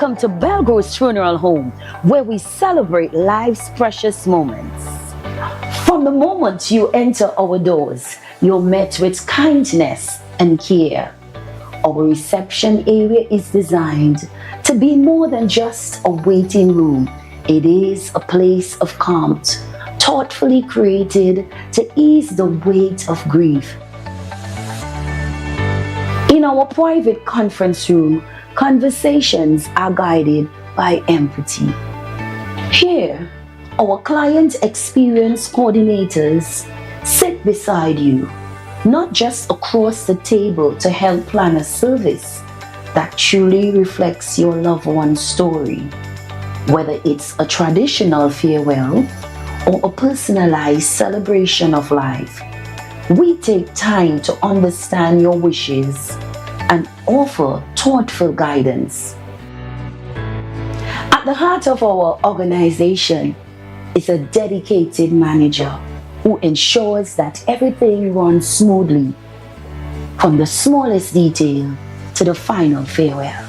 Welcome to Belgro's Funeral Home, where we celebrate life's precious moments. From the moment you enter our doors, you're met with kindness and care. Our reception area is designed to be more than just a waiting room. It is a place of calm, thoughtfully created to ease the weight of grief. In our private conference room, conversations are guided by empathy. Here, our client experience coordinators sit beside you, not just across the table to help plan a service that truly reflects your loved one's story. Whether it's a traditional farewell or a personalized celebration of life, we take time to understand your wishes and offer thoughtful guidance. At the heart of our organization is a dedicated manager who ensures that everything runs smoothly, from the smallest detail to the final farewell.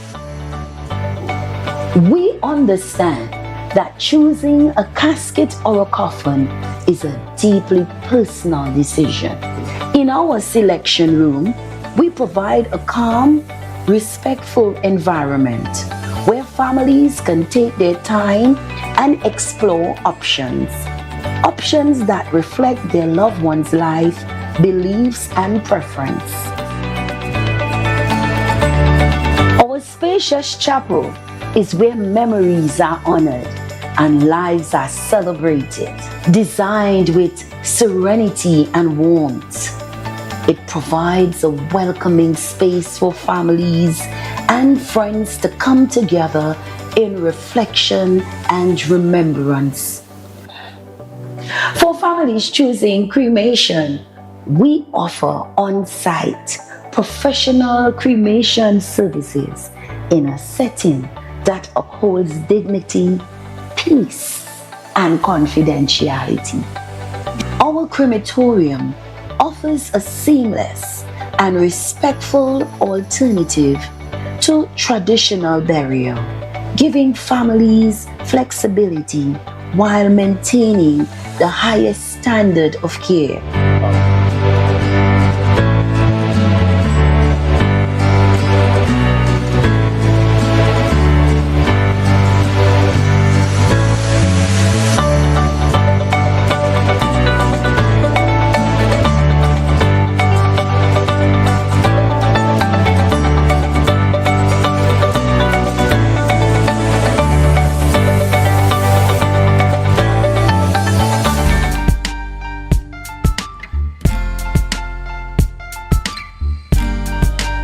We understand that choosing a casket or a coffin is a deeply personal decision. In our selection room, we provide a calm, respectful environment where families can take their time and explore options that reflect their loved one's life, beliefs, and preference. Our spacious chapel is where memories are honored and lives are celebrated. Designed with serenity and warmth, it provides a welcoming space for families and friends to come together in reflection and remembrance. For families choosing cremation, we offer on-site professional cremation services in a setting that upholds dignity, peace, and confidentiality. Our crematorium offers a seamless and respectful alternative to traditional burial, giving families flexibility while maintaining the highest standard of care.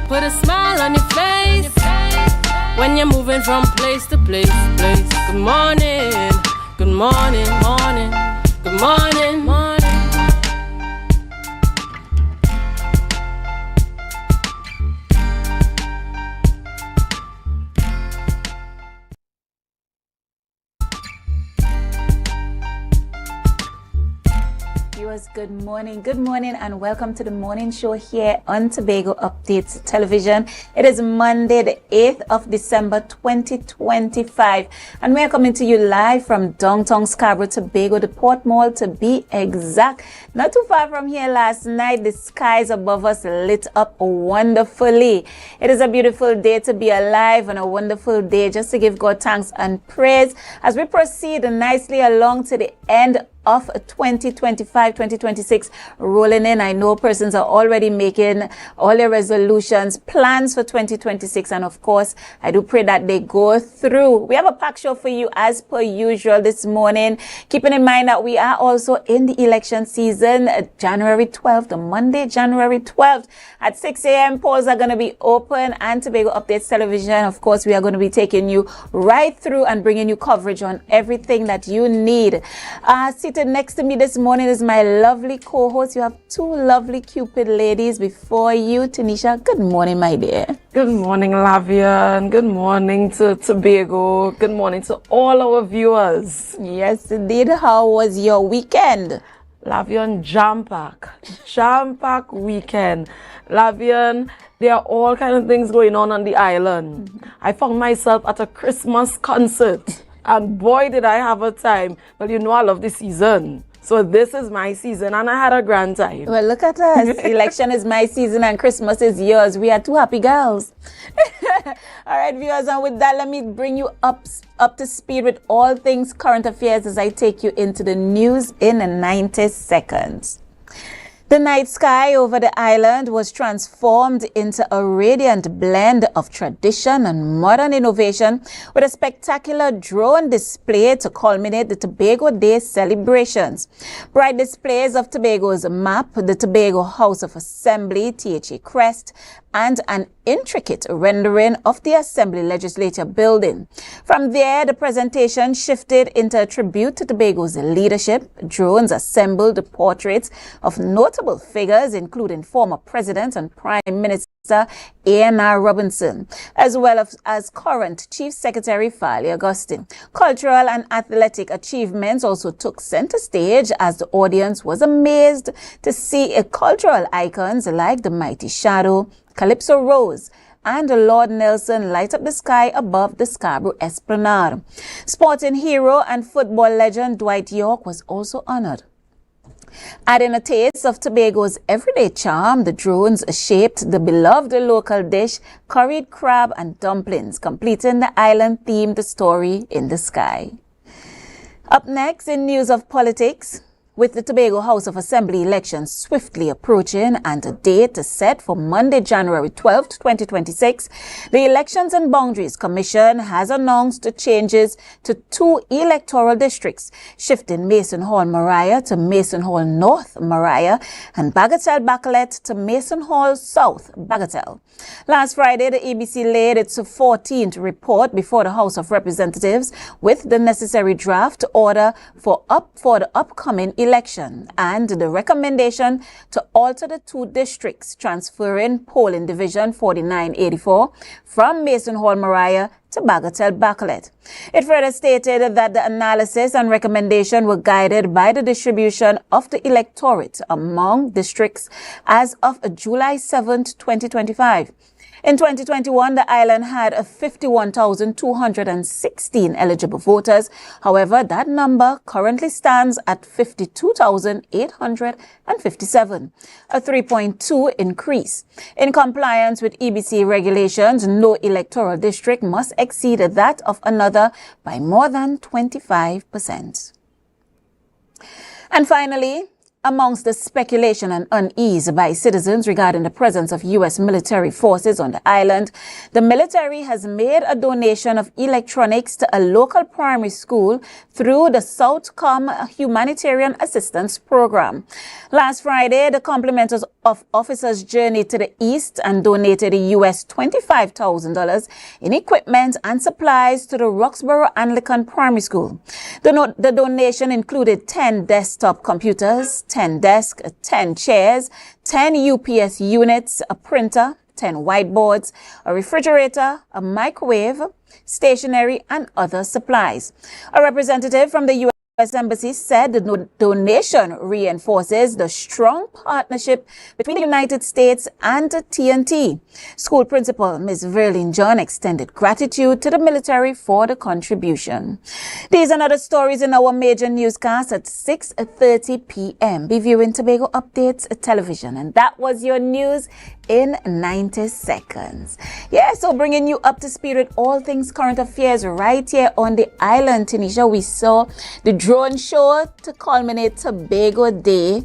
Put a smile on your face when you're moving from place to place. Good morning, good morning, morning, good morning, morning. Good morning, and welcome to the morning show here on Tobago Updates Television. It is Monday, the 8th of December 2025, and we are coming to you live from downtown Scarborough, Tobago, the Port Mall to be exact. Not too far from here. Last night, the skies above us lit up wonderfully. It is a beautiful day to be alive and a wonderful day just to give God thanks and praise as we proceed nicely along to the end of 2025-2026 rolling in. I know persons are already making all their resolutions, plans for 2026, and of course I do pray that they go through. We have a packed show for you as per usual this morning, keeping in mind that we are also in the election season. January 12th, Monday, January 12th at 6 a.m. polls are going to be open, and Tobago Updates Television, of course, we are going to be taking you right through and bringing you coverage on everything that you need. Seated next to me this morning is my lovely co-host. You have two lovely Cupid ladies before you. Tanisha, good morning, my dear. Good morning, Lavia, and good morning to Tobago. Good morning to all our viewers. Yes, indeed. How was your weekend? Lavian jam-pack weekend. Lavian, there are all kind of things going on the island. I found myself at a Christmas concert, and boy, did I have a time. Well, you know I love the season. So this is my season, and I had a grand time. Well, look at us. Election is my season and Christmas is yours. We are two happy girls. All right, viewers, and with that, let me bring you up to speed with all things current affairs as I take you into the news in 90 seconds. The night sky over the island was transformed into a radiant blend of tradition and modern innovation with a spectacular drone display to culminate the Tobago Day celebrations. Bright displays of Tobago's map, the Tobago House of Assembly, THA crest, and an intricate rendering of the Assembly Legislature building. From there, the presentation shifted into a tribute to Tobago's leadership. Drones assembled the portraits of notable figures, including former President and Prime Minister A.N.R. Robinson, as well as current Chief Secretary Fali Augustine. Cultural and athletic achievements also took center stage as the audience was amazed to see cultural icons like the Mighty Shadow, Calypso Rose, and Lord Nelson light up the sky above the Scarborough Esplanade. Sporting hero and football legend Dwight York was also honored. Adding a taste of Tobago's everyday charm, the drones shaped the beloved local dish, curried crab and dumplings, completing the island-themed story in the sky. Up next in news of politics, with the Tobago House of Assembly elections swiftly approaching and a date set for Monday, January 12, 2026, the Elections and Boundaries Commission has announced changes to 2 electoral districts, shifting Mason Hall Mariah to Mason Hall North Mariah and Bagatelle Bacolet to Mason Hall South Bagatelle. Last Friday, the EBC laid its 14th report before the House of Representatives with the necessary draft order for the upcoming election and the recommendation to alter the 2 districts, transferring polling division 4984 from Mason Hall Mariah to Bagatelle Bacolet. It further stated that the analysis and recommendation were guided by the distribution of the electorate among districts as of July 7, 2025. In 2021, the island had 51,216 eligible voters. However, that number currently stands at 52,857, a 3.2 increase. In compliance with EBC regulations, no electoral district must exceed that of another by more than 25%. And finally, amongst the speculation and unease by citizens regarding the presence of U.S. military forces on the island, the military has made a donation of electronics to a local primary school through the Southcom Humanitarian Assistance Program. Last Friday, the complement of officers journeyed to the east and donated U.S. $25,000 in equipment and supplies to the Roxborough Anglican Primary School. The donation included 10 desktop computers, 10 desks, 10 chairs, 10 UPS units, a printer, 10 whiteboards, a refrigerator, a microwave, stationery, and other supplies. A representative from the U.S. Embassy said the donation reinforces the strong partnership between the United States and TNT. School principal Ms. Verlene John extended gratitude to the military for the contribution. These and other stories in our major newscast at 6:30 p.m. Be viewing Tobago Updates Television. And that was your news in 90 seconds. Yeah, so bringing you up to speed with all things current affairs right here on the island. Tanisha, we saw the drone show to culminate Tobago Day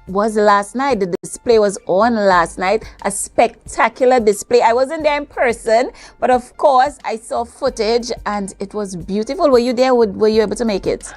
was last night. The display was on last night. A spectacular display. I wasn't there in person, but of course I saw footage and it was beautiful. Were you there? Were you able to make it?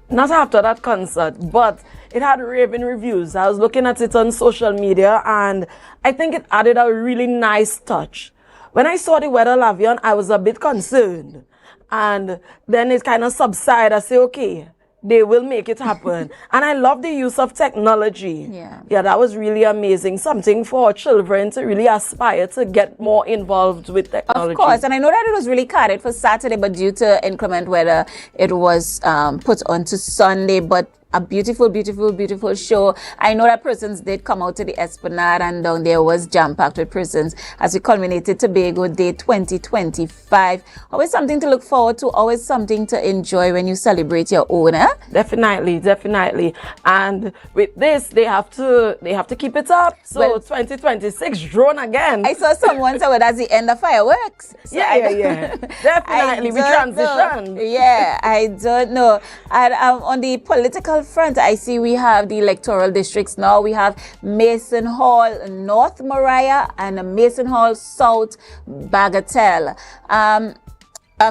Not after that concert, but it had raving reviews. I was looking at it on social media and I think it added a really nice touch. When I saw the weather lavion, I was a bit concerned. And then it kind of subsided. I say, okay, they will make it happen. And I love the use of technology. Yeah, that was really amazing. Something for children to really aspire to get more involved with technology. Of course, and I know that it was really carried for Saturday, but due to inclement weather, it was put on to Sunday. But a beautiful, beautiful, beautiful show. I know that persons did come out to the Esplanade, and down there was jam-packed with persons as we culminated Tobago Day 2025. Always something to look forward to, always something to enjoy when you celebrate your own, eh? Definitely, definitely. And with this, they have to keep it up. So Well, 2026 drone again. I saw someone say, well, that's the end of fireworks. So yeah. Definitely, we transition. Yeah, I don't know. And on the political front, I see we have the electoral districts now. We have Mason Hall North Mariah and Mason Hall South Bagatelle.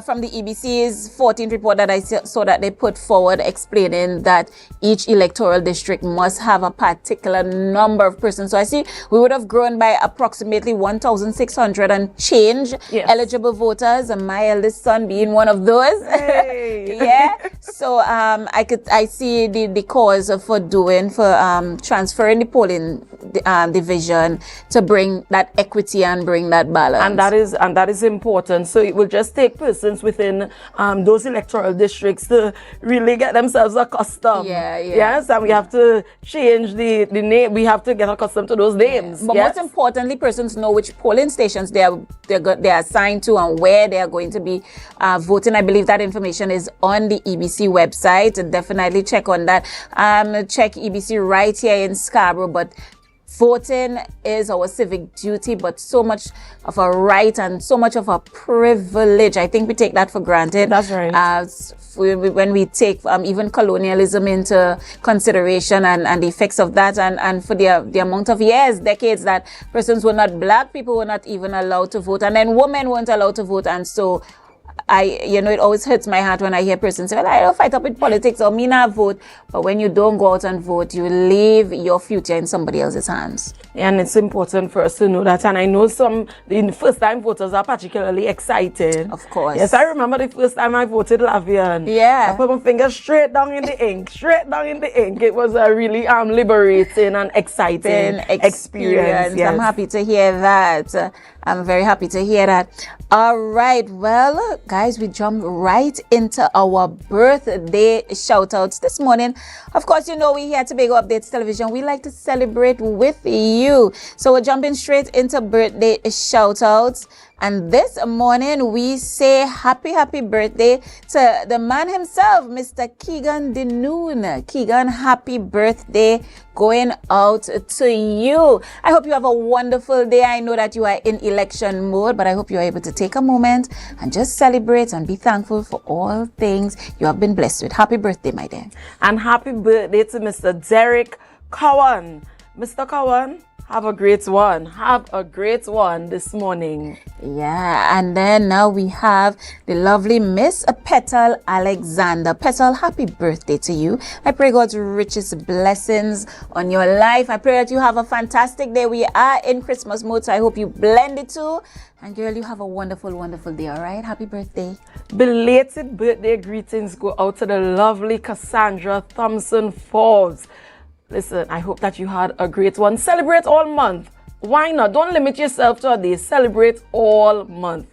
From the EBC's 14th report that I saw that they put forward, explaining that each electoral district must have a particular number of persons. So I see we would have grown by approximately 1,600 and change eligible voters, and my eldest son being one of those. Hey. Yeah. So I see the cause for transferring the polling division to bring that equity and bring that balance. And that is important. So it will just take persons within those electoral districts to really get themselves accustomed. Yes, and we have to change the name. We have to get accustomed to those names. But most importantly, persons know which polling stations they are assigned to and where they are going to be voting. I believe that information is on the EBC website. Definitely check on that. Check EBC right here in Scarborough. But voting is our civic duty, but so much of a right and so much of a privilege. I think we take that for granted. That's right. When we take even colonialism into consideration and the effects of that, and for the amount of years, decades that persons were not black, people were not even allowed to vote, and then women weren't allowed to vote, and so it always hurts my heart when I hear persons say, well, I don't fight up with politics or me not vote. But when you don't go out and vote, you leave your future in somebody else's hands. And it's important for us to know that. And I know the first-time voters are particularly excited. Of course. Yes, I remember the first time I voted Lavian. Yeah. I put my finger straight down in the ink, It was a really liberating and exciting experience. Yes. I'm happy to hear that. I'm very happy to hear that. All right. Well, guys, we jump right into our birthday shout-outs this morning. Of course, we here at Tobago Updates Television, we like to celebrate with you. So we're jumping straight into birthday shout-outs. And this morning, we say happy birthday to the man himself, Mr. Keegan Denoon. Keegan, happy birthday going out to you. I hope you have a wonderful day. I know that you are in election mode, but I hope you are able to take a moment and just celebrate and be thankful for all things you have been blessed with. Happy birthday, my dear. And happy birthday to Mr. Derek Cowan. Mr. Cowan, have a great one. Have a great one this morning. Yeah, and then now we have the lovely Miss Petal Alexander. Petal, happy birthday to you. I pray God's richest blessings on your life. I pray that you have a fantastic day. We are in Christmas mode, so I hope you blend it too. And girl, you have a wonderful, wonderful day, all right? Happy birthday. Belated birthday greetings go out to the lovely Cassandra Thompson Forbes. Listen, I hope that you had a great one. Celebrate all month. Why not? Don't limit yourself to a day. Celebrate all month.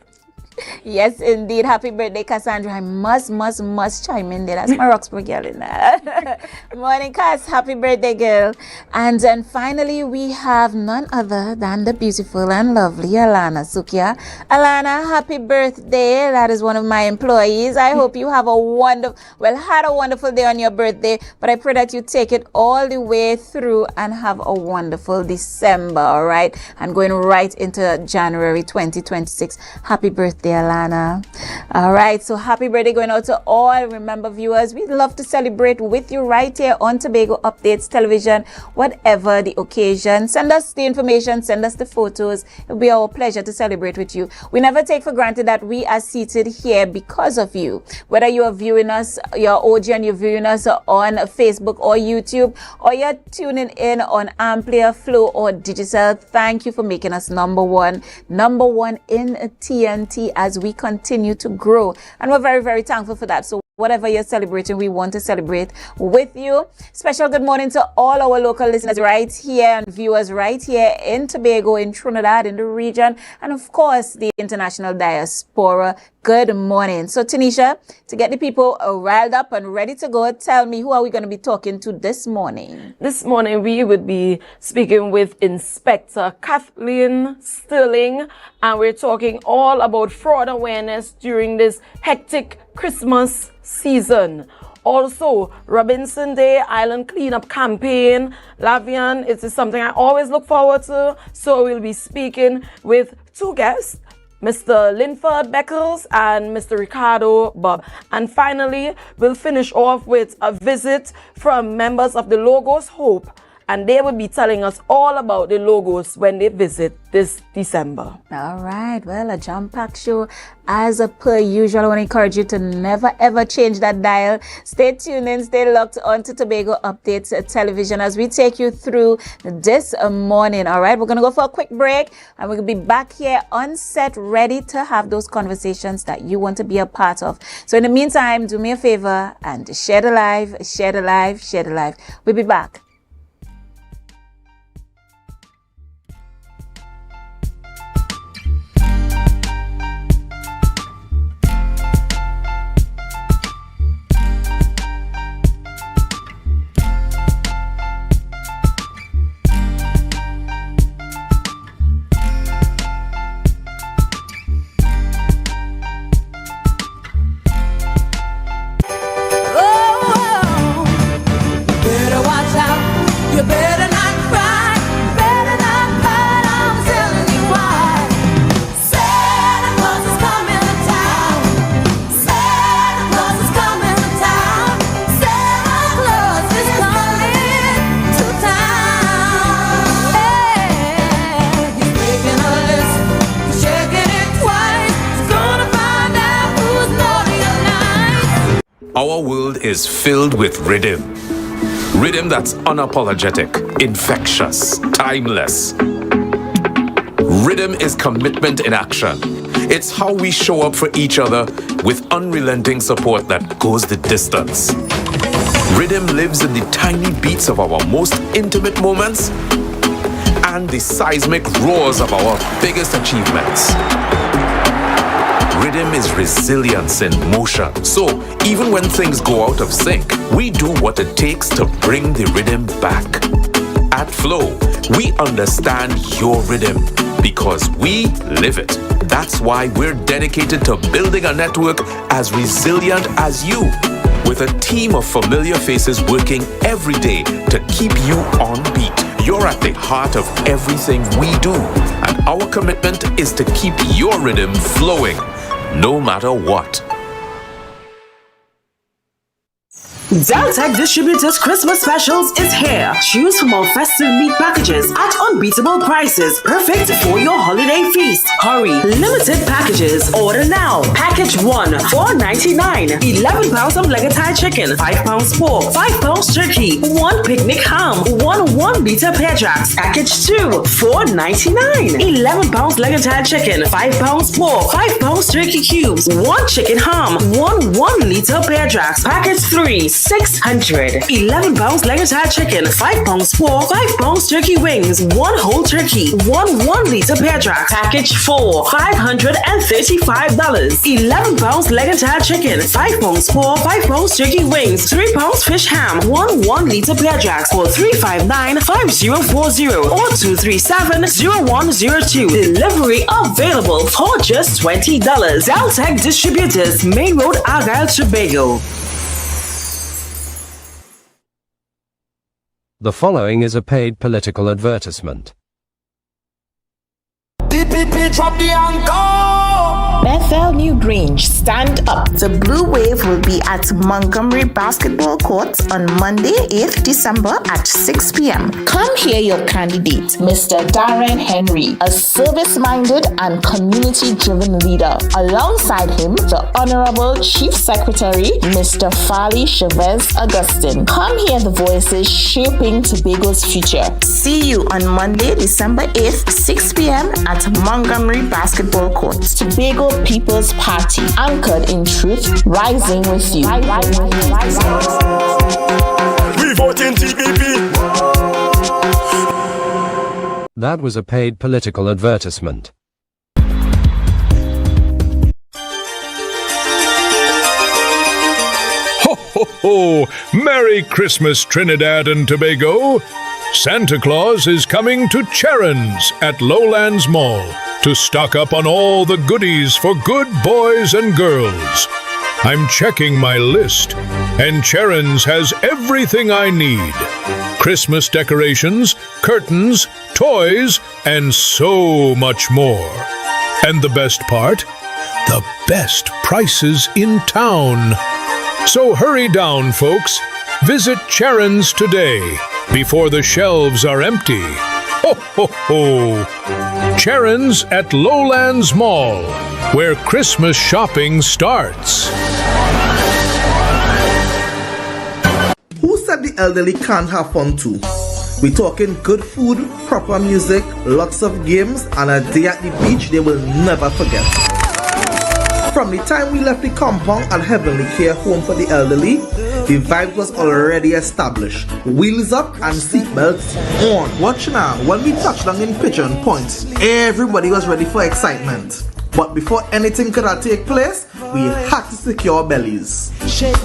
Yes, indeed. Happy birthday, Cassandra. I must chime in there. That's my Roxborough girl in there. Morning, Cass. Happy birthday, girl. And then finally, we have none other than the beautiful and lovely Alana Sukia. Alana, happy birthday. That is one of my employees. I hope you have had a wonderful day on your birthday, but I pray that you take it all the way through and have a wonderful December, all right? And going right into January 2026. Happy birthday, Alana. All right, so happy birthday going out to all. Remember, viewers, we love to celebrate with you right here on Tobago Updates Television, whatever the occasion. Send us the information, send us the photos. It'll be our pleasure to celebrate with you. We never take for granted that we are seated here because of you. Whether you are viewing us, you're OG and you're viewing us on Facebook or YouTube, or you're tuning in on AMPLIA, Flow, or Digital, thank you for making us number one in TNT as we continue to grow. And we're very, very thankful for that. So whatever you're celebrating, we want to celebrate with you. Special good morning to all our local listeners right here and viewers right here in Tobago, in Trinidad, in the region, and of course the international diaspora good morning. So, Tanisha, to get the people riled up and ready to go, tell me, who are we going to be talking to this morning? This morning, we would be speaking with Inspector Kathleen Sterling, and we're talking all about fraud awareness during this hectic Christmas season. Also, Robinson Day Island Cleanup Campaign. Lavian, it is something I always look forward to. So we'll be speaking with two guests, Mr. Linford Beckles and Mr. Ricardo Bob. And finally, we'll finish off with a visit from members of the Logos Hope, and they will be telling us all about the Logos when they visit this December. All right. Well, a jam-packed show as per usual. I want to encourage you to never ever change that dial. Stay tuned in, stay locked on to Tobago Updates Television as we take you through this morning. All right. We're going to go for a quick break, and we're going to be back here on set ready to have those conversations that you want to be a part of. So in the meantime, do me a favor and share the live, share the live, share the live. We'll be back. Our world is filled with rhythm. Rhythm that's unapologetic, infectious, timeless. Rhythm is commitment in action. It's how we show up for each other with unrelenting support that goes the distance. Rhythm lives in the tiny beats of our most intimate moments and the seismic roars of our biggest achievements. Rhythm is resilience in motion. So, even when things go out of sync, we do what it takes to bring the rhythm back. At Flow, we understand your rhythm because we live it. That's why we're dedicated to building a network as resilient as you, with a team of familiar faces working every day to keep you on beat. You're at the heart of everything we do, and our commitment is to keep your rhythm flowing, no matter what. Deltec Distributors Christmas Specials is here. Choose from our festive meat packages at unbeatable prices, perfect for your holiday feast. Hurry! Limited packages. Order now. Package 1, $4.99. 11 pounds of leg of Thai chicken, 5 pounds pork, 5 pounds turkey, 1 picnic ham, 1 liter pear jacks. Package 2, $4.99. 11 pounds leg of Thai chicken, 5 pounds pork, 5 pounds turkey cubes, 1 chicken ham, 1 liter pear jacks. Package 3, $600. 11 pounds leg of Thai chicken, 5 pounds pork, 5 pounds turkey wings, 1 whole turkey, 1 liter pear jack. Package 4, $535. 11 pounds leg of Thai chicken, 5 pounds pork, 5 pounds turkey wings, 3 pounds fish ham, 1 liter pear jacks for $359-5040 or $237-0102. Delivery available for just $20. Deltec Distributors, Main Road, Argyle, Tobago. The following is a paid political advertisement. Drop the anchor. Bethel New Grange, stand up. The Blue Wave will be at Montgomery Basketball Court on Monday, 8th December at 6 p.m. Come hear your candidate, Mr. Darren Henry, a service-minded and community-driven leader. Alongside him, the Honorable Chief Secretary, Mr. Farley Chavez Augustine. Come hear the voices shaping Tobago's future. See you on Monday, December 8th, 6 p.m. at Montgomery Basketball Court. Tobago People's Party, anchored in truth, rising with you. We vote in TPP. That was a paid political advertisement. ho, ho! Merry Christmas, Trinidad and Tobago! Santa Claus is coming to Charon's at Lowlands Mall to stock up on all the goodies for good boys and girls. I'm checking my list, and Charon's has everything I need. Christmas decorations, curtains, toys, and so much more. And the best part? The best prices in town. So hurry down, folks. Visit Charon's today before the shelves are empty. Ho, ho, ho! Charon's at Lowlands Mall, where Christmas shopping starts. Who said the elderly can't have fun too? We're talking good food, proper music, lots of games, and a day at the beach they will never forget. From the time we left the compound at Heavenly Care Home for the Elderly, the vibe was already established. Wheels up and seatbelts on. Watch now, when we touched down in Pigeon Point, everybody was ready for excitement. But before anything could take place, we had to secure our bellies.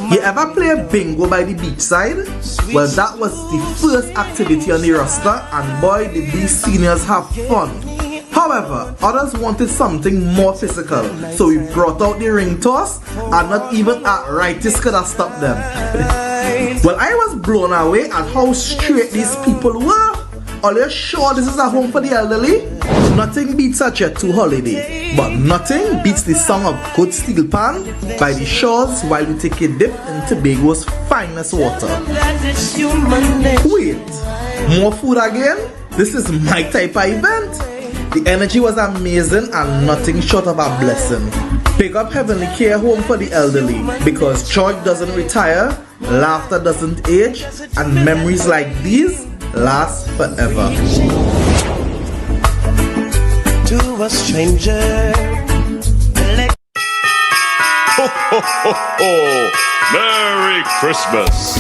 You ever play bingo by the beachside? Well, that was the first activity on the roster, and boy did these seniors have fun. However, others wanted something more physical, so we brought out the ring toss, and not even arthritis could have stopped them. Well, I was blown away at how straight these people were. Are you sure this is a home for the elderly? Nothing beats a Jet 2 holiday, but nothing beats the song of Good Steel Pan by the shores while we take a dip in Tobago's finest water. Wait, more food again? This is my type of event. The energy was amazing and nothing short of a blessing. Pick up Heavenly Care Home for the Elderly, because joy doesn't retire, laughter doesn't age, and memories like these last forever. To a stranger. Ho, ho, ho, ho! Merry Christmas!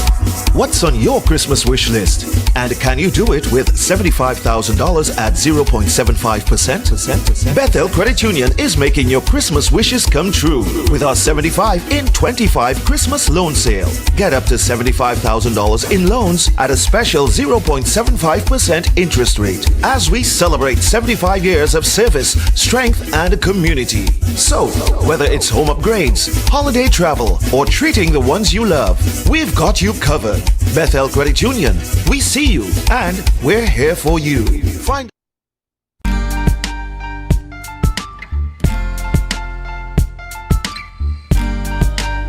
What's on your Christmas wish list? And can you do it with $75,000 at 0.75%? Bethel Credit Union is making your Christmas wishes come true with our 75 in 25 Christmas loan sale. Get up to $75,000 in loans at a special 0.75% interest rate as we celebrate 75 years of service, strength, and community. So, whether it's home upgrades, holiday travel, or treating the ones you love, we've got you covered. Bethel Credit Union, we see you and we're here for you. Find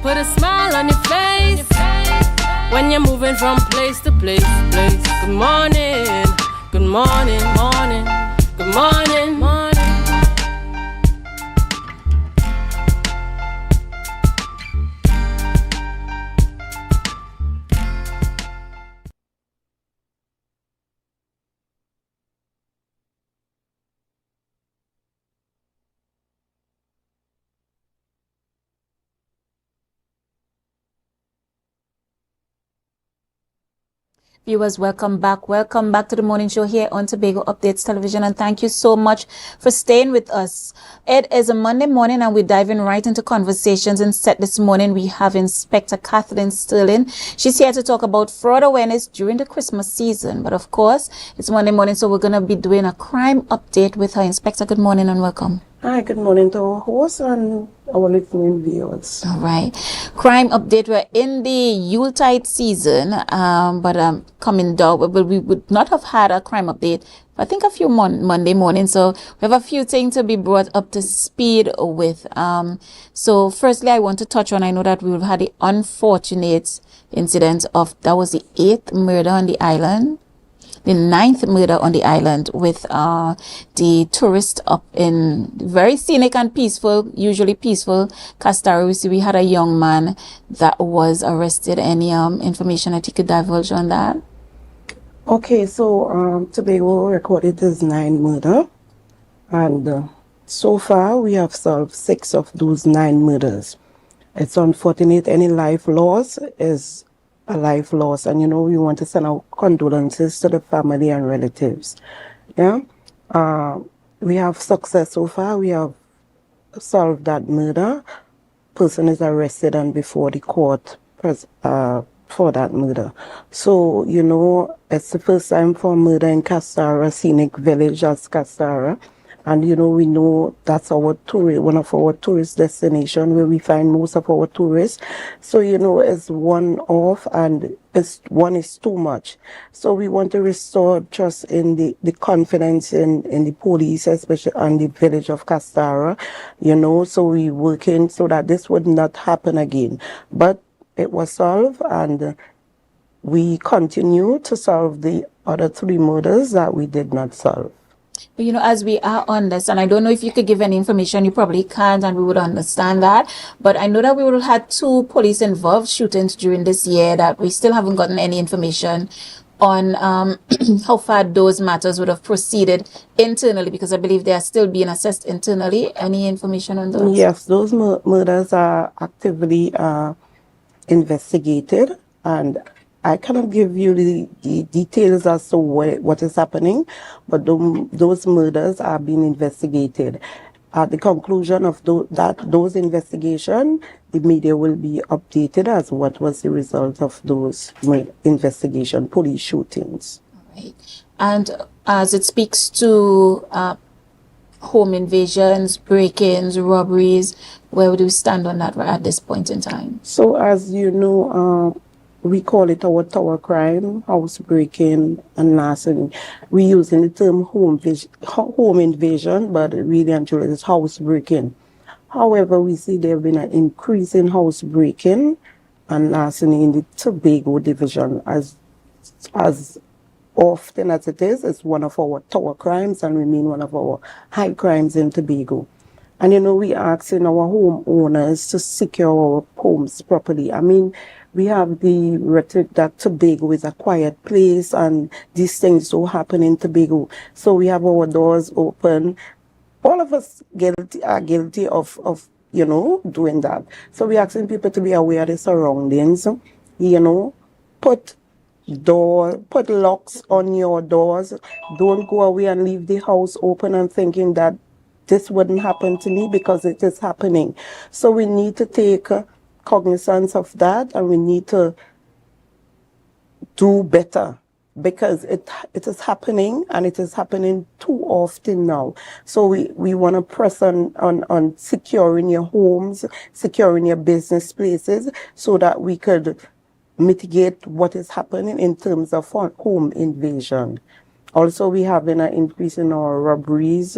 Put a smile on your face when you're moving from place to place. Good morning, good morning, morning, good morning, morning. Viewers, welcome back. Welcome back to the morning show here on Tobago Updates Television, and thank you so much for staying with us. It is a Monday morning and we're diving right into conversations. And set this morning, we have Inspector Kathleen Sterling. She's here to talk about fraud awareness during the Christmas season. But of course, it's Monday morning, so we're going to be doing a crime update with her. Inspector, good morning and welcome. Hi, good morning to our host and our listening viewers. All right. Crime update. We're in the Yuletide season, but coming down, but we would not have had a crime update, I think, a few Monday morning. So we have a few things to be brought up to speed with. So firstly, I want to touch on, I know that we've had the unfortunate incident of, that was the 8th murder on the island. The 9th murder on the island with the tourist up in very scenic and peaceful, usually peaceful, Castaros. We had a young man that was arrested. Any information that you could divulge on that? Okay, so Tobago recorded his 9 murder, and so far we have solved 6 of those 9 murders. It's unfortunate. Any life loss is a life loss, and we want to send our condolences to the family and relatives. Yeah, we have success so far. We have solved that murder. Person is arrested and before the court for that murder. So, you know, it's the first time for murder in Castara, scenic village as Castara. And, you know, we know that's one of our tourist destination where we find most of our tourists. So, you know, it's one off and one is too much. So we want to restore trust in the confidence in the police, especially on the village of Castara, you know, so we working so that this would not happen again. But it was solved, and we continue to solve the other 3 murders that we did not solve. But, you know, as we are on this, and I don't know if you could give any information, you probably can't, and we would understand that. But I know that we would have had 2 police-involved shootings during this year that we still haven't gotten any information on how far those matters would have proceeded internally, because I believe they are still being assessed internally. Any information on those? Yes, those murders are actively investigated, and I cannot give you the details as to what is happening, but those murders are being investigated. At the conclusion of those investigations, the media will be updated as what was the result of those investigation, police shootings. All right. And as it speaks to home invasions, break-ins, robberies, where would you stand on that at this point in time? So as you know, we call it our tower crime, house breaking and larceny. We using the term home invasion, but really and truly it's house breaking. However, we see there have been an increase in house breaking and larceny in the Tobago division. As often as it is, it's one of our tower crimes, and we mean one of our high crimes in Tobago. And you know, we asking our homeowners to secure our homes properly. I mean, we have the rhetoric that Tobago is a quiet place and these things don't happen in Tobago. So we have our doors open. All of us are guilty of you know, doing that. So we're asking people to be aware of the surroundings, you know, put locks on your doors. Don't go away and leave the house open and thinking that this wouldn't happen to me, because it is happening. So we need to take cognizance of that, and we need to do better, because it is happening, and it is happening too often now. So we want to press on securing your homes, securing your business places, so that we could mitigate what is happening in terms of home invasion. Also, we have an increase in our robberies.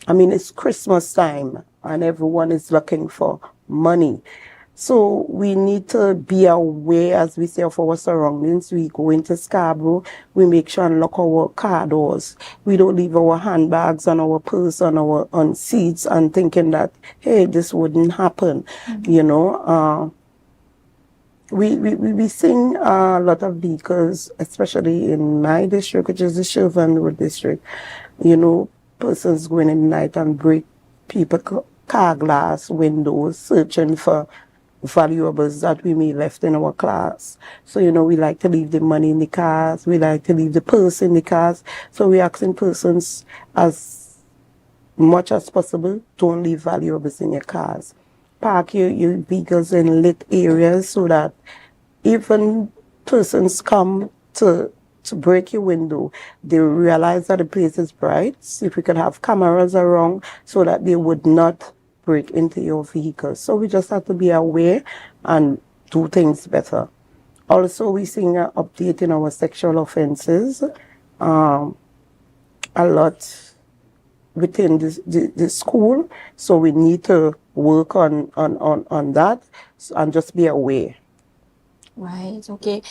I mean, it's Christmas time and everyone is looking for money. So we need to be aware, as we say, of our surroundings. We go into Scarborough, we make sure and lock our car doors. We don't leave our handbags on our purse, on seats, and thinking that, hey, this wouldn't happen. You know, we sing a lot of vehicles, especially in my district, which is the Shervan Road district. You know, persons going in the night and break people car glass, windows, searching for valuables that we may left in our class. So, you know, we like to leave the money in the cars, we like to leave the purse in the cars. So we're asking persons as much as possible, don't leave valuables in your cars. Park your vehicles in lit areas so that even persons come to break your window, they realize that the place is bright. If we could have cameras around so that they would not break into your vehicle. So we just have to be aware and do things better. Also, we're seeing an update in our sexual offenses. A lot within the school. So we need to work on that and just be aware. Right, okay.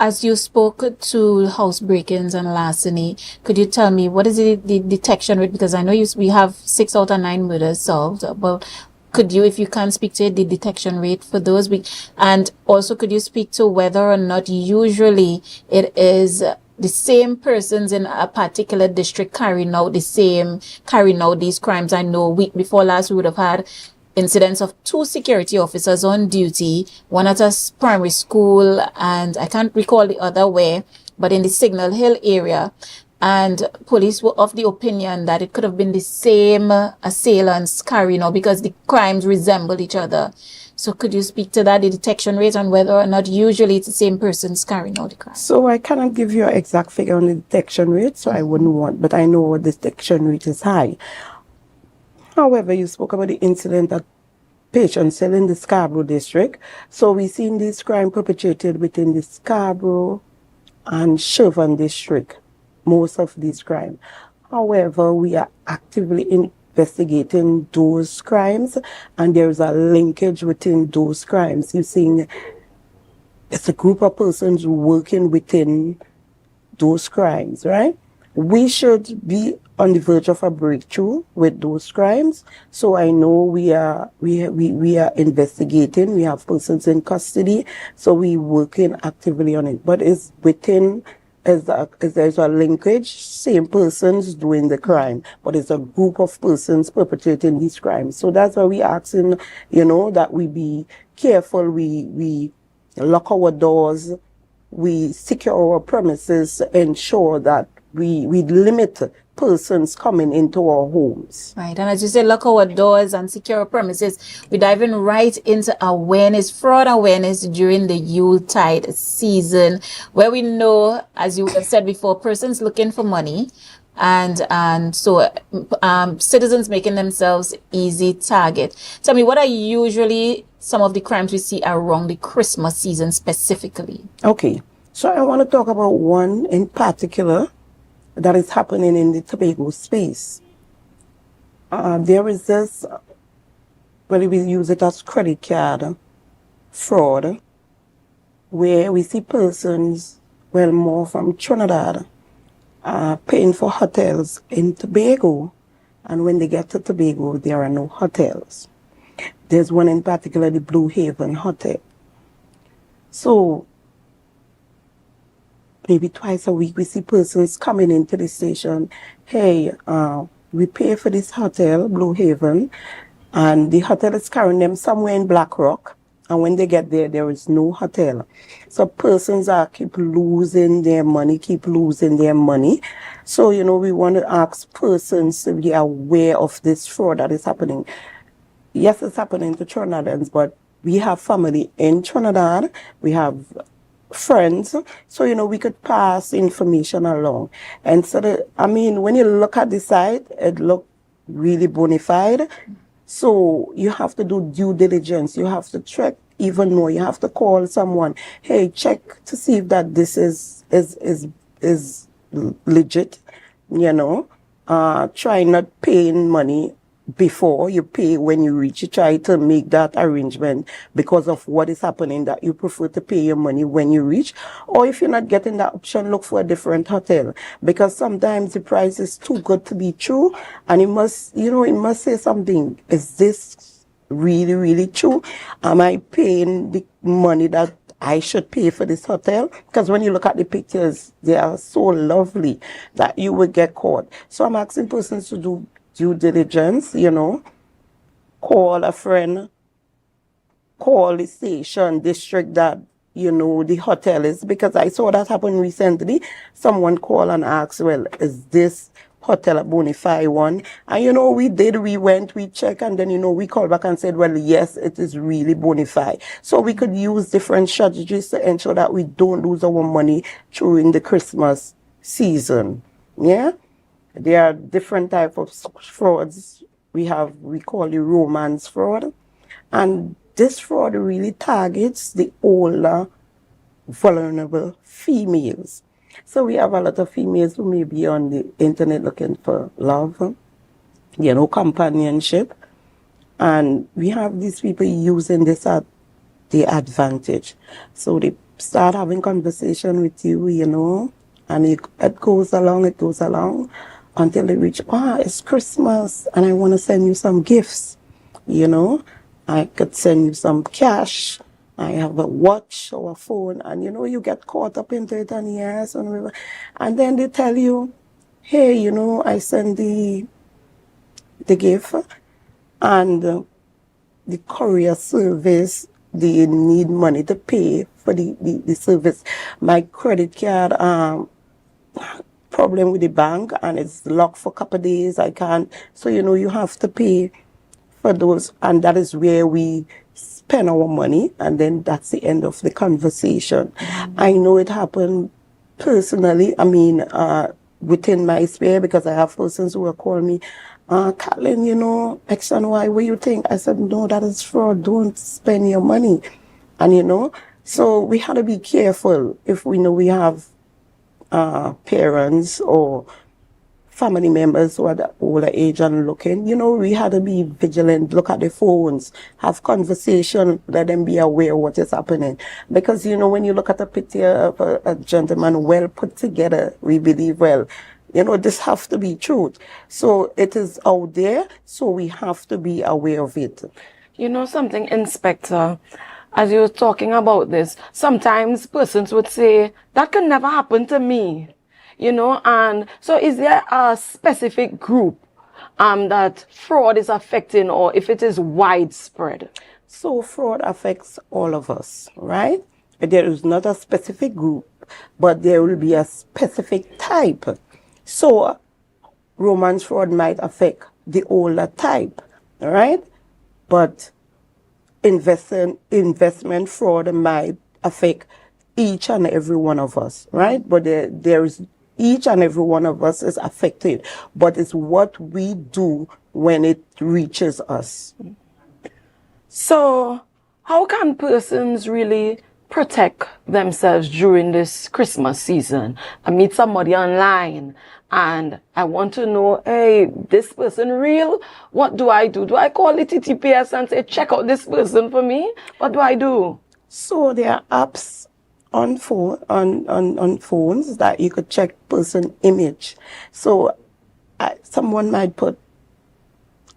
As you spoke to house break-ins and larceny, could you tell me what is the detection rate? Because I know we have 6 out of 9 murders solved, but could you, if you can, speak to the detection rate for those? And also, could you speak to whether or not usually it is the same persons in a particular district carrying out these crimes? I know week before last we would have had incidents of 2 security officers on duty, one at a primary school, and I can't recall the other where, but in the Signal Hill area. And police were of the opinion that it could have been the same assailants carrying out, because the crimes resembled each other. So could you speak to that, the detection rate, and whether or not usually it's the same persons carrying out the crime? So I cannot give you an exact figure on the detection rate, so I wouldn't want, but I know the detection rate is high. However, you spoke about the incident that patient cell in the Scarborough district. So we've seen this crime perpetrated within the Scarborough and Shervan district, most of these crimes. However, we are actively investigating those crimes, and there's a linkage within those crimes. You're seeing it's a group of persons working within those crimes, right? We should be on the verge of a breakthrough with those crimes. So I know we are investigating. We have persons in custody. So we working actively on it. But it's within, as there's a linkage, same persons doing the crime, but it's a group of persons perpetrating these crimes. So that's why we asking, that we be careful. We lock our doors. We secure our premises, ensure that we limit persons coming into our homes. Right, and as you say, lock our doors and secure our premises, we're diving right into awareness, fraud awareness during the Yuletide season, where we know, as you have said before, persons looking for money, and so citizens making themselves easy target. Tell me, what are usually some of the crimes we see around the Christmas season specifically? Okay, so I want to talk about one in particular that is happening in the Tobago space. There is this, well, we use it as credit card fraud, where we see persons, well, more from Trinidad, paying for hotels in Tobago, and when they get to Tobago, there are no hotels. There's one in particular, the Blue Haven Hotel. So maybe twice a week, we see persons coming into the station. Hey, we pay for this hotel, Blue Haven, and the hotel is carrying them somewhere in Black Rock. And when they get there, there is no hotel. So persons keep losing their money. So, we want to ask persons to be aware of this fraud that is happening. Yes, it's happening to Trinidadians, but we have family in Trinidad. We have friends. So, we could pass information along. And so, when you look at the site, it looks really bona fide. So you have to do due diligence. You have to check, even more. You have to call someone. Hey, check to see if that this is legit. Try not paying money before you pay. When you reach, you try to make that arrangement because of what is happening, that you prefer to pay your money when you reach. Or if you're not getting that option, look for a different hotel, because sometimes the price is too good to be true, and it must say something. Is this really, really true? Am I paying the money that I should pay for this hotel? Because when you look at the pictures, they are so lovely that you would get caught. So I'm asking persons to do due diligence, call a friend, call the station, district that, the hotel is, because I saw that happen recently. Someone called and asked, well, is this hotel a bona fide one? And, we went, we checked, and then, we called back and said, well, yes, it is really bona fide. So we could use different strategies to ensure that we don't lose our money during the Christmas season. Yeah? There are different types of frauds. We call it romance fraud. And this fraud really targets the older, vulnerable females. So we have a lot of females who may be on the internet looking for love, companionship. And we have these people using this at their advantage. So they start having conversation with you, and it goes along. Until they reach, it's Christmas and I want to send you some gifts. I could send you some cash. I have a watch or a phone, and you get caught up into it, and yes, and then they tell you, hey, I send the gift, and the courier service, they need money to pay for the service. My credit card, problem with the bank, and it's locked for a couple of days. I can't. So, you have to pay for those. And that is where we spend our money, and then that's the end of the conversation. I know it happened personally. I mean, within my sphere, because I have persons who will call me, Kathleen, you know, X and Y, what do you think? I said, no, that is fraud. Don't spend your money. And, you know, so we have to be careful if we know we have parents or family members who are the older age and looking, you know, we had to be vigilant, look at the phones, have conversation, let them be aware of what is happening. Because, you know, when you look at a picture of a gentleman well put together, we believe, well, you know, this has to be truth. So it is out there, so we have to be aware of it. You know something, Inspector? As you were talking about this, sometimes persons would say, that can never happen to me. You know, and so is there a specific group that fraud is affecting, or if it is widespread? So fraud affects all of us, right? There is not a specific group, but there will be a specific type. So romance fraud might affect the older type, right? But investment fraud might affect each and every one of us, right? But there is each and every one of us is affected, but it's what we do when it reaches us. So how can persons really protect themselves during this Christmas season? I meet somebody online and I want to know, hey, this person real? What do I do? Do I call the TTPS and say, check out this person for me? What do I do? So there are apps on phones that you could check person image. So someone might put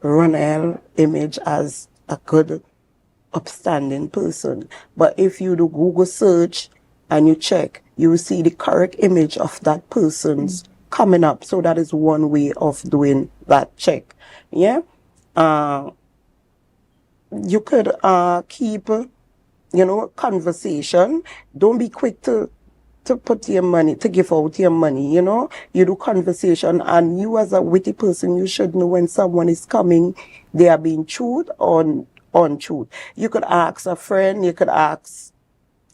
Ronell image as a good upstanding person, but if you do Google search and you check, you will see the correct image of that person's coming up. So that is one way of doing that check. Yeah. You could keep, you know, conversation. Don't be quick to put your money, to give out your money, you know. You do conversation, and you as a witty person, you should know when someone is coming, they are being truth or untruth. You could ask a friend, you could ask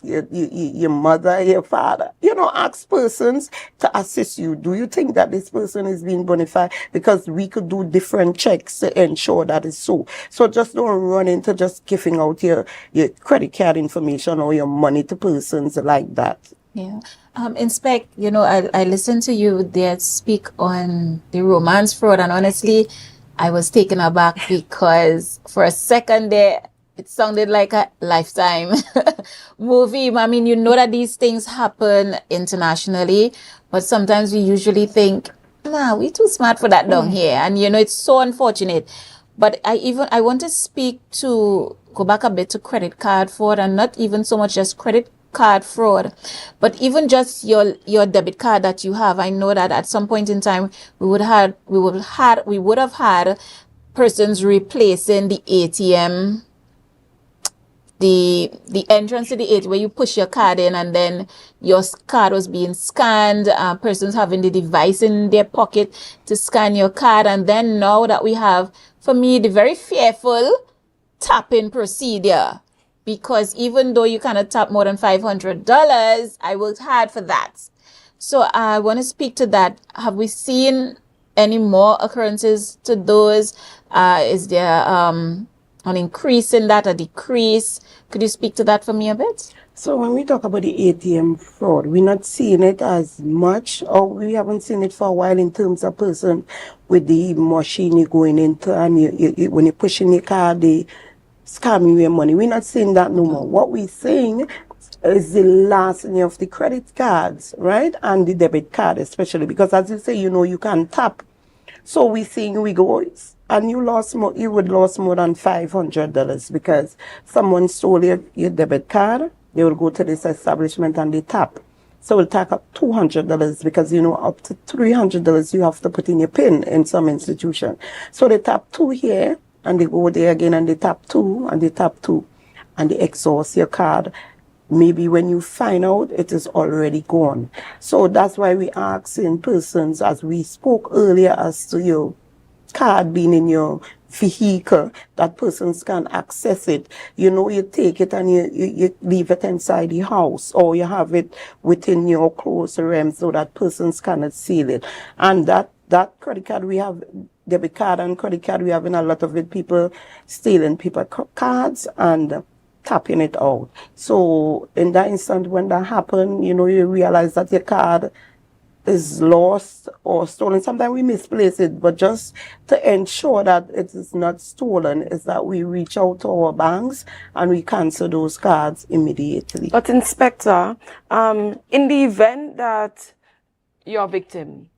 your mother, your father, you know, ask persons to assist you. Do you think that this person is being bona fide? Because we could do different checks to ensure that it's so. So just don't run into just giving out your credit card information or your money to persons like that. Yeah. Inspect, you know, I listened to you there speak on the romance fraud, and honestly, I was taken aback because for a second there, it sounded like a Lifetime movie. I mean, you know that these things happen internationally, but sometimes we usually think, nah, we too smart for that down here. And, you know, it's so unfortunate. But I want to go back a bit to credit card fraud, and not even so much just credit card fraud, but even just your debit card that you have. I know that at some point in time we would have had persons replacing the ATM, the entrance to the ATM where you push your card in and then your card was being scanned, persons having the device in their pocket to scan your card. And then now that we have, for me, the very fearful tapping procedure, because even though you cannot tap more than $500, I worked hard for that. So I want to speak to that. Have we seen any more occurrences to those? Is there an increase in that, a decrease? Could you speak to that for me a bit? So when we talk about the ATM fraud, we're not seeing it as much, or we haven't seen it for a while in terms of person with the machine you're going into, and you when you're pushing your card, they scam you your money. We're not seeing that no more. What we're seeing is the larceny of the credit cards, right? And the debit card especially, because as you say, you know, you can tap. So we're seeing we go, and you would lose more than $500 because someone stole your debit card. They will go to this establishment and they tap. So we'll take up $200 because, you know, up to $300 you have to put in your PIN in some institution. So they tap 2 here, and they go there again and they tap 2 and they tap 2 and they exhaust your card. Maybe when you find out, it is already gone. So that's why we ask in persons, as we spoke earlier, as to card being in your vehicle, that persons can access it. You know, you take it and you leave it inside the house, or you have it within your close realm so that persons cannot steal it. And that credit card we have, debit card and credit card, we have in a lot of it, people stealing people cards and tapping it out. So in that instant when that happened, you know, you realize that your card is lost or stolen. Sometimes we misplace it, but just to ensure that it is not stolen is that we reach out to our banks and we cancel those cards immediately. But Inspector, in the event that you're a victim,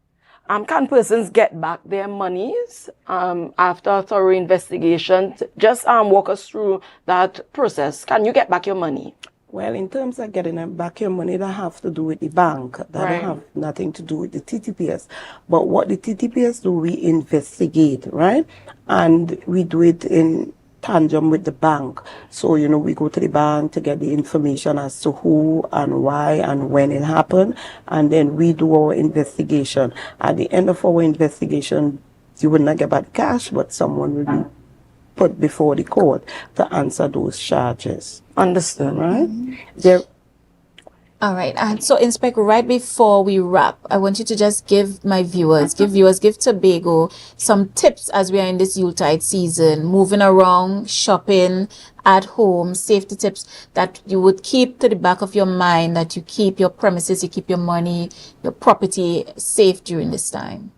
can persons get back their monies after a thorough investigation? Just walk us through that process. Can you get back your money? Well, in terms of getting back your money, that have to do with the bank. That Right. don't have nothing to do with the TTPS. But what the TTPS do, we investigate, right? And we do it in tandem with the bank. So, you know, we go to the bank to get the information as to who and why and when it happened. And then we do our investigation. At the end of our investigation, you will not get back cash, but someone will be put before the court to answer those charges. Understood. Right? There. All right. And so, Inspector, right before we wrap, I want you to just give my viewers, give Tobago some tips as we are in this Yuletide season, moving around, shopping, at home, safety tips that you would keep to the back of your mind, that you keep your premises, you keep your money, your property safe during this time.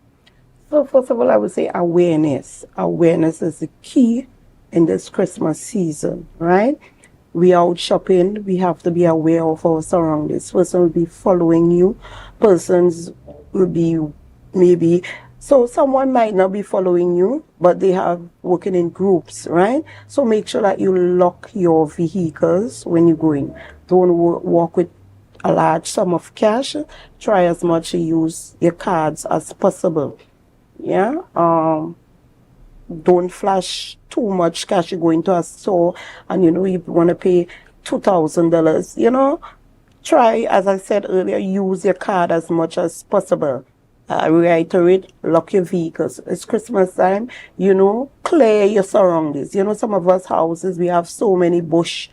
So first of all, I would say awareness. Awareness is the key in this Christmas season, right? We out shopping, we have to be aware of our surroundings. Person will be following you. Persons will be maybe, so someone might not be following you, but they have working in groups, right? So make sure that you lock your vehicles when you're going. Don't walk with a large sum of cash. Try as much to use your cards as possible. Yeah, don't flash too much cash. You go into a store and you know you want to pay $2,000. You know, try, as I said earlier, use your card as much as possible. I reiterate, lock your vehicles. It's Christmas time, you know, clear your surroundings. You know, some of us houses, we have so many bush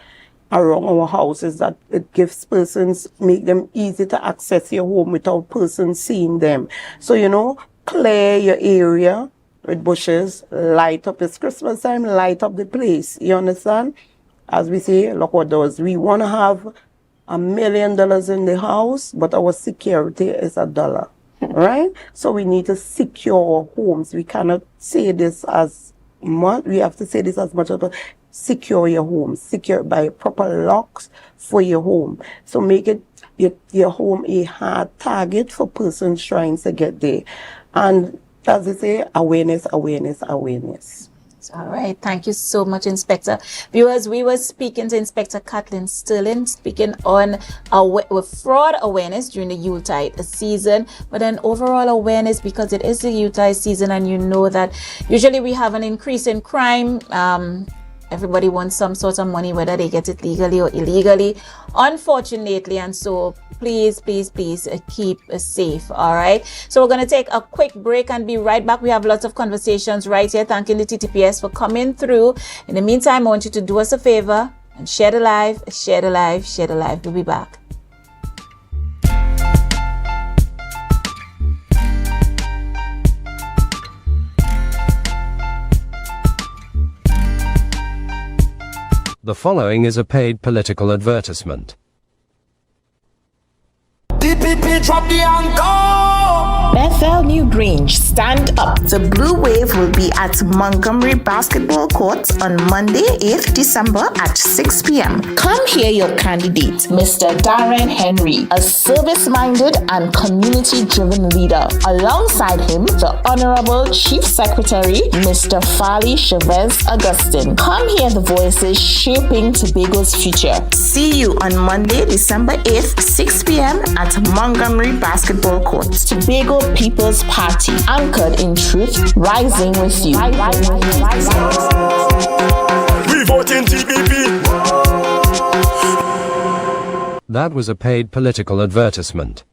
around our houses that it gives persons, make them easy to access your home without persons seeing them. So, you know, clear your area with bushes, light up. It's Christmas time, light up the place. You understand? As we say, lock our doors. We want to have $1 million in the house, but our security is $1. Right? So we need to secure our homes. We cannot say this as much. We have to say this as much as possible. Secure your home. Secure by proper locks for your home. So make it your home a hard target for persons trying to get there. And as I say, awareness, awareness, awareness. All right. Thank you so much, Inspector. Viewers, we were speaking to Inspector Kathleen Sterling, speaking on fraud awareness during the Yuletide season, but then overall awareness because it is the Yuletide season and you know that usually we have an increase in crime. Everybody wants some sort of money, whether they get it legally or illegally, unfortunately. And so please keep safe. All right. So we're going to take a quick break and be right back. We have lots of conversations right here. Thanking the TTPS for coming through. In the meantime, I want you to do us a favor and share the live, share the live, share the live. We'll be back. The following is a paid political advertisement. Drop the anchor. Bethel New Grange, stand up. The Blue Wave will be at Montgomery Basketball Court on Monday, 8th December at 6 p.m. Come hear your candidate, Mr. Darren Henry, a service-minded and community-driven leader. Alongside him, the Honorable Chief Secretary, Mr. Farley Chavez Augustine. Come hear the voices shaping Tobago's future. See you on Monday, December 8th, 6 p.m. at Montgomery Basketball Court. Tobago People's Party, anchored in truth, rising with you. We vote in TPP. That was a paid political advertisement.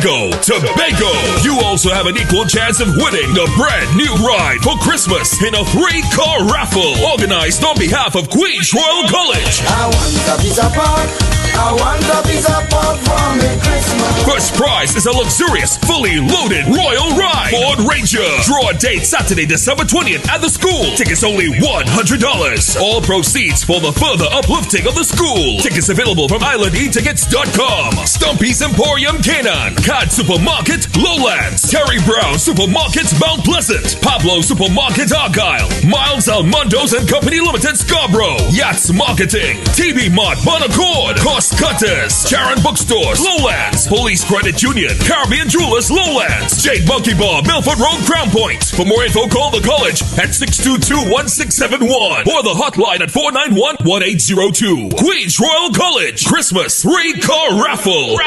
Tobago. You also have an equal chance of winning the brand new ride for Christmas in a 3-car raffle organized on behalf of Queen's Royal College. I want a pizza park. I want a pizza park for me Christmas. First prize is a luxurious, fully loaded Royal Ride Ford Ranger. Draw date Saturday, December 20th at the school. Tickets only $100. All proceeds for the further uplifting of the school. Tickets available from islandetickets.com. Stumpy's Emporium Canaan, Cad Supermarket Lowlands, Terry Brown Supermarket Mount Pleasant, Pablo Supermarket Argyle, Miles Almondos and Company Limited Scarborough, Yachts Marketing, TB Mart Bonaccord, Cost Cutters, Sharon Bookstores Lowlands, Police Credit Union, Caribbean Jewelers Lowlands, Jade Monkey Bar Milford Road Crown Point. For more info, call the college at 622-1671 or the hotline at 491-1802. Queen's Royal College Christmas 3-car raffle.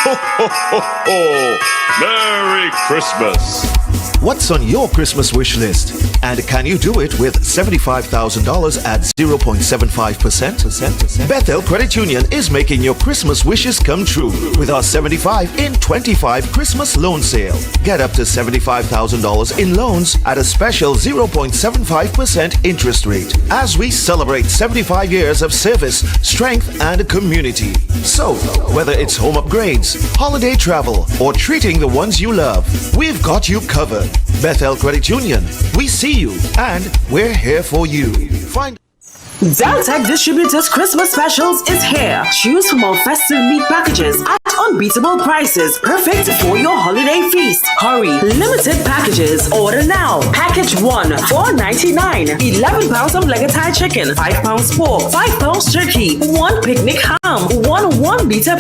Ho, ho, ho, ho. Merry Christmas. What's on your Christmas wish list? And can you do it with $75,000 at 0.75%? Bethel Credit Union is making your Christmas wishes come true with our 75 in 25 Christmas loan sale. Get up to $75,000 in loans at a special 0.75% interest rate as we celebrate 75 years of service, strength, and community. So, whether it's home upgrades, holiday travel, or treating the ones you love, we've got you covered. Bethel Credit Union, we see you and we're here for you. Find Deltec Distributors Christmas Specials is here. Choose from our festive meat packages at unbeatable prices, perfect for your holiday feast. Hurry, limited packages. Order now. Package 1, $4.99. 11 pounds of leg of Thai chicken, 5 pounds pork, 5 pounds turkey, 1 picnic ham, 1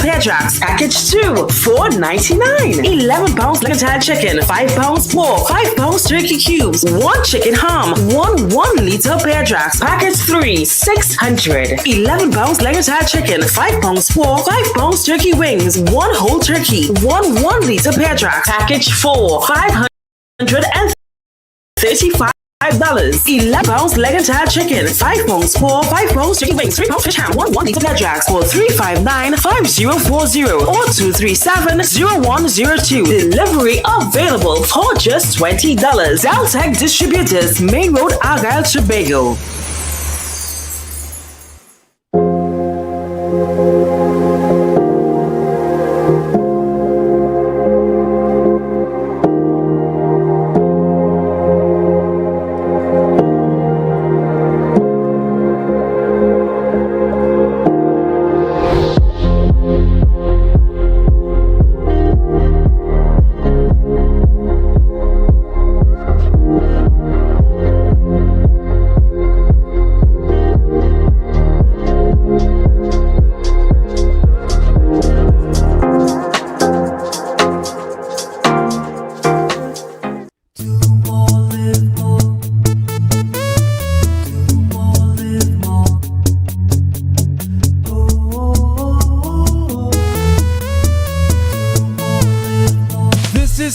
pear jacks. Package 2, $4.99. 11 pounds leg of Thai chicken, 5 pounds pork, 5 pounds turkey cubes, 1 chicken ham, 1 liter pear jacks. Package 3, $600. 11 pounds leg of Thai chicken, 5 pounds pork, 5 pounds turkey wings, 1 whole turkey, 1 liter pear jack. Package 4, $535. 11 pounds leg and Thai chicken, 5 pounds pork, 5 pounds turkey wings, 3 pounds fish ham, 1 liter pear jacks for 359-5040 or 237-0102. Delivery available for just $20. Deltec Distributors, Main Road, Argyle, Tobago.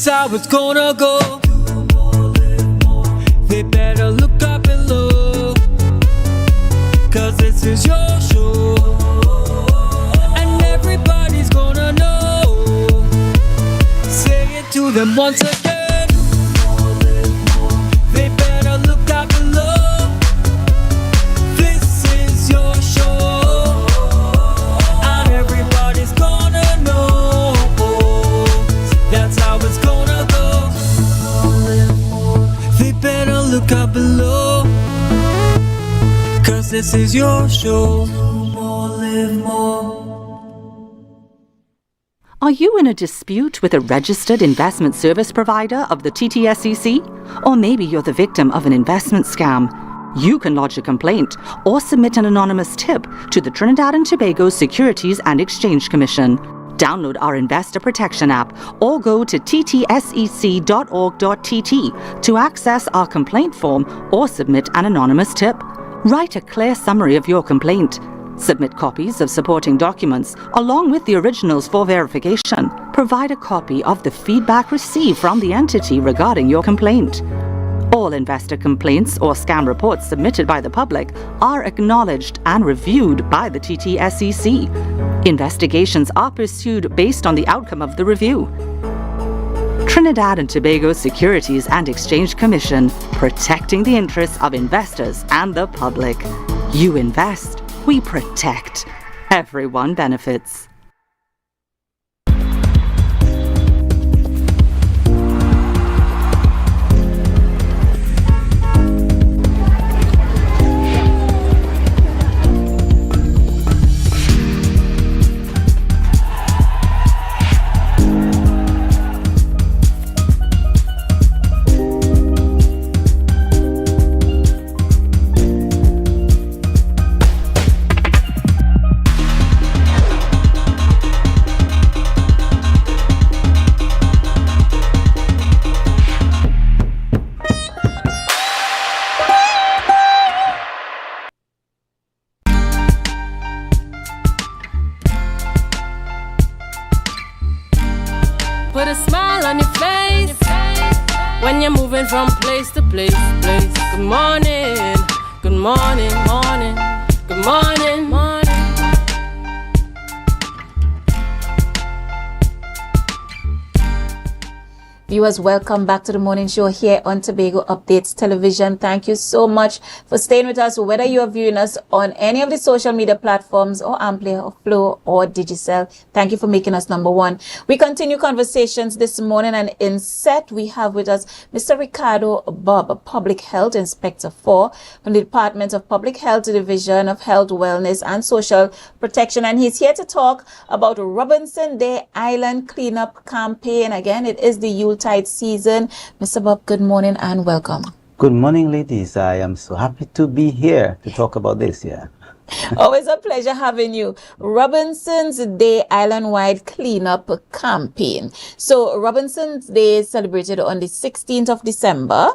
How it's gonna go. They better look up and look, 'cause this is your show, and everybody's gonna know. Say it to them once again. They better look up and look. This is your show, and everybody's gonna know. That's how it's gonna go. They better look up below, 'cause this is your show. Live more. Are you in a dispute with a registered investment service provider of the TTSEC? Or maybe you're the victim of an investment scam? You can lodge a complaint or submit an anonymous tip to the Trinidad and Tobago Securities and Exchange Commission. Download our Investor Protection app or go to ttsec.org.tt to access our complaint form or submit an anonymous tip. Write a clear summary of your complaint. Submit copies of supporting documents along with the originals for verification. Provide a copy of the feedback received from the entity regarding your complaint. All investor complaints or scam reports submitted by the public are acknowledged and reviewed by the TTSEC. Investigations are pursued based on the outcome of the review. Trinidad and Tobago Securities and Exchange Commission, protecting the interests of investors and the public. You invest, we protect. Everyone benefits. Put a smile on your face when you're moving from place to place. Good morning, good morning, morning, good morning, morning. Viewers, welcome back to the morning show here on Tobago Updates Television. Thank you so much for staying with us, whether you are viewing us on any of the social media platforms or AMPLIA or Flow or Digicel. Thank you for making us number one. We continue conversations this morning, and in set we have with us Mr. Ricardo Bob, Public Health Inspector 4 from the Department of Public Health Division of Health, Wellness and Social Protection, and he's here to talk about Robinson Day Island Cleanup Campaign. Again, it is the Yuletide season. Mr. Bob, good morning and welcome. Good morning, ladies. I am so happy to be here to talk about this. Always a pleasure having you. Robinson's Day Island-wide Cleanup Campaign. So Robinson's Day is celebrated on the 16th of December.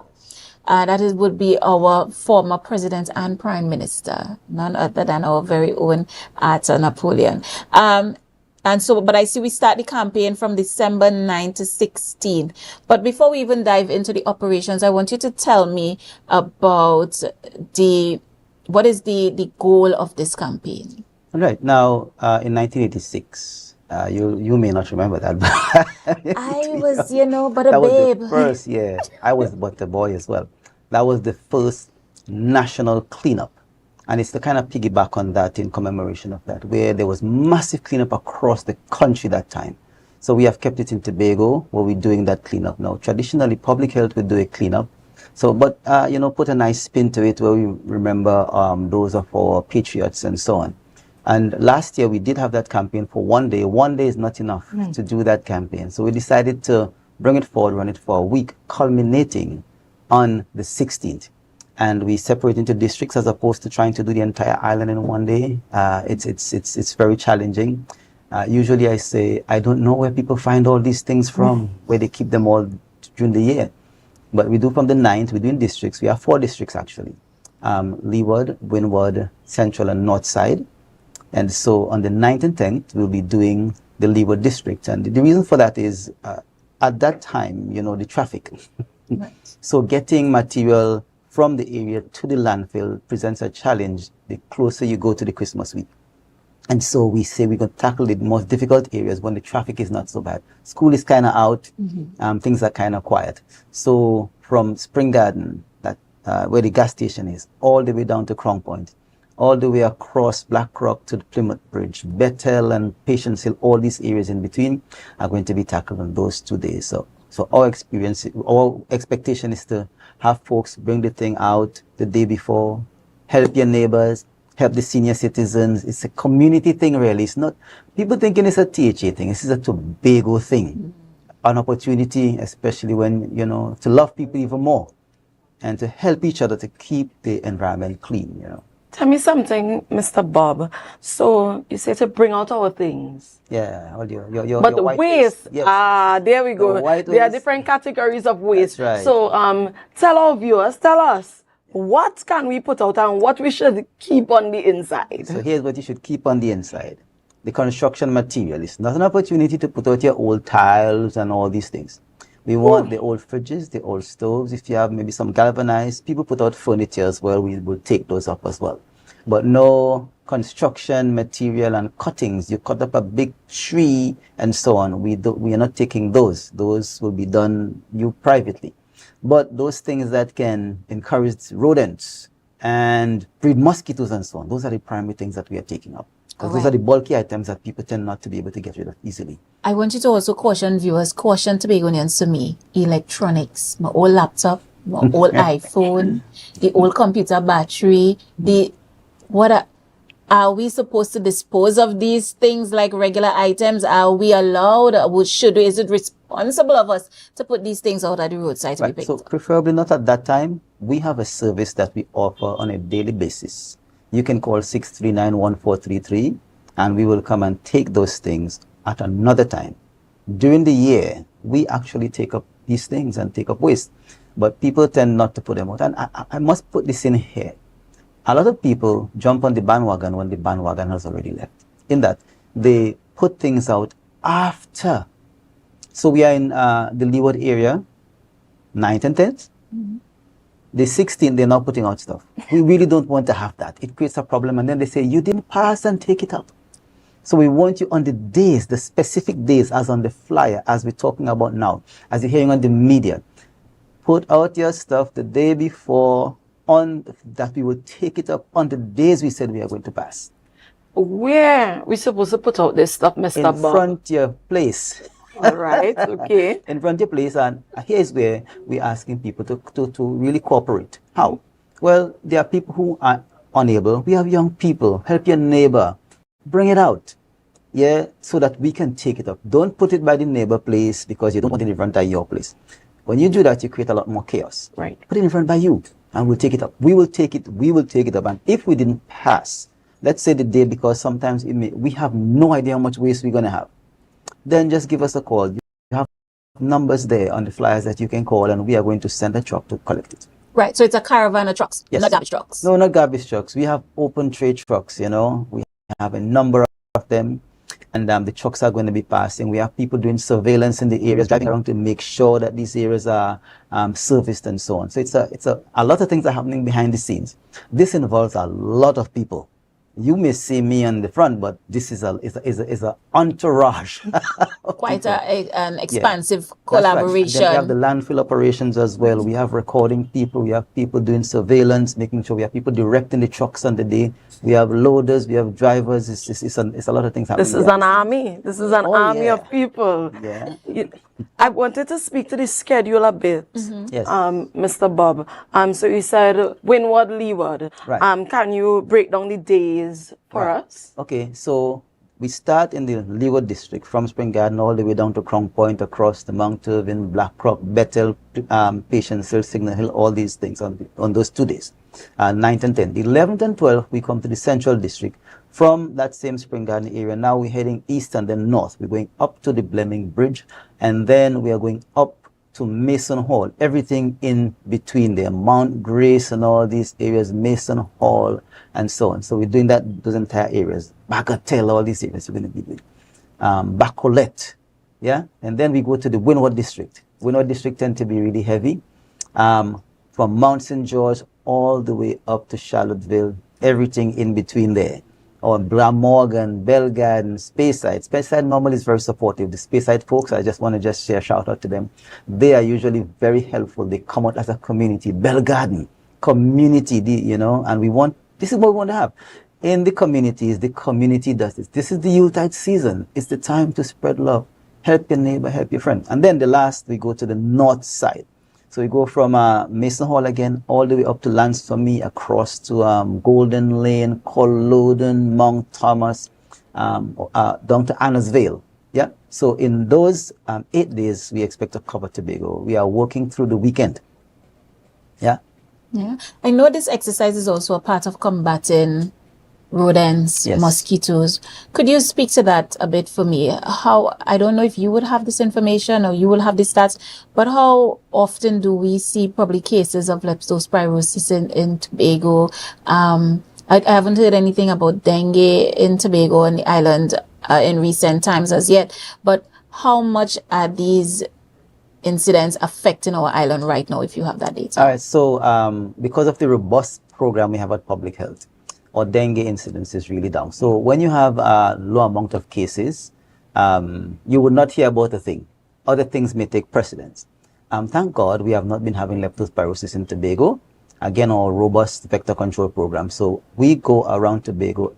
Would be our former president and prime minister, none other than our very own Arthur Napoleon. But I see we start the campaign from December 9 to 16. But before we even dive into the operations, I want you to tell me about what is the goal of this campaign? All right. Now, in 1986, you may not remember that, but I was, but a that babe. Was the first, yeah. I was but a boy as well. That was the first national cleanup. And it's to kind of piggyback on that in commemoration of that, where there was massive cleanup across the country that time. So we have kept it in Tobago, where we're doing that cleanup now. Traditionally, public health would do a cleanup. So, but, put a nice spin to it where we remember those of our patriots and so on. And last year, we did have that campaign for one day. One day is not enough to do that campaign. So we decided to bring it forward, run it for a week, culminating on the 16th. And we separate into districts as opposed to trying to do the entire island in one day. It's very challenging. Usually I say, I don't know where people find all these things from, where they keep them all during the year. But we do from the 9th, we do in districts. We have 4 districts actually. Leeward, Windward, Central and North Side. And so on the 9th and 10th, we'll be doing the Leeward district. And the reason for that is, at that time, the traffic. Right. So getting material from the area to the landfill presents a challenge the closer you go to the Christmas week. And so we say we're going to tackle the most difficult areas when the traffic is not so bad. School is kind of out, things are kind of quiet. So from Spring Garden, where the gas station is, all the way down to Crown Point, all the way across Black Rock to the Plymouth Bridge, Bethel and Patience Hill, all these areas in between are going to be tackled on those 2 days. So our expectation is to have folks bring the thing out the day before, help your neighbors, help the senior citizens. It's a community thing, really. It's not, people thinking it's a THA thing. This is a Tobago thing. An opportunity, especially when, to love people even more and to help each other to keep the environment clean, Tell me something, Mr. Bob. So you say to bring out our things. Yeah, all your but your the white waste, yes. There we go. There are different categories of waste. That's right. So tell our viewers, tell us, what can we put out and what we should keep on the inside? So here's what you should keep on the inside. The construction material is not an opportunity to put out your old tiles and all these things. We want the old fridges, the old stoves. If you have maybe some galvanized, people put out furniture as well, we will take those up as well. But no construction material and cuttings. You cut up a big tree and so on. We are not taking those. Those will be done you privately. But those things that can encourage rodents and breed mosquitoes and so on, those are the primary things that we are taking up. Because those are the bulky items that people tend not to be able to get rid of easily. I want you to also caution viewers, caution Tobagonians to me, electronics, my old laptop, my old iPhone, the old computer battery, are we supposed to dispose of these things like regular items? Are we allowed, is it responsible of us to put these things out at the roadside to be picked? So preferably not at that time. We have a service that we offer on a daily basis. You can call 639-1433 and we will come and take those things at another time. During the year, we actually take up these things and take up waste. But people tend not to put them out. And I must put this in here. A lot of people jump on the bandwagon when the bandwagon has already left. In that, they put things out after. So we are in the Leeward area, 9th and 10th. The 16th, they're now putting out stuff. We really don't want to have that. It creates a problem. And then they say, you didn't pass and take it up. So we want you on the days, the specific days, as on the flyer, as we're talking about now, as you're hearing on the media. Put out your stuff the day before, that we will take it up on the days we said we are going to pass. Where we supposed to put out this stuff, Mr. Bob? In front of your place. All right, okay. In front of your place, and here's where we're asking people to really cooperate. How? Well, there are people who are unable. We have young people. Help your neighbor. Bring it out. Yeah, so that we can take it up. Don't put it by the neighbor place because you don't want it in front of your place. When you do that, you create a lot more chaos. Right. Put it in front by you, and we'll take it up. We will take it up. And if we didn't pass, let's say the day, because sometimes we have no idea how much waste we're going to have, then just give us a call. You have numbers there on the flyers that you can call, and we are going to send a truck to collect it. Right, so it's a caravan of trucks, yes. Not garbage trucks. No, not garbage trucks. We have open tray trucks, you know. We have a number of them, and the trucks are going to be passing. We have people doing surveillance in the areas, driving around to make sure that these areas are serviced and so on. So it's a lot of things are happening behind the scenes. This involves a lot of people. You may see me on the front, but this is a entourage. Quite an expansive Right. collaboration. Then we have the landfill operations as well. We have recording people. We have people doing surveillance, making sure we have people directing the trucks on the day. We have loaders. We have drivers. It's a lot of things happening. This is an army. This is an army of people. Yeah. I wanted to speak to the schedule a bit, Yes. Mr. Bob. So you said Windward, Leeward. Right. Can you break down the days for us? Okay, so we start in the Leeward district from Spring Garden all the way down to Crown Point, across the Mount Irvin, Blackrock, Bethel, Patience Hill, Signal Hill, all these things on those 2 days, 9th and 10th. The 11th and 12th, we come to the Central District. From that same Spring Garden area, now we're heading east and then north. We're going up to the Blemming Bridge, and then we are going up to Mason Hall. Everything in between there, Mount Grace and all these areas, Mason Hall, and so on. So we're doing those entire areas. Bagatelle, all these areas we're going to be doing. Bacolette, yeah? And then we go to the Windward District. Windward District tend to be really heavy. From Mount St. George all the way up to Charlottesville, everything in between there. Or Glamorgan, Bell Garden, Speyside. Speyside normally is very supportive. The Speyside folks, I just want to share a shout out to them. They are usually very helpful. They come out as a community. Bell Garden, community, and this is what we want to have. In the communities, the community does this. This is the Yuletide season. It's the time to spread love. Help your neighbor, help your friend. And then the last, we go to the north side. So we go from Mason Hall again, all the way up to Lansfamy, across to Golden Lane, Culloden, Mount Thomas, down to Anna's Vale. Yeah. So in those 8 days, we expect to cover Tobago. We are working through the weekend. Yeah. Yeah. I know this exercise is also a part of combating rodents, Yes. mosquitoes. Could you speak to that a bit for me? I don't know if you would have this information or you will have the stats, but how often do we see probably cases of leptospirosis in Tobago? I haven't heard anything about dengue in Tobago and the island in recent times as yet, but how much are these incidents affecting our island right now, if you have that data? All right, so because of the robust program we have at Public Health, our dengue incidence is really down. So when you have a low amount of cases, you would not hear about a thing. Other things may take precedence. Thank God we have not been having leptospirosis in Tobago. Again, our robust vector control program. So we go around Tobago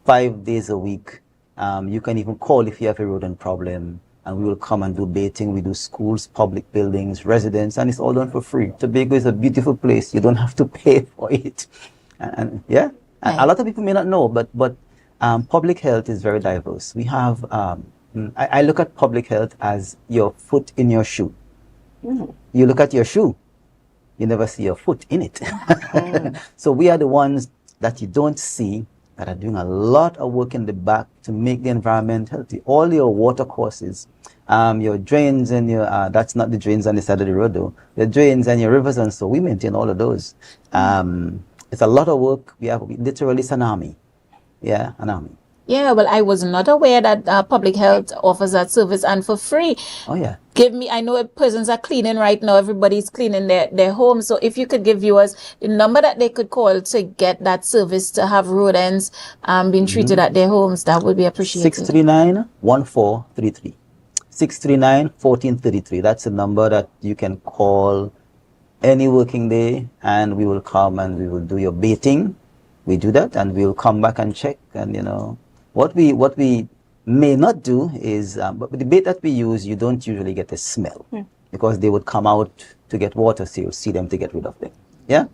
5 days a week. You can even call if you have a rodent problem, and we will come and do baiting. We do schools, public buildings, residents, and it's all done for free. Tobago is a beautiful place. You don't have to pay for it. And yeah, a lot of people may not know, but public health is very diverse. We have, I look at public health as your foot in your shoe. You look at your shoe, you never see your foot in it. So we are the ones that you don't see that are doing a lot of work in the back to make the environment healthy. All your water courses, your drains and your, that's not the drains on the side of the road though, your drains and your rivers, and so we maintain all of those. It's a lot of work. We have literally it's an army. Yeah, an army. Yeah, well, I was not aware that public health offers that service and for free. Oh, yeah. Give me, I know persons are cleaning right now. Everybody's cleaning their homes. So if you could give viewers the number that they could call to get that service, to have rodents being treated at their homes, that would be appreciated. 639-1433. 639-1433. That's a number that you can call any working day, and we will come and we will do your baiting. We do that, and we'll come back and check, and you know, what we may not do is, but the bait that we use, you don't usually get a smell because they would come out to get water, so you'll see them to get rid of them. Yeah,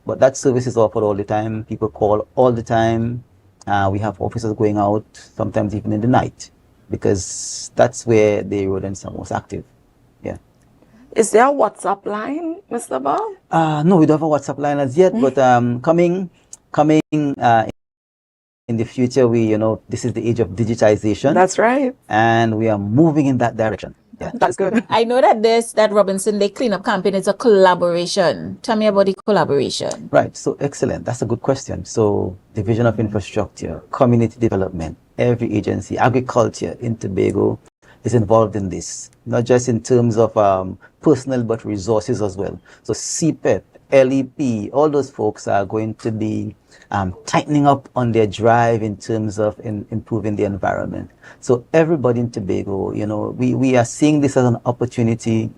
but that service is offered all the time. People call all the time. We have officers going out sometimes even in the night because that's where the rodents are most active. Yeah. Is there a WhatsApp line, Mr. Bob? No, we don't have a WhatsApp line as yet, but coming in the future, this is the age of digitization. That's right. And we are moving in that direction. Yeah. That's good. I know that that Robinson Lake cleanup campaign is a collaboration. Tell me about the collaboration. Right. So excellent. That's a good question. So Division of Infrastructure, Community Development, every agency, agriculture in Tobago is involved in this, not just in terms of personnel, but resources as well. So CPEP, LEP, all those folks are going to be tightening up on their drive in terms of improving the environment. So everybody in Tobago, we are seeing this as an opportunity,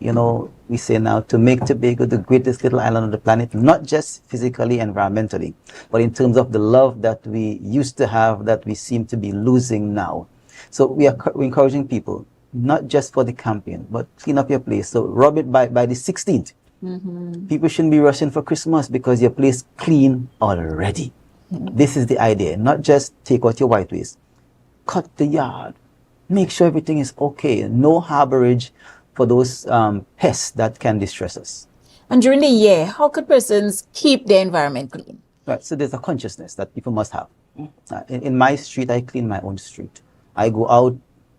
we say now, to make Tobago the greatest little island on the planet, not just physically, environmentally, but in terms of the love that we used to have that we seem to be losing now. So we're encouraging people, not just for the campaign, but clean up your place. So rub it by the 16th. People shouldn't be rushing for Christmas because your place clean already. This is the idea, not just take out your white waste. Cut the yard. Make sure everything is okay. No harborage for those pests that can distress us. And during the year, how could persons keep their environment clean? Right, so there's a consciousness that people must have. In my street, I clean my own street. I go out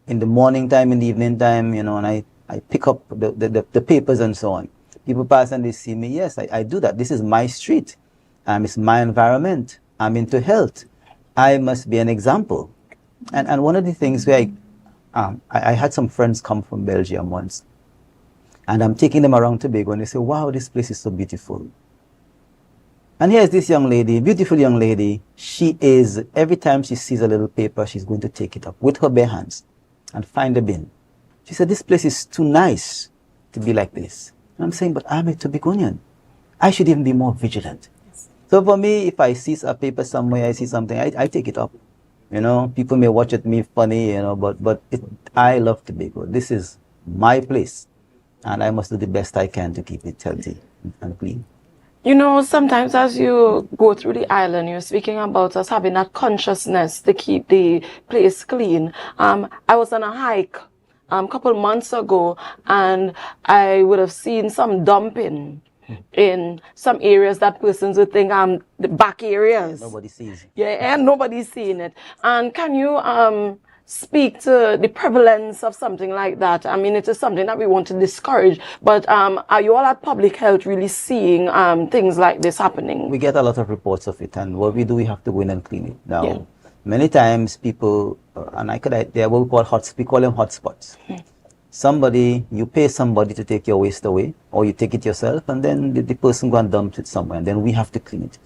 in the morning time, in the evening time, and I pick up the papers and so on. People pass and they see me. Yes, I do that. This is my street. It's my environment. I'm into health. I must be an example. And one of the things where I had some friends come from Belgium once, and I'm taking them around Tobago, and they say, wow, this place is so beautiful. And here's this young lady, beautiful young lady. She is, every time she sees a little paper, she's going to take it up with her bare hands and find a bin. She said, this place is too nice to be like this. And I'm saying, but I'm a Tobagonian. I should even be more vigilant. Yes. So for me, if I see a paper somewhere, I see something, I take it up. People may watch at me funny, but I love Tobago. This is my place. And I must do the best I can to keep it healthy and clean. Sometimes as you go through the island, you're speaking about us having that consciousness to keep the place clean. I was on a hike a couple months ago, and I would have seen some dumping in some areas that persons would think the back areas. Nobody sees it. Yeah, and nobody's seeing it. And can you speak to the prevalence of something like that? I mean, it is something that we want to discourage, but are you all at Public Health really seeing things like this happening? We get a lot of reports of it, and what we do, we have to go in and clean it. Now, many times people, and they are what we call we call them hotspots. You pay somebody to take your waste away, or you take it yourself, and then the person go and dump it somewhere, and then we have to clean it.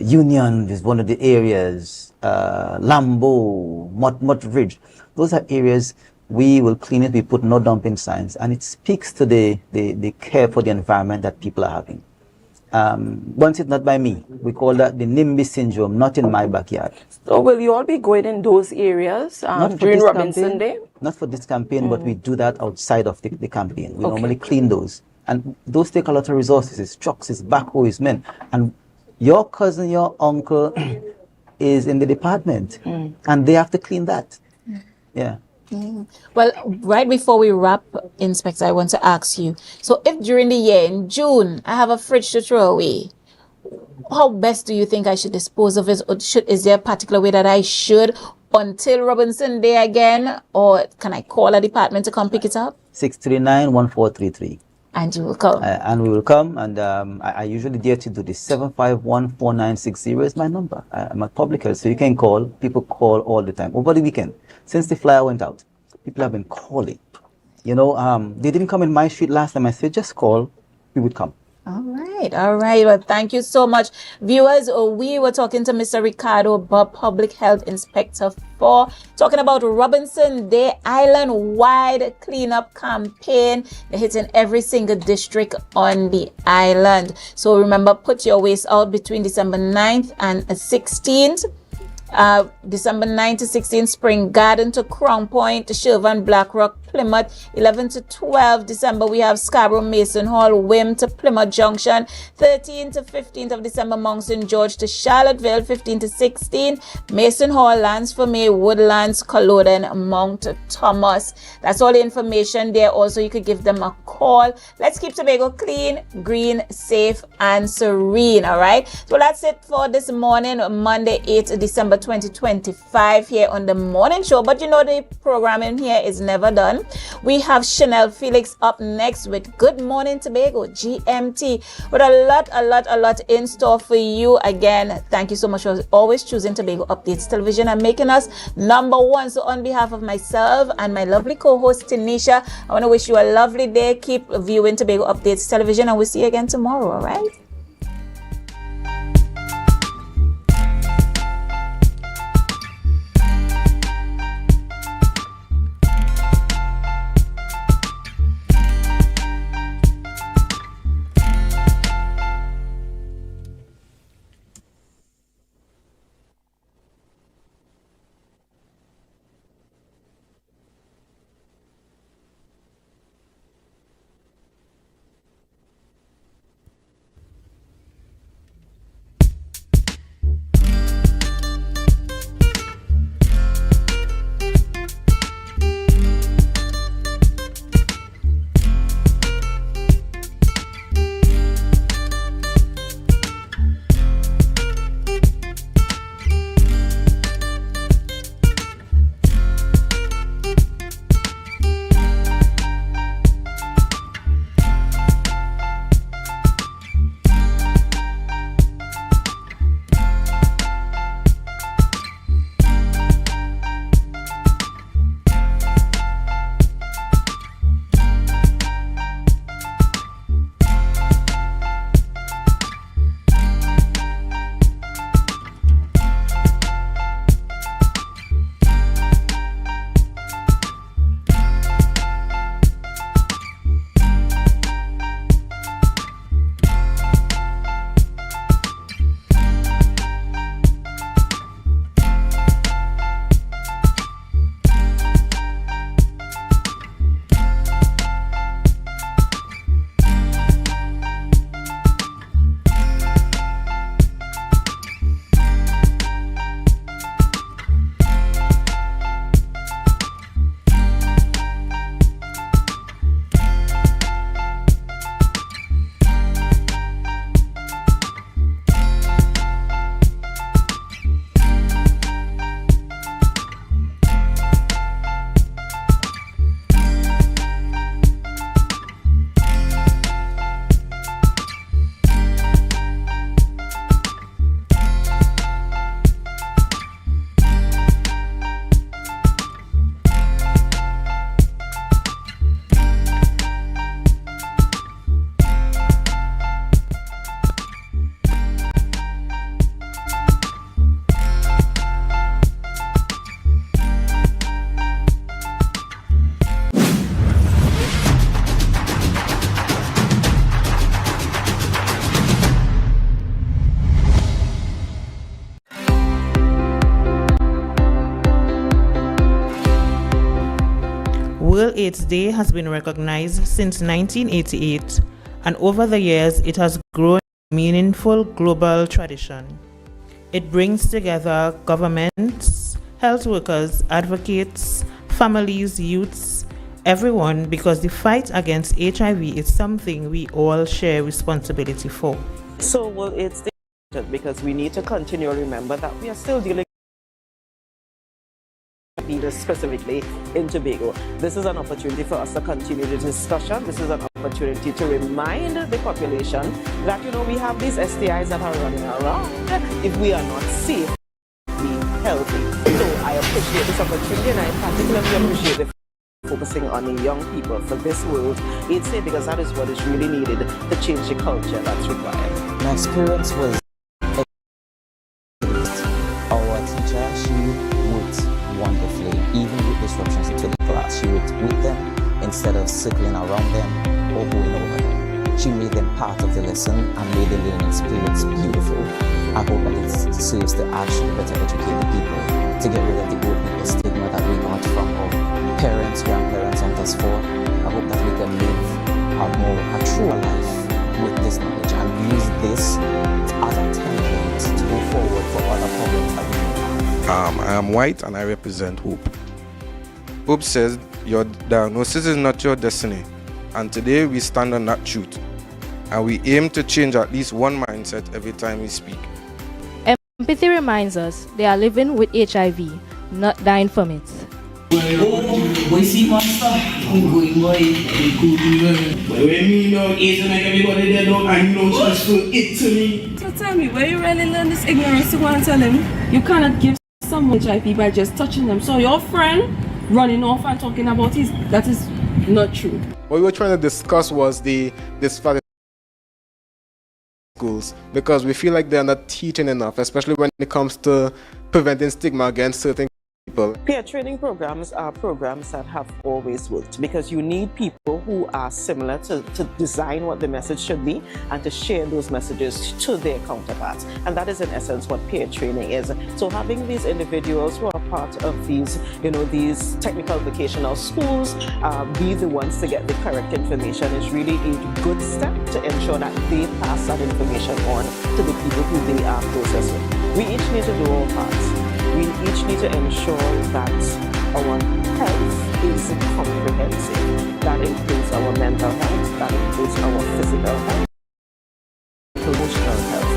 Union is one of the areas, Lambeau, Mott Ridge. Those are areas we will clean it, we put no dumping signs, and it speaks to the care for the environment that people are having. Once it's not by me, we call that the NIMBY syndrome, not in my backyard. So will you all be going in those areas during Robinson Day? Not for this campaign, but we do that outside of the campaign. We normally clean those. And those take a lot of resources. It's trucks, it's backhoe, it's men. And your cousin, your uncle is in the department, and they have to clean that. Yeah. Well, right before we wrap, Inspector, I want to ask you. So if during the year, in June, I have a fridge to throw away, how best do you think I should dispose of it? Or is there a particular way that I should until Robinson Day again? Or can I call a department to come pick it up? 639-1433. And you will come. And we will come, and I usually dare to do this. 751-4960 is my number. I'm a public health, so you can call. People call all the time. Over the weekend, since the flyer went out, people have been calling. You know, they didn't come in my street last time. I said, just call. We would come. All right. Well, thank you so much. Viewers, we were talking to Mr. Ricardo Bob, Public Health Inspector 4, talking about Robinson Day island-wide cleanup campaign. They're hitting every single district on the island. So remember, put your waste out between December 9th and 16th. December 9 to 16, Spring Garden to Crown Point, to Shervan, Blackrock, Plymouth. 11 to 12 December, we have Scarborough, Mason Hall, Wim to Plymouth Junction. 13 to 15th of December, Mount St. George to Charlottesville. 15 to 16, Mason Hall, Lands for May, Woodlands, Culloden, Mount Thomas. That's all the information there. Also, you could give them a call. Let's keep Tobago clean, green, safe, and serene. All right. So that's it for this morning, Monday, 8th December 2025, here on the morning show. But you know, the programming here is never done. We have Chanel Felix up next with Good Morning Tobago, GMT, with a lot in store for you. Again, thank you so much for always choosing Tobago Updates Television and making us number one. So on behalf of myself and my lovely co-host Tanisha, I want to wish you a lovely day. Keep viewing Tobago Updates Television, and we'll see you again tomorrow. All right. World AIDS Day has been recognized since 1988, and over the years it has grown a meaningful global tradition. It brings together governments, health workers, advocates, families, youths, everyone, because the fight against HIV is something we all share responsibility for. So, well, it's because we need to continue to remember that we are still dealing with specifically in Tobago. This is an opportunity for us to continue the discussion. This is an opportunity to remind the population that, we have these STIs that are running around. If we are not safe, be healthy. So I appreciate this opportunity, and I particularly appreciate the focusing on the young people for this World AIDS Day, because that is what is really needed to change the culture that's required. My experience was our teacher, she worked wonderfully, even with disruptions to the class. She worked with them instead of circling around them or going over them. She made them part of the lesson and made the learning experience beautiful. I hope that it serves to actually better educate the people, to get rid of the old stigma that we got from our parents, grandparents, and thus forth. I hope that we can live a truer life with this knowledge and use this as a template to go forward for other problems that we have. I am white and I represent Hope. Hope says your diagnosis is not your destiny, and today we stand on that truth, and we aim to change at least one mindset every time we speak. Empathy reminds us they are living with HIV, not dying from it. Boy, see monster, I'm going boy, when me know AIDS and everybody there don't, I know just for it to me. So tell me, where you really learn this ignorance to go and tell him you cannot give someone HIV by just touching them? So your friend running off and talking about that is not true. What we were trying to discuss was this for schools, because we feel like they're not teaching enough, especially when it comes to preventing stigma against certain people. Peer training programs are programs that have always worked, because you need people who are similar to design what the message should be and to share those messages to their counterparts. And that is in essence what peer training is. So having these individuals who are part of these, these technical vocational schools, be the ones to get the correct information is really a good step to ensure that they pass that information on to the people who they are closest with. We each need to do our parts. We each need to ensure that our health is comprehensive. That includes our mental health, that includes our physical health, emotional health,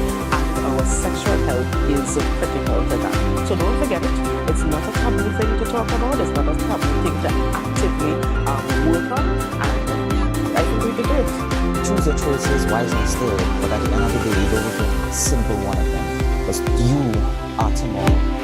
and our sexual health is critical to that. So don't forget it. It's not a taboo thing to talk about. It's not a taboo thing to actively work on. And I think we can do it. Choose your choices wisely still, but at the end of the day, you don't make a simple one of them, because you are tomorrow.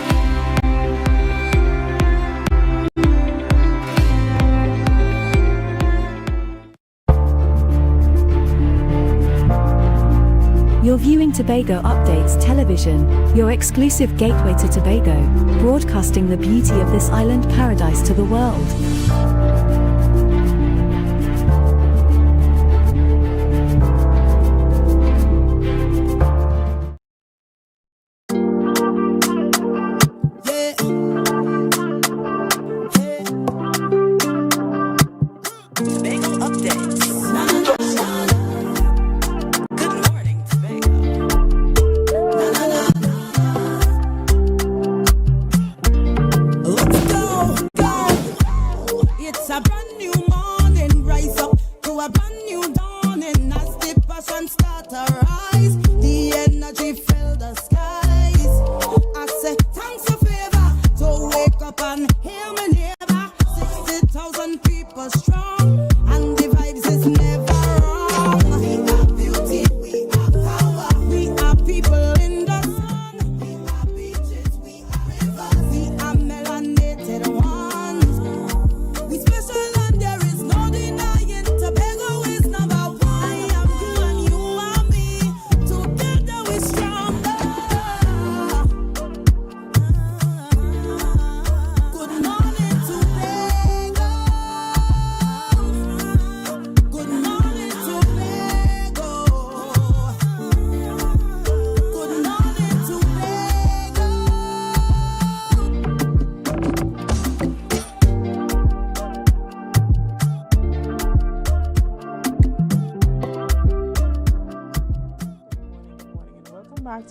You're viewing Tobago Updates Television, your exclusive gateway to Tobago, broadcasting the beauty of this island paradise to the world.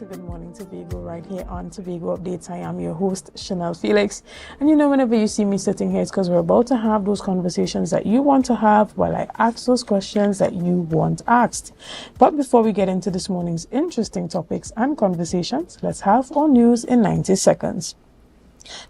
to Good Morning Tobago right here on Tobago Updates. I am your host, Chanel Felix. And you know, whenever you see me sitting here, it's because we're about to have those conversations that you want to have while I ask those questions that you want asked. But before we get into this morning's interesting topics and conversations, let's have our news in 90 seconds.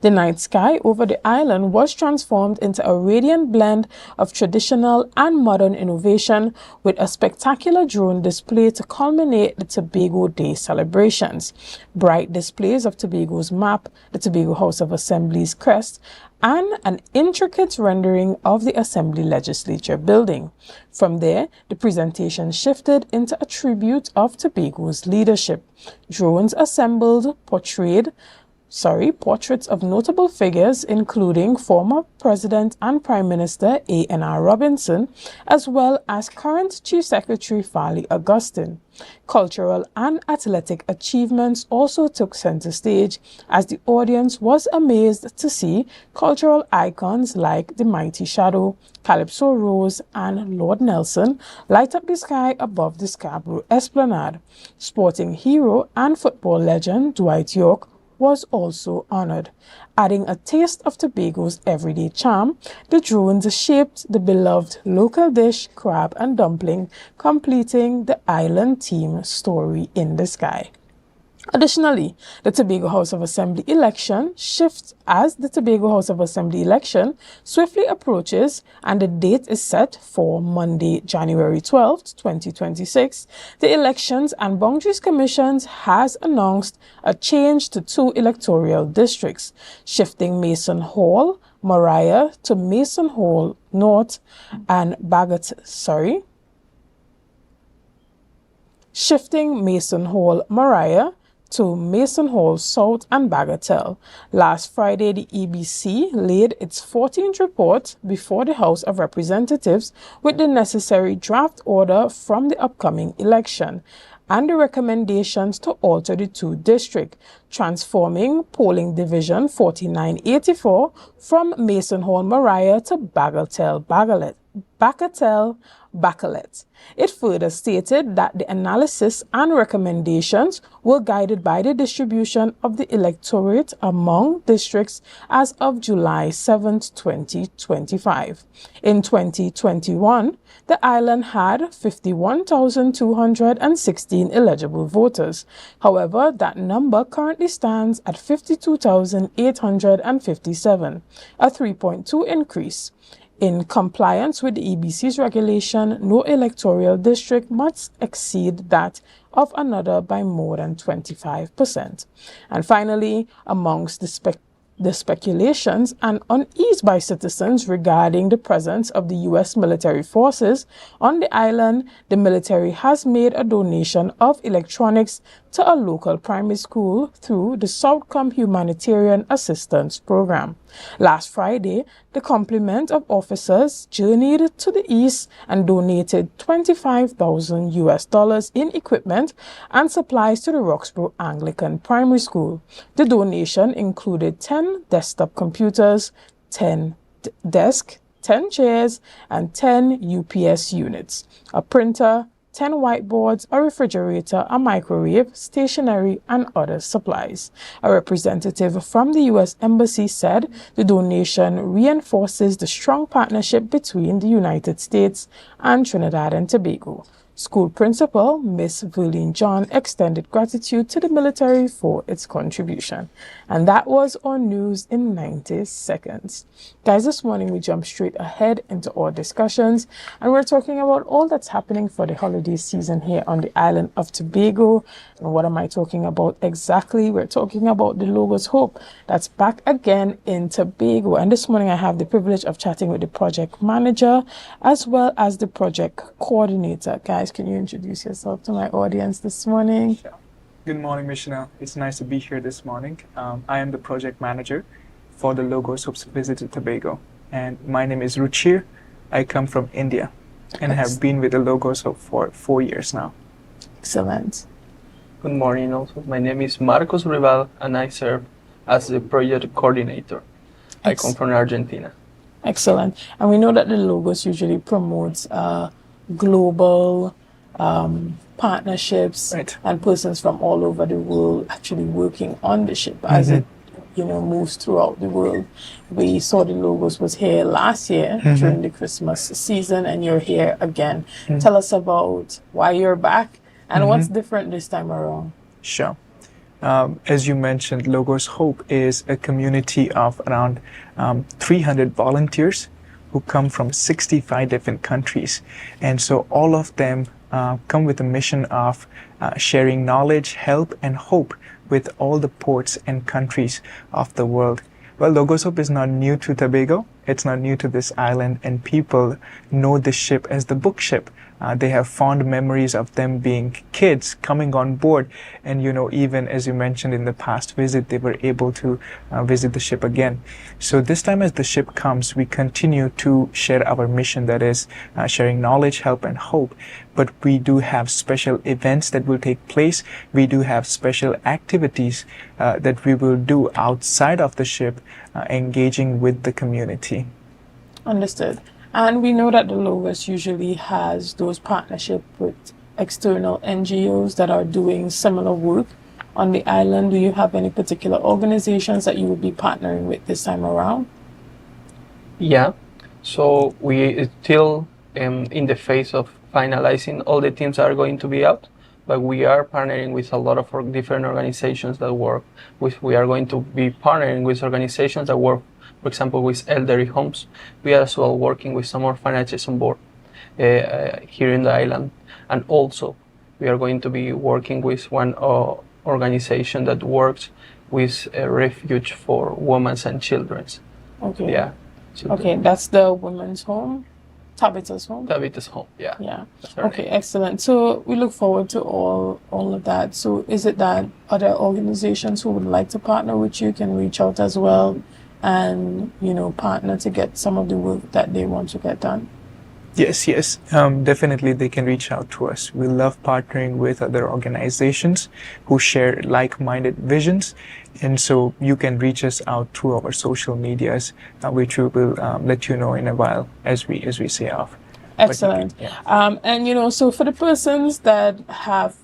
The night sky over the island was transformed into a radiant blend of traditional and modern innovation with a spectacular drone display to culminate the Tobago Day celebrations. Bright displays of Tobago's map, the Tobago House of Assembly's crest, and an intricate rendering of the Assembly Legislature building. From there, the presentation shifted into a tribute of Tobago's leadership. Drones assembled portraits of notable figures, including former President and Prime Minister A.N.R. Robinson, as well as current Chief Secretary Farley Augustine. Cultural and athletic achievements also took center stage, as the audience was amazed to see cultural icons like the Mighty Shadow, Calypso Rose, and Lord Nelson light up the sky above the Scarborough Esplanade. Sporting hero and football legend Dwight York was also honored. Adding a taste of Tobago's everyday charm, the drones shaped the beloved local dish crab and dumpling, completing the island team story in the sky. Additionally, the Tobago House of Assembly election shifts as the Tobago House of Assembly election swiftly approaches and the date is set for Monday, January 12th, 2026. The Elections and Boundaries Commission has announced a change to 2 electoral districts, shifting Mason Hall, Mariah to Mason Hall North and shifting Mason Hall, Mariah to Mason Hall South and Bagatelle. Last Friday, the EBC laid its 14th report before the House of Representatives with the necessary draft order from the upcoming election and the recommendations to alter the 2 districts, transforming polling division 4984 from Mason Hall Mariah to Bagatelle Bacalet. It further stated that the analysis and recommendations were guided by the distribution of the electorate among districts as of July 7, 2025. In 2021, the island had 51,216 eligible voters. However, that number currently stands at 52,857, a 3.2 increase. In compliance with the EBC's regulation, no electoral district must exceed that of another by more than 25%. And finally, amongst the speculations and unease by citizens regarding the presence of the U.S. military forces on the island, the military has made a donation of electronics to a local primary school through the Southcombe Humanitarian Assistance Program. Last Friday, the complement of officers journeyed to the east and donated $25,000 in equipment and supplies to the Roxborough Anglican Primary School. The donation included 10 desktop computers, 10 desks, 10 chairs, and 10 UPS units, a printer, 10 whiteboards, a refrigerator, a microwave, stationery, and other supplies. A representative from the U.S. Embassy said the donation reinforces the strong partnership between the United States and Trinidad and Tobago. School principal Miss Verlene John extended gratitude to the military for its contribution. And that was our news in 90 seconds. Guys, this morning we jump straight ahead into our discussions, and we're talking about all that's happening for the holiday season here on the island of Tobago. And what am I talking about exactly? We're talking about the Logos Hope that's back again in Tobago. And this morning I have the privilege of chatting with the project manager as well as the project coordinator. Guys, can you introduce yourself to my audience this morning? Good morning, Ms. Chanel. It's nice to be here this morning. I am the project manager for the Logos Hope's Visit to Tobago. And my name is Ruchir. I come from India and have been with the Logos Hope for 4 years now. Excellent. Good morning also. My name is Marcos Rival and I serve as the project coordinator. I come from Argentina. Excellent. And we know that the Logos usually promotes global partnerships Right. and persons from all over the world actually working on the ship as it moves throughout the world. We saw the logos was here last year during the Christmas season, and you're here again. Tell us about why you're back and what's different this time around. Sure. As you mentioned, Logos Hope is a community of around 300 volunteers who come from 65 different countries. And so all of them come with a mission of sharing knowledge, help, and hope with all the ports and countries of the world. Well, Logos Hope is not new to Tobago. It's not new to this island, and people know this ship as the book ship. They have fond memories of them being kids coming on board, and even as you mentioned in the past visit, they were able to visit the ship again. So this time as the ship comes, we continue to share our mission, that is sharing knowledge, help, and hope. But we do have special events that will take place. We do have special activities that we will do outside of the ship, engaging with the community. Understood. And we know that the Logos usually has those partnerships with external NGOs that are doing similar work on the island. Do you have any particular organizations that you would be partnering with this time around? Yeah, so we still in the phase of finalizing all the teams that are going to be out, but we are partnering with a lot of different organizations that work with. We are going to be partnering with organizations that work, for example, with elderly homes. We are as well working with some orphanages on board here in the island. And also, we are going to be working with one organization that works with a refuge for women and children. Okay. Yeah. Okay, that's the women's home? Tabitha's home? Tabitha's home, yeah. Yeah. That's her Okay, name. excellent. So we look forward to all of that. So is it that other organizations who would like to partner with you can reach out as well and, partner to get some of the work that they want to get done? Yes, definitely they can reach out to us. We love partnering with other organizations who share like-minded visions, and so you can reach us out through our social medias, which we will let you know in a while as we say off. Excellent. But, yeah. And so for the persons that have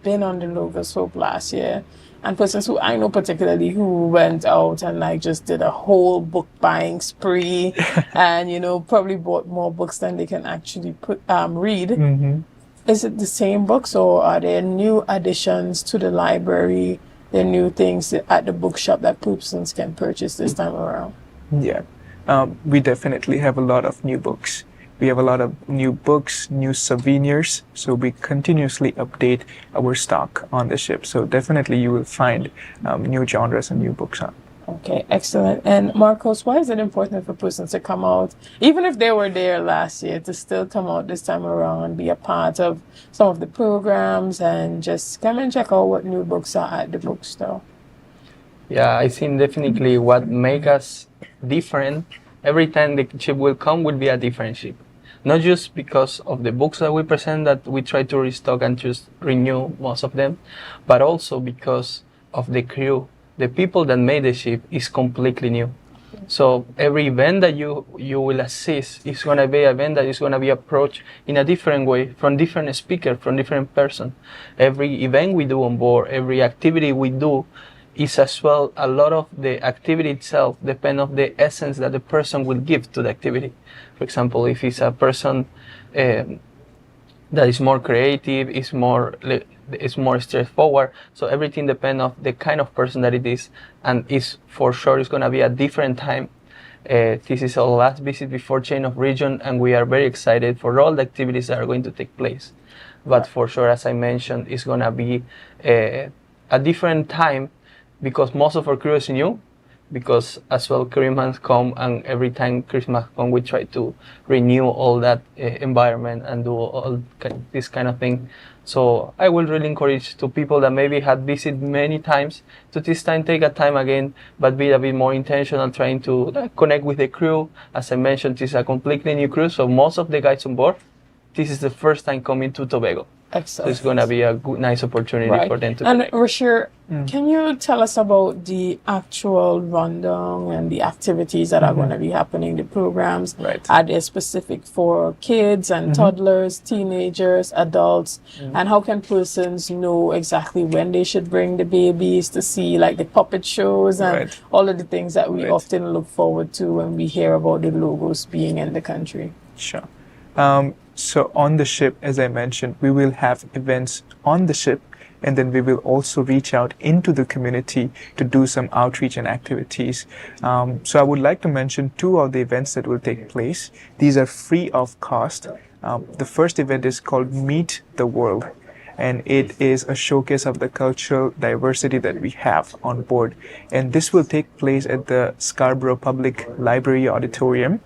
been on the Logos Hope last year, and persons who I know particularly who went out and just did a whole book buying spree and probably bought more books than they can actually read. Is it the same books, or are there new additions to the library, there are new things at the bookshop that persons can purchase this time around? Yeah, we definitely have a lot of new books. We have a lot of new books, new souvenirs, so we continuously update our stock on the ship. So definitely you will find new genres and new books on. Okay, excellent. And Marcos, why is it important for persons to come out, even if they were there last year, to still come out this time around and be a part of some of the programs and just come and check out what new books are at the bookstore? Yeah, I think definitely what makes us different, every time the ship will come will be a different ship. Not just because of the books that we present, that we try to restock and just renew most of them, but also because of the crew. The people that made the ship is completely new. So every event that you will assist is going to be an event that is going to be approached in a different way, from different speaker, from different person. Every event we do on board, every activity we do, is as well a lot of the activity itself depend on the essence that the person will give to the activity. For example, if it's a person that is more creative, is more straightforward, so everything depends on the kind of person that it is, and is for sure it's going to be a different time. This is our last visit before change of region, and we are very excited for all the activities that are going to take place. But for sure, as I mentioned, it's going to be a different time, because most of our crew is new, because as well Christmas come, and every time Christmas come we try to renew all that environment and do all this kind of thing. So I will really encourage to people that maybe had visited many times to this time take a time again, but be a bit more intentional, trying to connect with the crew. As I mentioned, this is a completely new crew, so most of the guys on board, this is the first time coming to Tobago. Excellent. It's going to be a good, nice opportunity for them to. And Rashir, can you tell us about the actual rundown and the activities that are going to be happening, the programs? Are they specific for kids and toddlers, teenagers, adults? And how can persons know exactly when they should bring the babies to see like the puppet shows and all of the things that we often look forward to when we hear about the logos being in the country? Sure. So on the ship, as I mentioned, we will have events on the ship, and then we will also reach out into the community to do some outreach and activities. So I would like to mention 2 of the events that will take place. These are free of cost. The first event is called Meet the World, and it is a showcase of the cultural diversity that we have on board. And this will take place at the Scarborough Public Library Auditorium.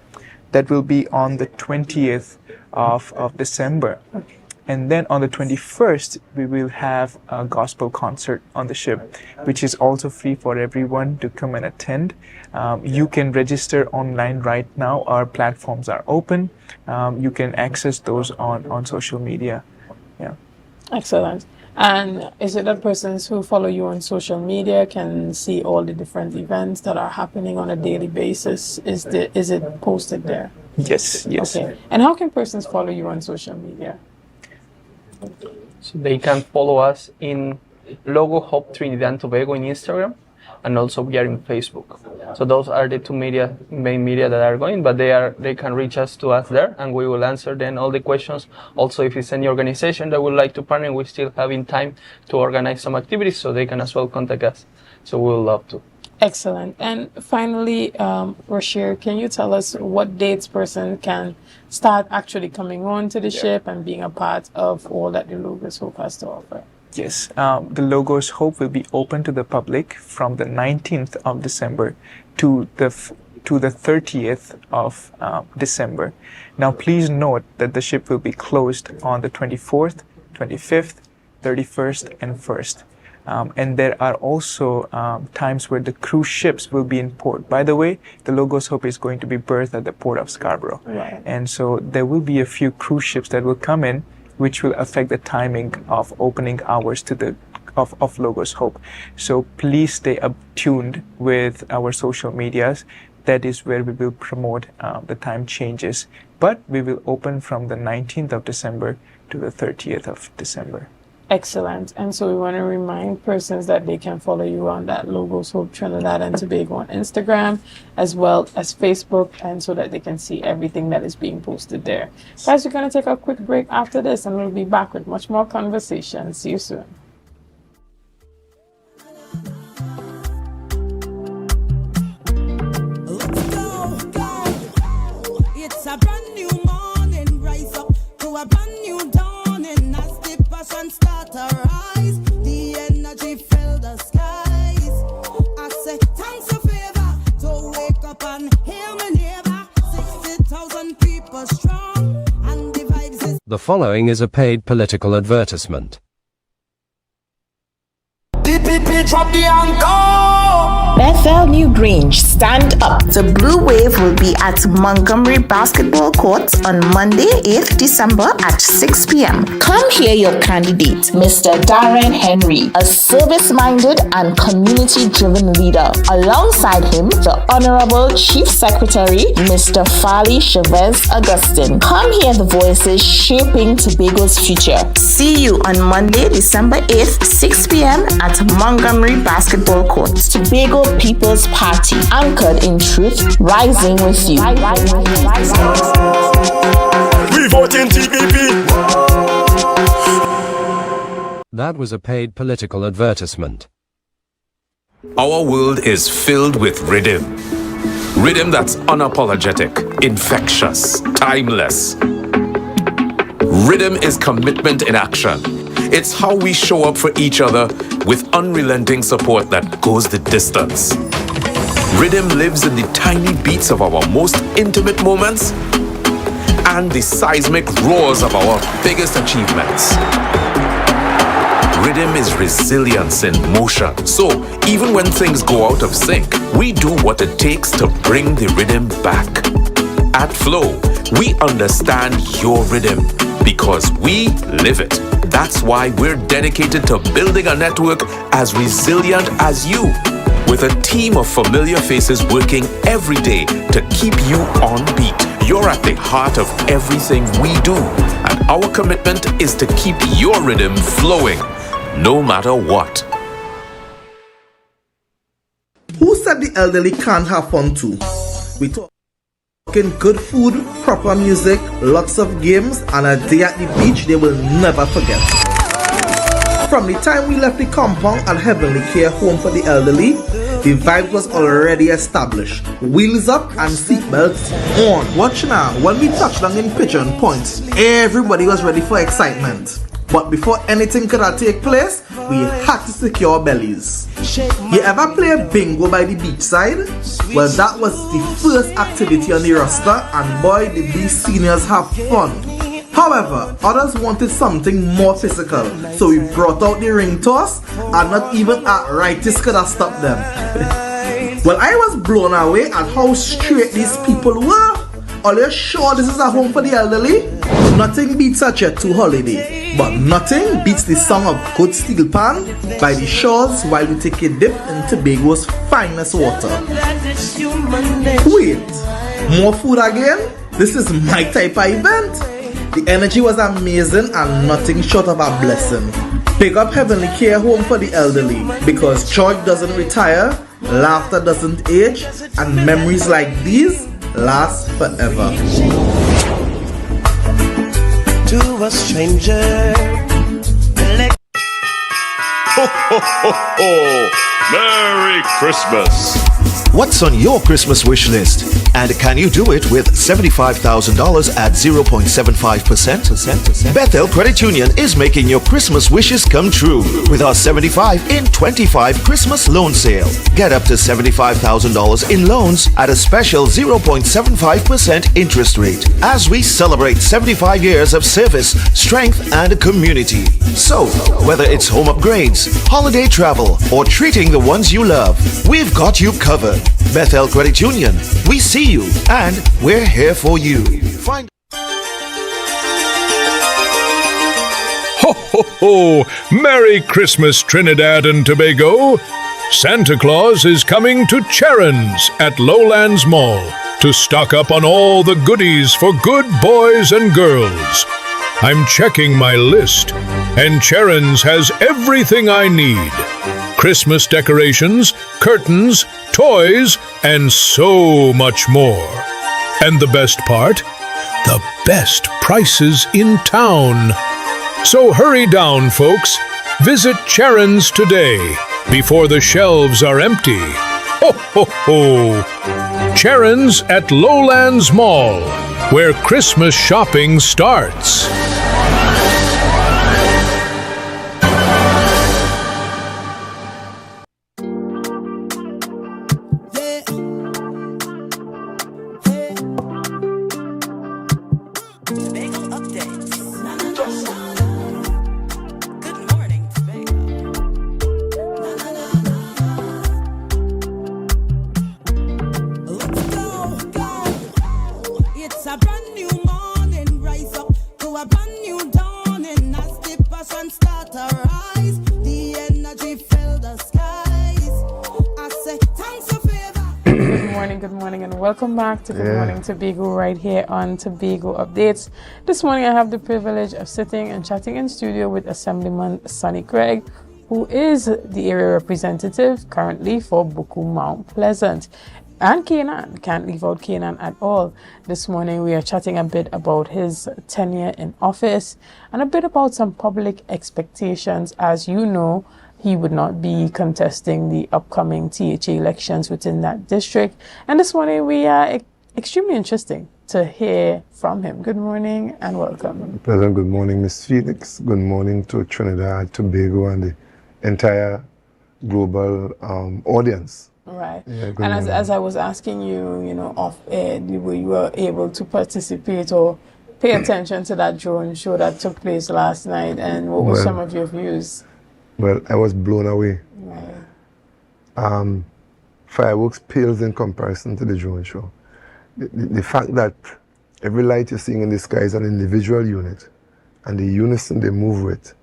That will be on the 20th of December. And then on the 21st, we will have a gospel concert on the ship, which is also free for everyone to come and attend. You can register online right now. Our platforms are open. You can access those on social media. Yeah. Excellent. And is it that persons who follow you on social media can see all the different events that are happening on a daily basis? Is it posted there? Yes, yes. Okay. And how can persons follow you on social media? So they can follow us in Logo Hub Trinidad and Tobago in Instagram, and also we are in Facebook. So those are the 2 main media that are going, but they can reach us there, and we will answer then all the questions. Also, if it's any organization that would like to partner, we're still having time to organize some activities, so they can as well contact us. So we will love to. Excellent. And finally, Rashir, can you tell us what dates person can start actually coming on to the ship and being a part of all that the Logos Hope has to offer? Yes, the Logos Hope will be open to the public from the 19th of December to the 30th of December. Now, please note that the ship will be closed on the 24th, 25th, 31st, and 1st. And there are also times where the cruise ships will be in port. By the way, the Logos Hope is going to be berthed at the port of Scarborough. Right. And so there will be a few cruise ships that will come in, which will affect the timing of opening hours to of Logos Hope. So please stay tuned with our social medias. That is where we will promote the time changes. But we will open from the 19th of December to the 30th of December. Excellent. And so we want to remind persons that they can follow you on that Logos Hope Trinidad and Tobago on Instagram, as well as Facebook, and so that they can see everything that is being posted there. Guys, we're going to take a quick break after this, and we'll be back with much more conversation. See you soon. It's a brand new morning, rise up to a brand new dawning as the passion start to rise, the energy fill the skies. I say thanks a favor to wake up and hear my neighbor. 60,000 people strong and the vibes is. The following is a paid political advertisement. Drop the anchor. Bethel New Grange, stand up. The Blue Wave will be at Montgomery Basketball Court on Monday, 8th December at 6 p.m. Come hear your candidate, Mr. Darren Henry, a service-minded and community-driven leader. Alongside him, the Honorable Chief Secretary, Mr. Fali Chavez Augustine. Come hear the voices shaping Tobago's future. See you on Monday, December 8th, 6 p.m. at Montgomery Basketball Court. Tobago People's Party, anchored in truth, rising with you. We vote in TPP. That was a paid political advertisement. Our world is filled with rhythm. Rhythm that's unapologetic, infectious, timeless. Rhythm is commitment in action. It's how we show up for each other with unrelenting support that goes the distance. Rhythm lives in the tiny beats of our most intimate moments and the seismic roars of our biggest achievements. Rhythm is resilience in motion. So even when things go out of sync, we do what it takes to bring the rhythm back. At Flow, we understand your rhythm because we live it. That's why we're dedicated to building a network as resilient as you, with a team of familiar faces working every day to keep you on beat. You're at the heart of everything we do, and our commitment is to keep your rhythm flowing, no matter what. Who said the elderly can't have fun too? We talking good food, proper music, lots of games, and a day at the beach they will never forget. From the time we left the compound at Heavenly Care Home for the Elderly, the vibe was already established. Wheels up and seatbelts on. Watch now, when we touched down in Pigeon Point, everybody was ready for excitement. But before anything could take place, we had to secure our bellies. You ever play bingo by the beachside? Well, that was the first activity on the roster, and boy did these seniors have fun. However, others wanted something more physical, so we brought out the ring toss, and not even arthritis could have stopped them. Well, I was blown away at how straight these people were. Are you sure this is a home for the elderly? Nothing beats a Jet 2 holiday, but nothing beats the song of Good Steel Pan by the shores while we take a dip in Tobago's finest water. Wait, more food again? This is my type of event. The energy was amazing and nothing short of a blessing. Pick up Heavenly Care Home for the Elderly, because joy doesn't retire, laughter doesn't age, and memories like these last forever. To a stranger. Ho, ho, ho, ho! Merry Christmas! What's on your Christmas wish list? And can you do it with $75,000 at 0.75%? Bethel Credit Union is making your Christmas wishes come true with our 75 in 25 Christmas loan sale. Get up to $75,000 in loans at a special 0.75% interest rate as we celebrate 75 years of service, strength, and community. So, whether it's home upgrades, holiday travel, or treating the ones you love, we've got you covered. Bethel Credit Union, we see you and we're here for you. Find Ho, ho, ho! Merry Christmas, Trinidad and Tobago! Santa Claus is coming to Charon's at Lowlands Mall to stock up on all the goodies for good boys and girls. I'm checking my list, and Charon's has everything I need. Christmas decorations, curtains, toys, and so much more. And the best part? The best prices in town. So hurry down, folks. Visit Charon's today before the shelves are empty. Ho, ho, ho! Charon's at Lowlands Mall, where Christmas shopping starts. Welcome back to Good Morning Tobago right here on Tobago Updates. This morning I have the privilege of sitting and chatting in studio with Assemblyman Sonny Craig, who is the area representative currently for Buku Mount Pleasant. And Canaan, can't leave out Canaan at all. This morning we are chatting a bit about his tenure in office and a bit about some public expectations. As you know, he would not be contesting the upcoming THA elections within that district. And this morning we are extremely interesting to hear from him. Good morning and welcome. Pleasant good morning, Ms. Felix. Good morning to Trinidad, Tobago, and the entire global audience. Right. Yeah, and as I was asking you, off air, you were able to participate or pay attention to that drone show that took place last night, and what were some of your views? Well, I was blown away. Right. Fireworks pales in comparison to the drone show. The fact that every light you're seeing in the sky is an individual unit, and the unison they move with,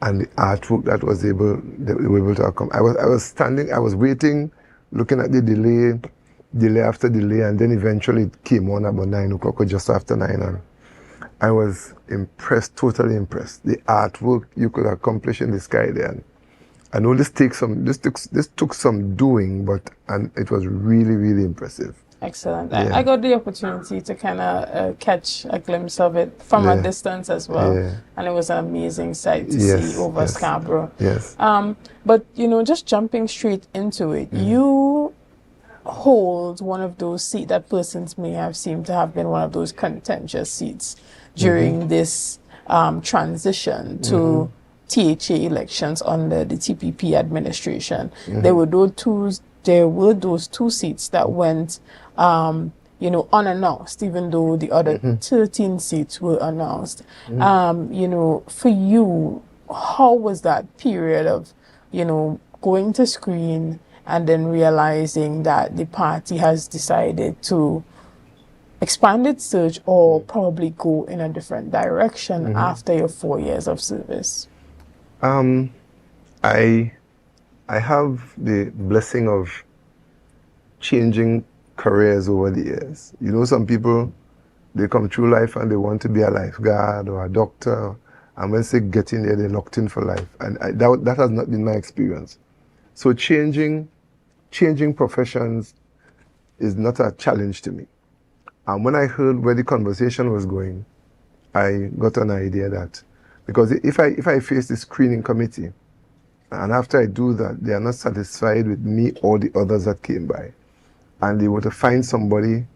and the artwork that they were able to accomplish. I was standing, I was waiting, looking at the delay after delay, and then eventually it came on about 9 o'clock or just after 9, and I was impressed, totally impressed. The artwork you could accomplish in the sky there. And I know this took some doing, and it was really, really impressive. Excellent. Yeah. I got the opportunity to kind of catch a glimpse of it from a distance as well, and it was an amazing sight to see over Scarborough. Yes. But just jumping straight into it, you hold one of those seats that persons may have seemed to have been one of those contentious seats during this transition to THA elections under the TPP administration. There were those two seats that went unannounced, even though the other 13 seats were announced. For you, how was that period of going to screen and then realizing that the party has decided to expand its search or probably go in a different direction after your 4 years of service? I have the blessing of changing careers over the years. Some people, they come through life and they want to be a lifeguard or a doctor, and when they get in there, they're locked in for life. And that has not been my experience. So changing professions is not a challenge to me. And when I heard where the conversation was going, I got an idea that, because if I face the screening committee, and after I do that, they are not satisfied with me or the others that came by, and they were to find somebody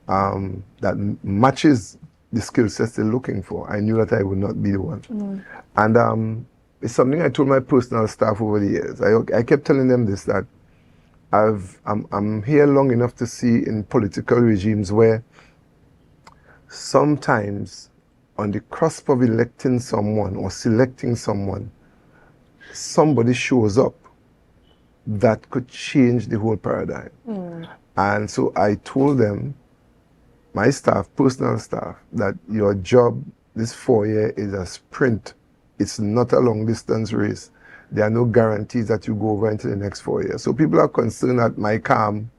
that matches the skill sets they're looking for, I knew that I would not be the one. And it's something I told my personal staff over the years. I kept telling them this, that I'm here long enough to see in political regimes where sometimes on the cusp of electing someone or selecting someone, somebody shows up that could change the whole paradigm. And so I told them, my staff, personal staff, that your job this 4 year is a sprint. It's not a long distance race. There are no guarantees that you go over into the next 4 years. So people are concerned at my calm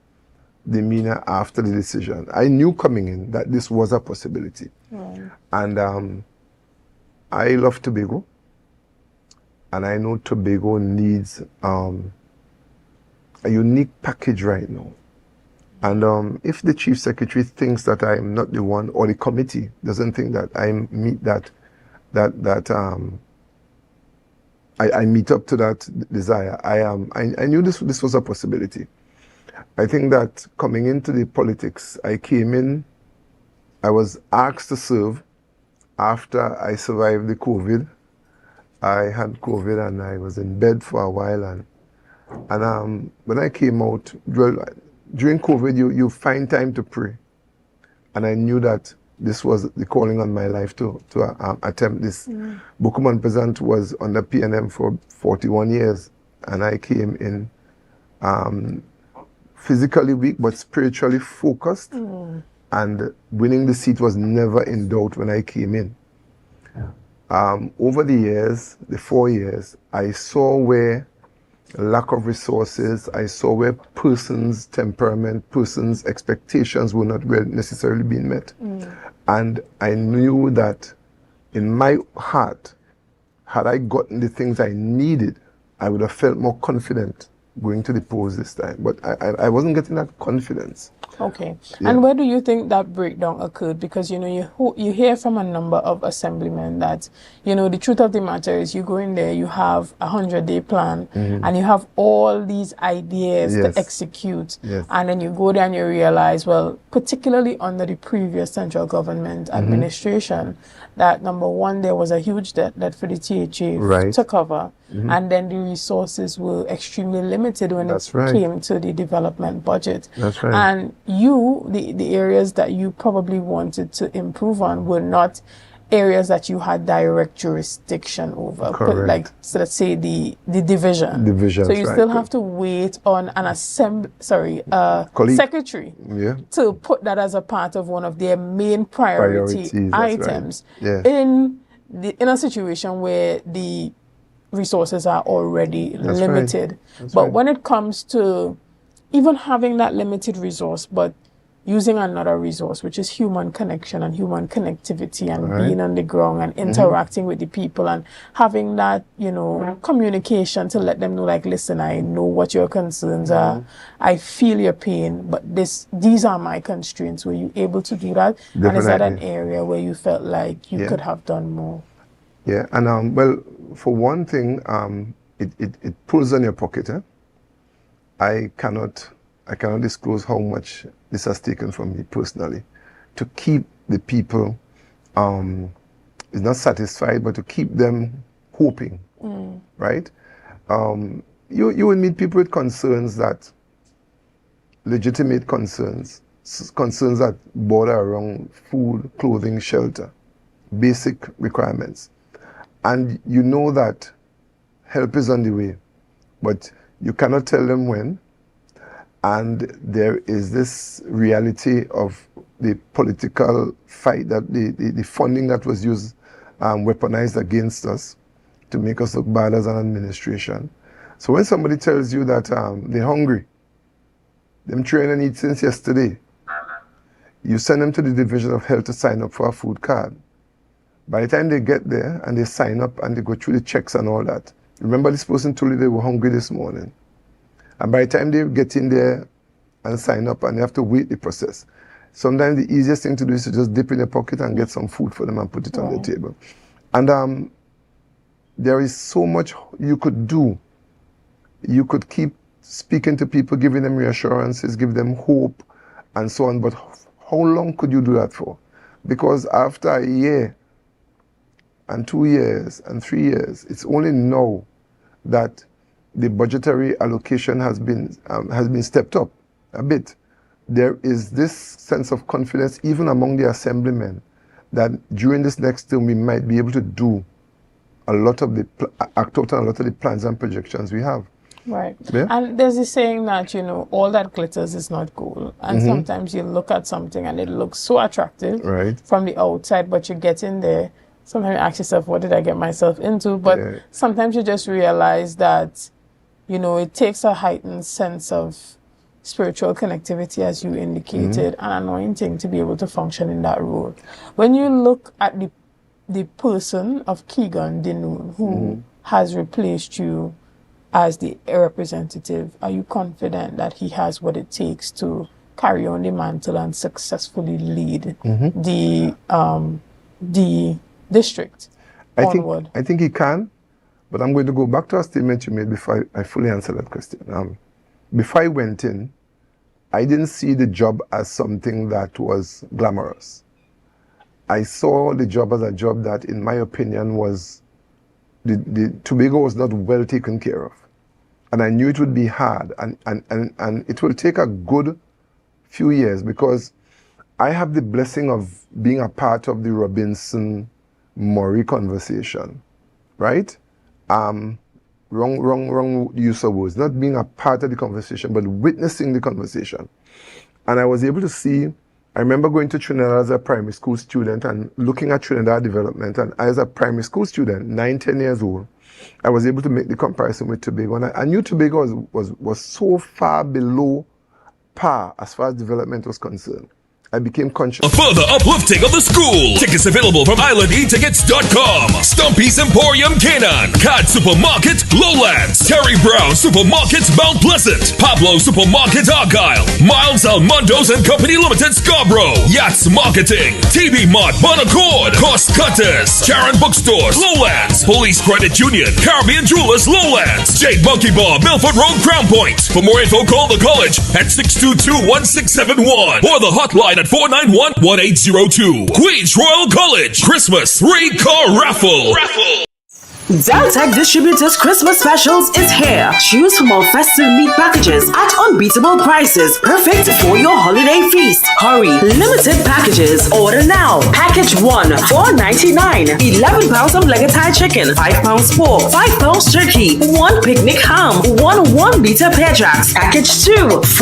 demeanor after the decision. I knew coming in that this was a possibility. And I love Tobago. And I know Tobago needs a unique package right now. And if the Chief Secretary thinks that I am not the one, or the committee doesn't think that I meet I meet up to that desire, I knew this was a possibility. I think that coming into the politics, I came in, I was asked to serve after I survived the COVID. I had COVID and I was in bed for a while, and when I came out, during COVID, you find time to pray. And I knew that this was the calling on my life to attempt this. Bukuman Peasant was under PNM for 41 years, and I came in physically weak but spiritually focused, and winning the seat was never in doubt when I came in. Over the years, the 4 years, I saw where lack of resources, I saw where persons' temperament, persons' expectations were not necessarily being met. And I knew that in my heart, had I gotten the things I needed, I would have felt more confident going to the polls this time. But I wasn't getting that confidence. Okay. Yeah. And where do you think that breakdown occurred? Because, you hear from a number of assemblymen that, the truth of the matter is you go in there, you have a 100-day plan, and you have all these ideas to execute. And then you go there and you realize, well, particularly under the previous central government administration, that number one, there was a huge debt for the THA to cover. And then the resources were extremely limited when it came to the development budget. And the areas that you probably wanted to improve on were not areas that you had direct jurisdiction over. So let's say the division. So you still have to wait on an secretary to put that as a part of one of their main priority items. In in a situation where the resources are already That's limited. right. That's But right. when it comes to even having that limited resource, but using another resource, which is human connection and human connectivity and Right. being on the ground and interacting with the people and having that, communication to let them know, like, listen, I know what your concerns are. I feel your pain, but these are my constraints. Were you able to do that? And is that an Definitely. area where you felt like you Yeah. could have done more? Yeah, and well, for one thing, it pulls on your pocket. I cannot disclose how much this has taken from me personally to keep the people, is not satisfied, but to keep them hoping, right? You will meet people with concerns legitimate concerns that border around food, clothing, shelter, basic requirements. And you know that help is on the way, but you cannot tell them when. And there is this reality of the political fight, that the funding that was used, weaponized against us to make us look bad as an administration. So when somebody tells you that they're hungry, them trying and eat since yesterday, you send them to the Division of Health to sign up for a food card. By the time they get there and they sign up and they go through the checks and all that, remember this person told you they were hungry this morning. And by the time they get in there and sign up and they have to wait the process, sometimes the easiest thing to do is to just dip in their pocket and get some food for them and put it on their table. And there is so much you could do. You could keep speaking to people, giving them reassurances, give them hope, and so on. But how long could you do that for? Because after a year, and 2 years, and 3 years, it's only now that the budgetary allocation has been stepped up a bit. There is this sense of confidence even among the assemblymen that during this next term we might be able to do a lot of act out on a lot of the plans and projections we have. Right. Yeah? And there's this saying that, all that glitters is not gold. And sometimes you look at something and it looks so attractive from the outside, but you get in there, sometimes you ask yourself, what did I get myself into? But sometimes you just realize that, it takes a heightened sense of spiritual connectivity, as you indicated, an anointing to be able to function in that role. When you look at the person of Keegan Dinoon, who has replaced you as the representative, are you confident that he has what it takes to carry on the mantle and successfully lead the district onward? I think he can, but I'm going to go back to a statement you made before I fully answer that question. Before I went in, I didn't see the job as something that was glamorous. I saw the job as a job that, in my opinion, was the Tobago was not well taken care of. And I knew it would be hard, and it will take a good few years, because I have the blessing of being a part of the Robinson-Murray conversation, right? Wrong use of words. Not being a part of the conversation, but witnessing the conversation. And I was able to see, I remember going to Trinidad as a primary school student and looking at Trinidad development. And as a primary school student, 9, 10 years old, I was able to make the comparison with Tobago. And I knew Tobago was so far below par as far as development was concerned. I became conscious. A further uplifting of the school. Tickets available from IslandEtickets.com. Stumpy's Emporium Canaan. Cod Supermarket Lowlands. Terry Brown Supermarket Mount Pleasant. Pablo Supermarket Argyle. Miles Almondos and Company Limited Scarborough. Yachts Marketing. TB Mart Bonaccord. Cost Cutters. Sharon Bookstores Lowlands. Police Credit Union. Caribbean Jewelers Lowlands. Jade Monkey Bar Milford Road Crown Point. For more info, call the college at 622-1671 or the hotline at 491-1802. Queens Royal College Christmas 3-car raffle. Deltec Distributors Christmas Specials is here. Choose from our festive meat packages at unbeatable prices, perfect for your holiday feast. Hurry! Limited packages. Order now. Package 1, $4.99. 11 pounds of leg of Thai chicken, 5 pounds pork, 5 pounds turkey, 1 picnic ham, 1 1-liter pear jacks. Package 2,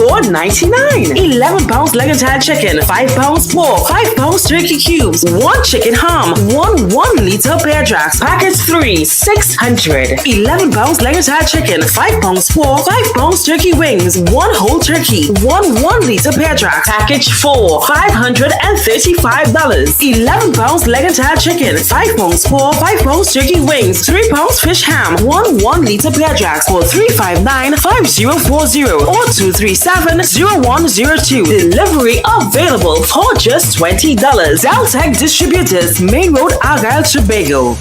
$4.99. 11 pounds leg of Thai chicken, 5 pounds pork, 5 pounds turkey cubes, 1 chicken ham, 1 1-liter pear jacks. Package 3, $600. 11 pounds leg of Thai chicken, 5 pounds pork, 5 pounds turkey wings, 1 whole turkey, 1 1-liter pear jack. Package 4, $535. 11 pounds leg of Thai chicken, 5 pounds pork, 5 pounds turkey wings, 3 pounds fish ham, 1 1-liter pear jacks for $359-5040 or $237-0102. Delivery available for just $20. Deltec Distributors, Main Road, Argyle, Tobago.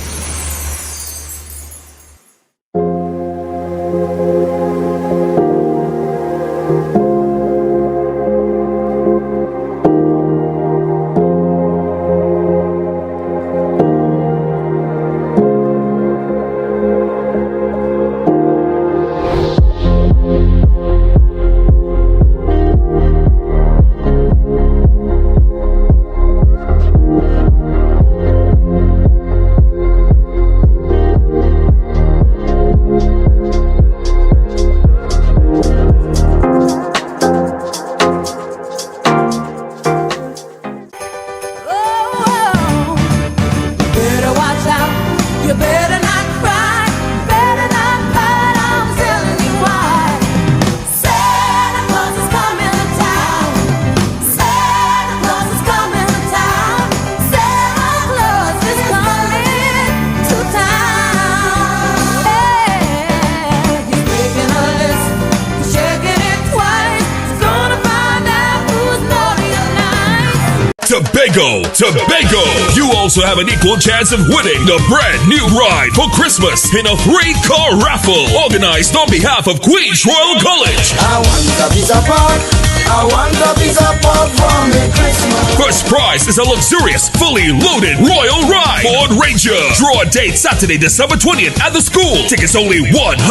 Tobago! You also have an equal chance of winning the brand new ride for Christmas in a 3-car raffle organized on behalf of Queen's Royal College. I want a piece of pork. I want a piece of pork for me Christmas. First prize is a luxurious, fully loaded Royal Ride Ford Ranger. Draw a date Saturday, December 20th at the school. Tickets only $100.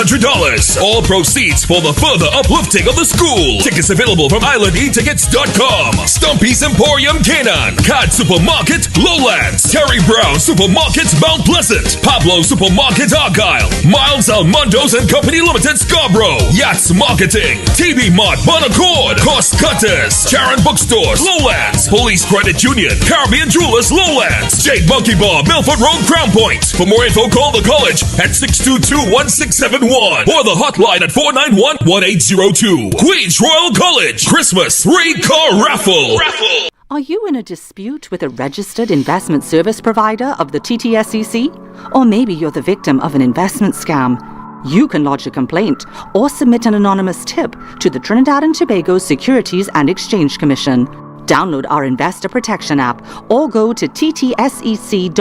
All proceeds for the further uplifting of the school. Tickets available from IslandEtickets.com. Stumpy's Emporium Canaan, Cad Supermarket Lowlands, Terry Brown Supermarket Mount Pleasant, Pablo Supermarket Argyle, Miles Almondos and Company Limited Scarborough, Yachts Marketing, TV Mart Bonaccord, Cost Cutters, Sharon Bookstores Lowlands, Police Credit Union, Caribbean Jewelers Lowlands, Jade Monkey Bar Milford Road Crown Point. For more info, call the college at 622-1671 or the hotline at 491-1802. Queen's Royal College Christmas 3-car raffle. Are you in a dispute with a registered investment service provider of the TTSEC? Or maybe you're the victim of an investment scam? You can lodge a complaint or submit an anonymous tip to the Trinidad and Tobago Securities and Exchange Commission. Download our Investor Protection app or go to ttsec.org.tt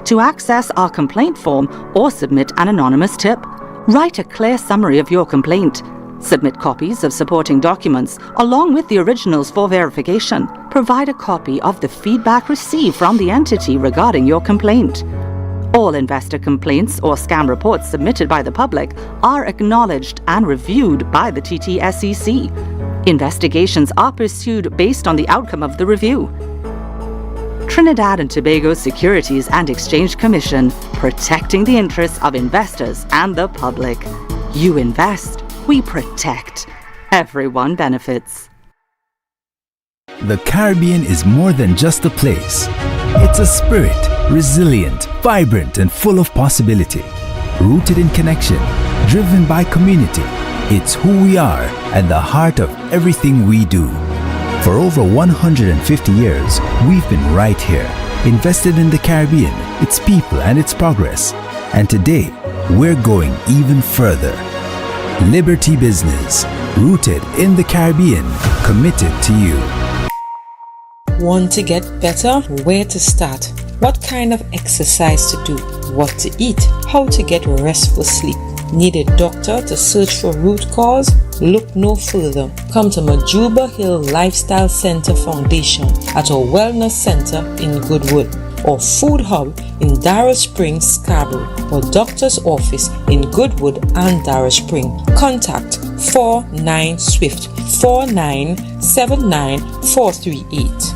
to access our complaint form or submit an anonymous tip. Write a clear summary of your complaint. Submit copies of supporting documents along with the originals for verification. Provide a copy of the feedback received from the entity regarding your complaint. All investor complaints or scam reports submitted by the public are acknowledged and reviewed by the TTSEC. Investigations are pursued based on the outcome of the review. Trinidad and Tobago Securities and Exchange Commission, protecting the interests of investors and the public. You invest, we protect. Everyone benefits. The Caribbean is more than just a place. It's a spirit, resilient, vibrant, and full of possibility. Rooted in connection, driven by community. It's who we are and the heart of everything we do. For over 150 years, we've been right here, invested in the Caribbean, its people, and its progress. And today, we're going even further. Liberty Business, rooted in the Caribbean, committed to you. Want to get better? Where to start? What kind of exercise to do? What to eat? How to get restful sleep? Need a doctor to search for root cause? Look no further. Come to Majuba Hill Lifestyle Center Foundation at our Wellness Center in Goodwood. or Food Hub in Darrow Springs, Scarborough, or Doctor's Office in Goodwood and Darrow Spring. Contact 49SWIFT 4979438.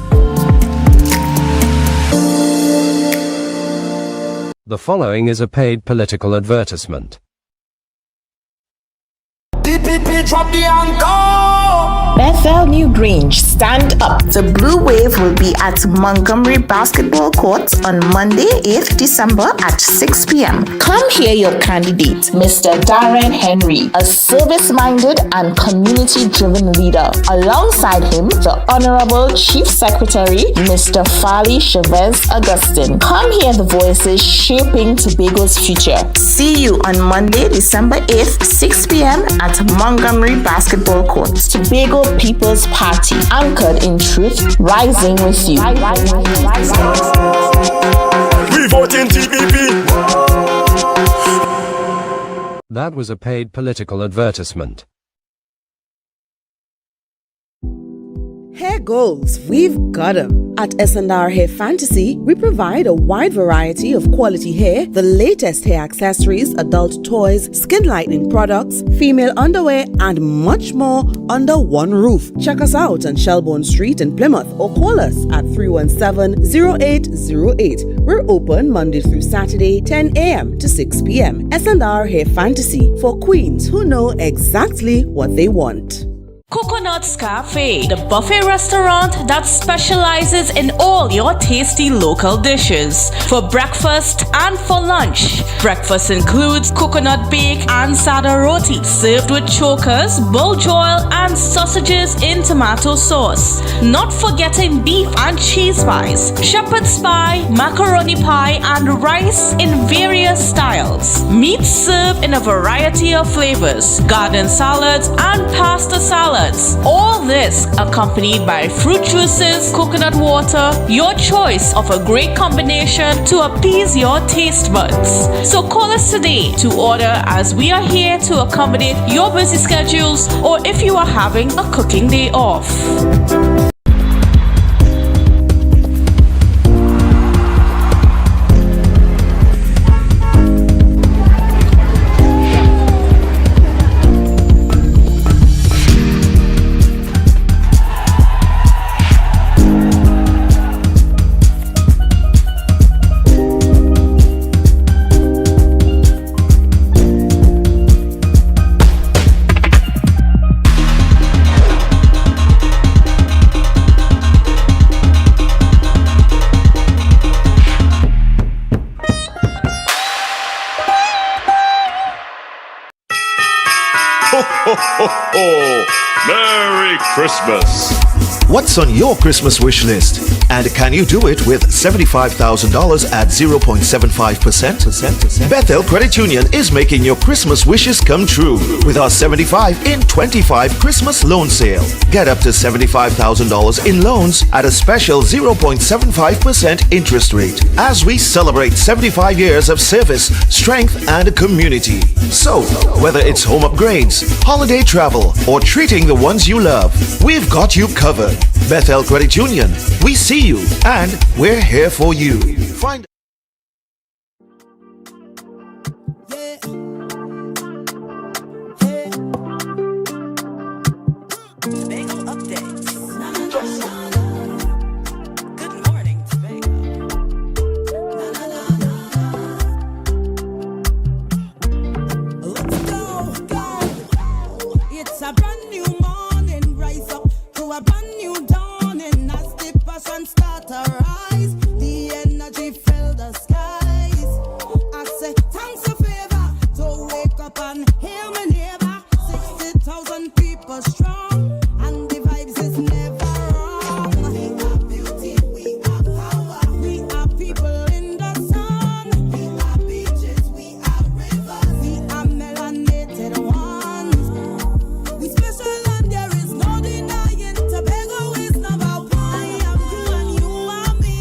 The following is a paid political advertisement. Drop the anchor. Bethel New Grange, stand up. The Blue Wave will be at Montgomery Basketball Court on Monday, 8th December at 6 p.m. Come hear your candidate, Mr. Darren Henry, a service-minded and community-driven leader. Alongside him, the Honorable Chief Secretary, Mr. Fali Chavez Augustine. Come hear the voices shaping Tobago's future. See you on Monday, December 8th, 6 p.m. at Montgomery Basketball Court. Tobago People's Party, anchored in truth, rising with you. We vote in TPP. That was a paid political advertisement. Hair goals, we've got 'em. At S&R Hair Fantasy, we provide a wide variety of quality hair, the latest hair accessories, adult toys, skin lightening products, female underwear, and much more under one roof. Check us out on Shelbourne Street in Plymouth or call us at 317-0808. We're open Monday through Saturday, 10 a.m. to 6 p.m. S&R Hair Fantasy for queens who know exactly what they want. Coconut's Cafe, the buffet restaurant that specializes in all your tasty local dishes for breakfast and for lunch. Breakfast includes coconut bake and sada roti served with chokers, bull joil and sausages in tomato sauce. Not forgetting beef and cheese pies, shepherd's pie, macaroni pie and rice in various styles. Meat served in a variety of flavors, garden salads and pasta salads. All this accompanied by fruit juices, coconut water, your choice of a great combination to appease your taste buds. So call us today to order, as we are here to accommodate your busy schedules or if you are having a cooking day off. Merry Christmas! What's on your Christmas wish list? And can you do it with $75,000 at 0.75%? Bethel Credit Union is making your Christmas wishes come true with our 75 in 25 Christmas loan sale. Get up to $75,000 in loans at a special 0.75% interest rate as we celebrate 75 years of service, strength, and community. So, whether it's home upgrades, holiday travel, or treating the ones you love, we've got you covered. Bethel Credit Union, we see you and we're here for you. Find It's a brand new morning, rise up to a brand new dawning as the passion start to rise. The energy fill the skies. I say thanks a favor to wake up and hear my neighbor. 60,000 people strong and the vibes is never wrong. We are beauty, we are power, we are people in the sun. We are beaches, we are rivers, we are melanated ones. We special and there is no denying. Tobago is number one. I am you and you are me.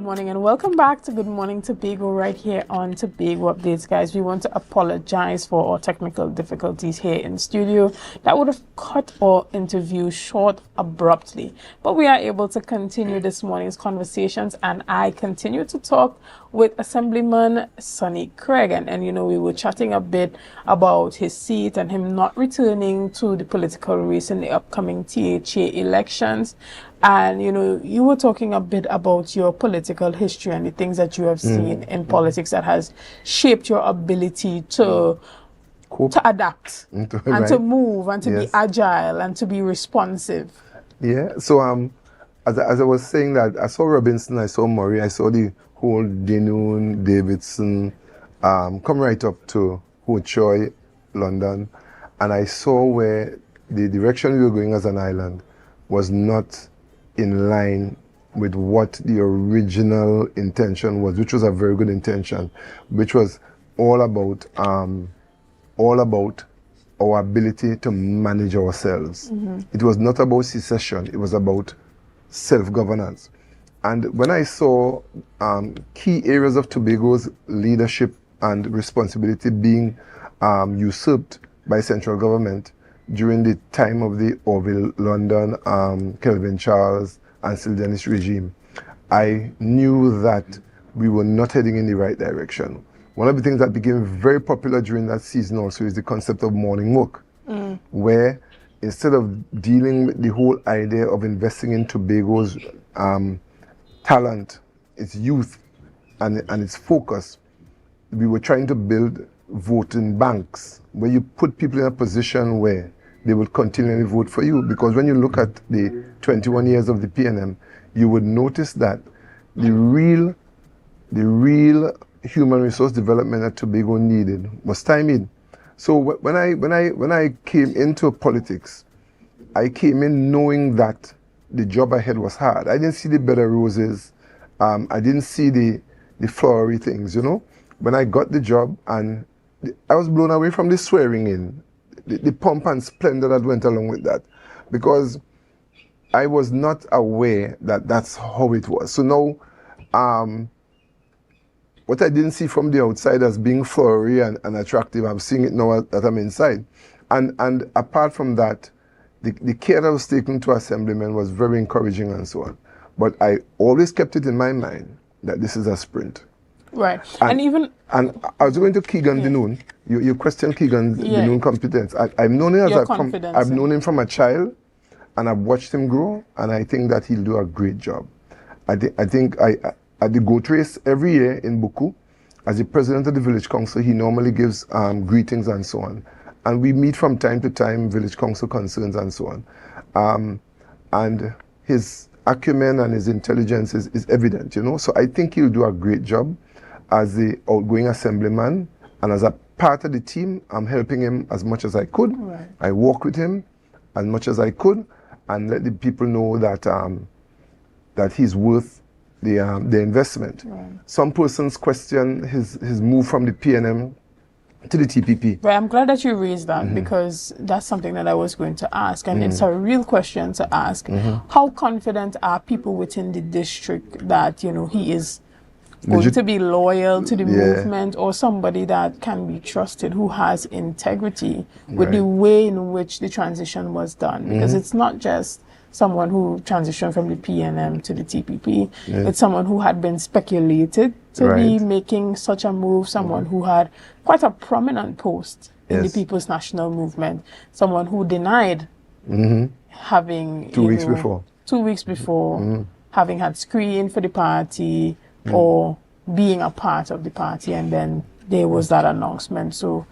morning and welcome back to Good Morning Tobago right here on Tobago Updates, guys. We want to apologize for our technical difficulties here in studio that would have cut our interview short abruptly, but we are able to continue this morning's conversations, and I continue to talk with Assemblyman Sonny Craig, and you know, we were chatting a bit about his seat and him not returning to the political race in the upcoming THA elections. And, you know, you were talking a bit about your political history and the things that you have seen in politics that has shaped your ability to adapt and to move and to be agile and to be responsive. Yeah, so as I was saying that, I saw Robinson, I saw Murray, I saw the whole Denoon, Davidson, come right up to Ho Choi, London, and I saw where the direction we were going as an island was not in line with what the original intention was, which was a very good intention, which was all about our ability to manage ourselves. It was not about secession, it was about self-governance. And when I saw key areas of Tobago's leadership and responsibility being usurped by central government during the time of the Orville London, Kelvin Charles, and Sil Dennis regime, I knew that we were not heading in the right direction. One of the things that became very popular during that season also is the concept of morning work, where instead of dealing with the whole idea of investing in Tobago's talent, its youth, and its focus, we were trying to build voting banks where you put people in a position where they will continually vote for you. Because when you look at the 21 years of the PNM, you would notice that the real human resource development that Tobago needed was stymied. So when I came into politics, I came in knowing that the job ahead was hard. I didn't see the bed of roses. I didn't see the flowery things, you know. When I got the job, and I was blown away from the swearing in, the pomp and splendor that went along with that, because I was not aware that that's how it was. So now, what I didn't see from the outside as being flowery and attractive, I'm seeing it now that I'm inside. And apart from that, the care that was taken to assemblymen was very encouraging and so on. But I always kept it in my mind that this is a sprint. Right. And I was going to Keegan Denoon. You questioned Keegan Denoon competence. I've known him I've known him from a child, and I've watched him grow, and I think that he'll do a great job. I think at the goat race every year in Buku, as the president of the village council, he normally gives greetings and so on. And we meet from time to time, village council concerns and so on. And his acumen and his intelligence is evident, you know. So I think he'll do a great job as the outgoing assemblyman, and as a part of the team, I'm helping him as much as I could. Right. I work with him as much as I could, and let the people know that that he's worth the investment. Right. Some persons question his move from the PNM to the TPP. Right, I'm glad that you raised that, because that's something that I was going to ask, and it's a real question to ask. How confident are people within the district that, you know, he is going to be loyal to the movement, or somebody that can be trusted, who has integrity with the way in which the transition was done? Because it's not just someone who transitioned from the PNM to the TPP. It's someone who had been speculated to be making such a move, someone who had quite a prominent post in the People's National Movement, someone who denied having 2 weeks before. 2 weeks before having had screen for the party or being a part of the party, and then there was that announcement. So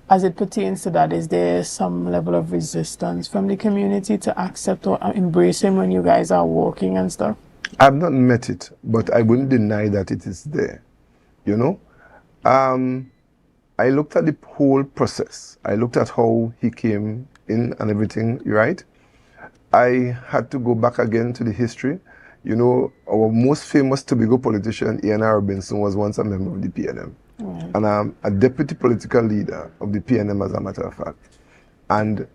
as it pertains to that, is there some level of resistance from the community to accept or embrace him when you guys are walking and stuff? I've not met it, but I wouldn't deny that it is there, you know. I looked at the whole process. I looked at how he came in and everything, right? I had to go back again to the history. You know, our most famous Tobago politician, A.N.R. Robinson, was once a member of the PNM. And I'm a deputy political leader of the PNM, as a matter of fact. And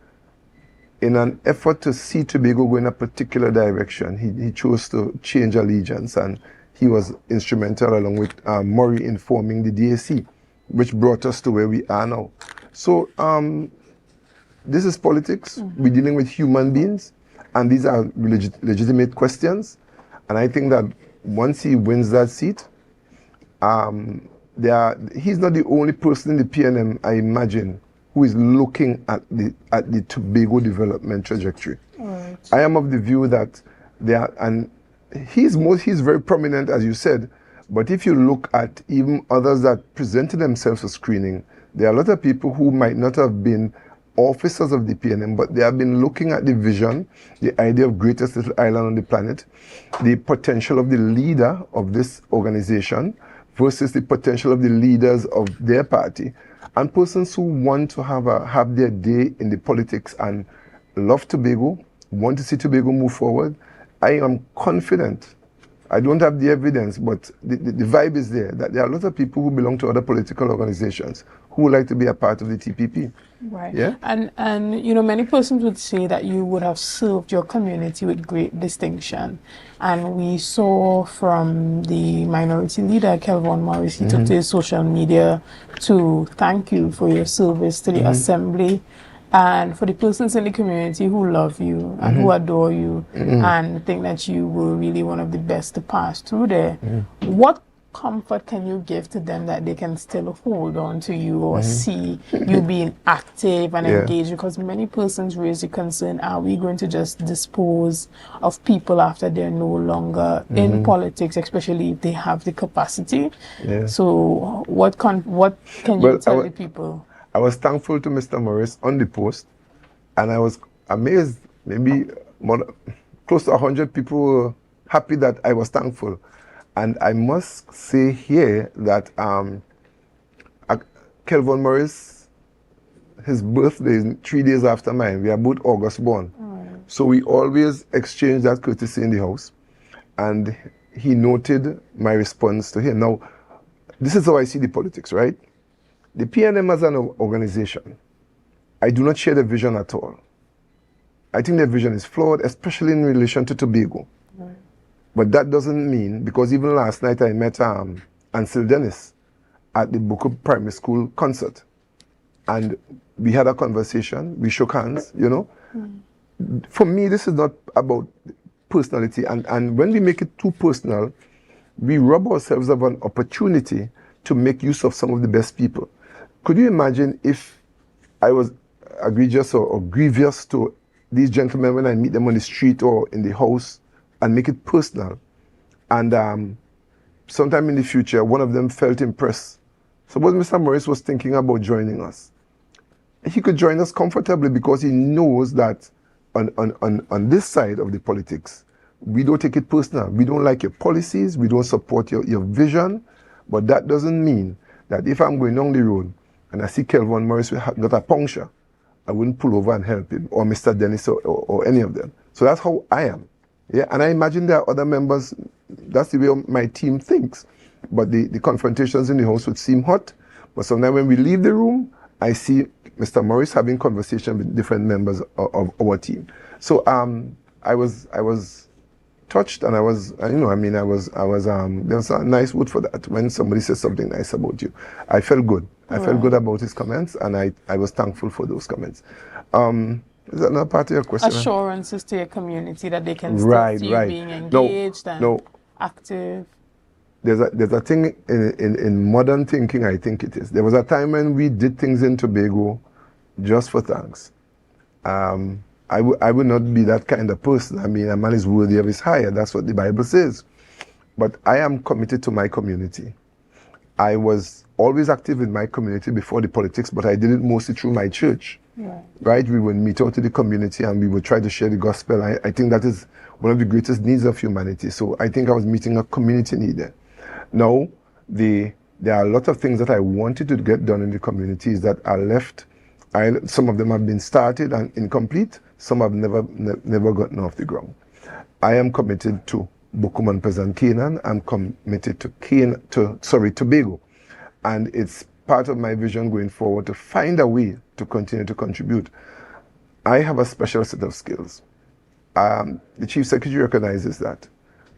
in an effort to see Tobago go in a particular direction, he chose to change allegiance, and he was instrumental along with Murray in forming the DAC, which brought us to where we are now. So this is politics. We're dealing with human beings, and these are legitimate questions. And I think that once he wins that seat, he's not the only person in the PNM, I imagine, who is looking at the Tobago development trajectory. Right. I am of the view that and he's very prominent, as you said, but if you look at even others that presented themselves for screening, there are a lot of people who might not have been officers of the PNM, but they have been looking at the vision, the idea of greatest little island on the planet, the potential of the leader of this organization versus the potential of the leaders of their party, and persons who want to have their day in the politics and love Tobago, want to see Tobago move forward. I am confident. I don't have the evidence, but the vibe is there, that there are a lot of people who belong to other political organizations who would like to be a part of the TPP. Right. Yeah. And you know, many persons would say that you would have served your community with great distinction. And we saw from the minority leader, Kelvin Morris, he took to his social media to thank you for your service to the assembly, and for the persons in the community who love you and who adore you and think that you were really one of the best to pass through there. What comfort can you give to them that they can still hold on to you or see you being active and engaged? Because many persons raise the concern, are we going to just dispose of people after they're no longer in politics, especially if they have the capacity? So what can you tell the people? I was thankful to Mr. Morris on the post, and I was amazed. Maybe close to 100 people were happy that I was thankful. And I must say here that Kelvin Morris, his birthday is 3 days after mine. We are both August born. So we always exchange that courtesy in the house. And he noted my response to him. Now, this is how I see the politics, right? The PNM as an organization, I do not share the vision at all. I think their vision is flawed, especially in relation to Tobago. But that doesn't mean, because even last night I met Ansel Dennis at the Boko Primary School concert. And we had a conversation, we shook hands, you know. For me, this is not about personality. And when we make it too personal, we rob ourselves of an opportunity to make use of some of the best people. Could you imagine if I was egregious or grievous to these gentlemen when I meet them on the street or in the house and make it personal? And sometime in the future, one of them felt impressed. Suppose Mr. Morris was thinking about joining us. He could join us comfortably because he knows that on this side of the politics, we don't take it personal. We don't like your policies. We don't support your vision. But that doesn't mean that if I'm going down the road and I see Kelvin Morris got a puncture, I wouldn't pull over and help him, or Mr. Dennis or any of them. So that's how I am. Yeah, and I imagine there are other members, that's the way my team thinks. But the confrontations in the house would seem hot. But sometimes when we leave the room, I see Mr. Morris having conversation with different members of our team. So I was touched, and I was, there was a nice word for that when somebody says something nice about you. I felt good. I felt good about his comments, and I was thankful for those comments. Is that another part of your question? Assurances to your community that they can still see you being engaged and active. There's a thing in modern thinking, I think it is. There was a time when we did things in Tobago just for thanks. I would not be that kind of person. I mean, a man is worthy of his hire. That's what the Bible says. But I am committed to my community. I was always active in my community before the politics, but I did it mostly through my church. Right? We would meet out to the community and we would try to share the gospel. I think that is one of the greatest needs of humanity. So I think I was meeting a community need there. Now, there are a lot of things that I wanted to get done in the communities that are left. Some of them have been started and incomplete. Some have never gotten off the ground. I am committed to Bokum and Peasant Canaan. I'm committed to Tobago. And it's part of my vision going forward to find a way to continue to contribute. I have a special set of skills. The Chief Secretary recognizes that.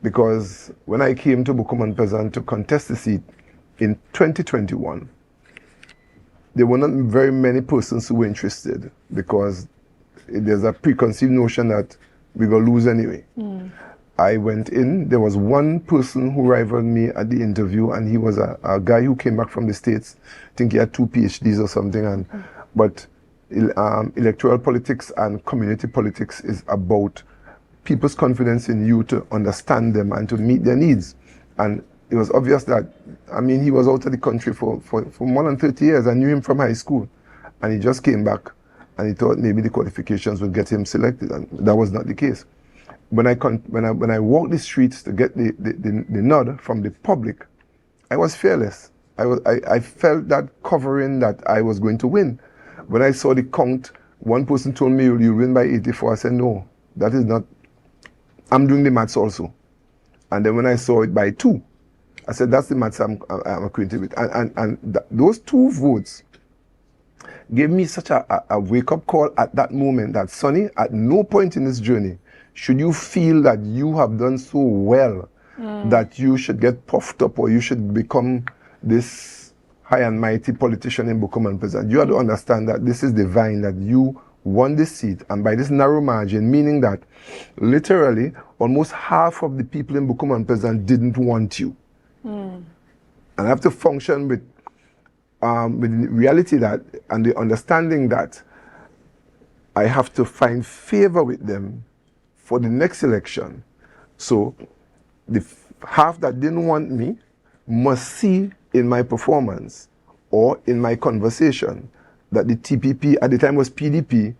because when I came to Bukom and Peasant to contest the seat in 2021, there were not very many persons who were interested because there's a preconceived notion that we're going to lose anyway. I went in, there was one person who rivaled me at the interview, and he was a guy who came back from the States. I think he had 2 PhDs or something. But electoral politics and community politics is about people's confidence in you to understand them and to meet their needs. And it was obvious that, I mean, he was out of the country for more than 30 years. I knew him from high school. And he just came back and he thought maybe the qualifications would get him selected. And that was not the case. When I walked the streets to get the nod from the public, I was fearless. I felt that covering that I was going to win. When I saw the count, one person told me, you'll win by 84. I said, no, that is not. I'm doing the maths also. And then when I saw it by 2, I said, that's the maths I'm acquainted with. Those 2 votes gave me such a wake-up call at that moment that, Sonny, at no point in this journey should you feel that you have done so well that you should get puffed up or you should become this high and mighty politician in Bukom and Peasant. You have to understand that this is divine, that you won this seat, and by this narrow margin, meaning that literally almost half of the people in Bukom and Peasant didn't want you. And I have to function with the reality that, and the understanding that I have to find favor with them for the next election. So the half that didn't want me must see in my performance or in my conversation that the TPP, at the time was PDP,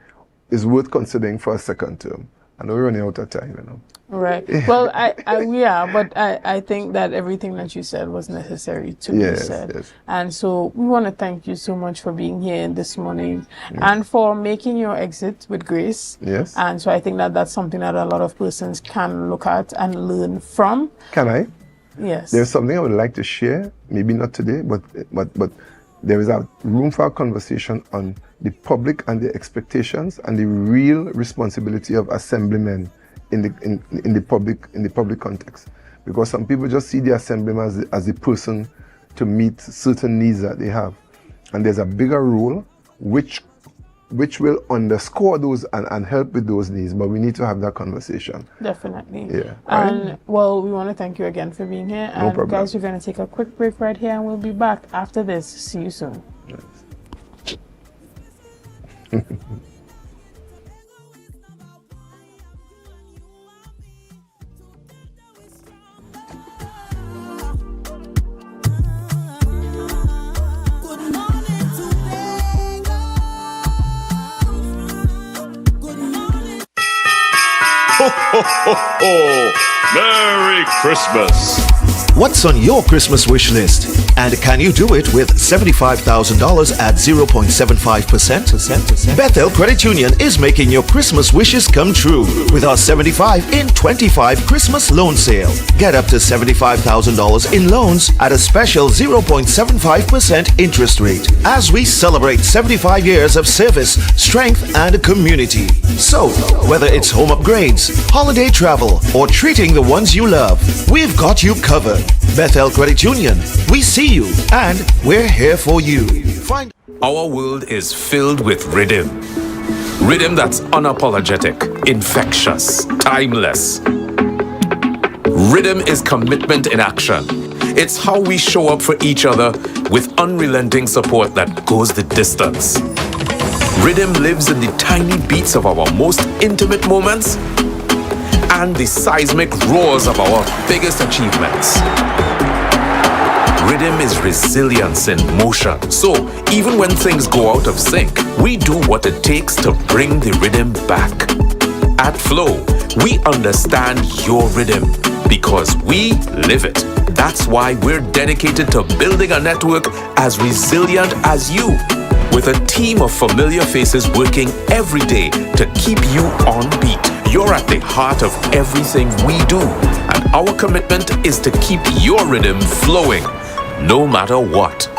is worth considering for a second term. I know we're running out of time, you know. Right. Well, I think that everything that you said was necessary to be said. Yes. And so we want to thank you so much for being here this morning and for making your exit with grace. Yes. And so I think that that's something that a lot of persons can look at and learn from. Can I? Yes. There's something I would like to share, maybe not today, but there is a room for a conversation on the public and the expectations and the real responsibility of assemblymen in the public context, because some people just see the assemblyman as the person to meet certain needs that they have, and there's a bigger role which will underscore those and help with those needs, but we need to have that conversation. Definitely. Yeah. And well, we want to thank you again for being here. No problem. Guys, we're going to take a quick break right here, and we'll be back after this. See you soon. Yes. Ho, ho, ho, ho! Merry Christmas! What's on your Christmas wish list? And can you do it with $75,000 at 0.75%? Bethel Credit Union is making your Christmas wishes come true with our 75 in 25 Christmas loan sale. Get up to $75,000 in loans at a special 0.75% interest rate as we celebrate 75 years of service, strength, and community. So, whether it's home upgrades, holiday travel, or treating the ones you love, we've got you covered. Bethel Credit Union, we see you and we're here for you. Our world is filled with rhythm. Rhythm that's unapologetic, infectious, timeless. Rhythm is commitment in action. It's how we show up for each other with unrelenting support that goes the distance. Rhythm lives in the tiny beats of our most intimate moments and the seismic roars of our biggest achievements. Rhythm is resilience in motion. So even when things go out of sync, we do what it takes to bring the rhythm back. At Flow, we understand your rhythm because we live it. That's why we're dedicated to building a network as resilient as you, with a team of familiar faces working every day to keep you on beat. You're at the heart of everything we do, and our commitment is to keep your rhythm flowing, no matter what.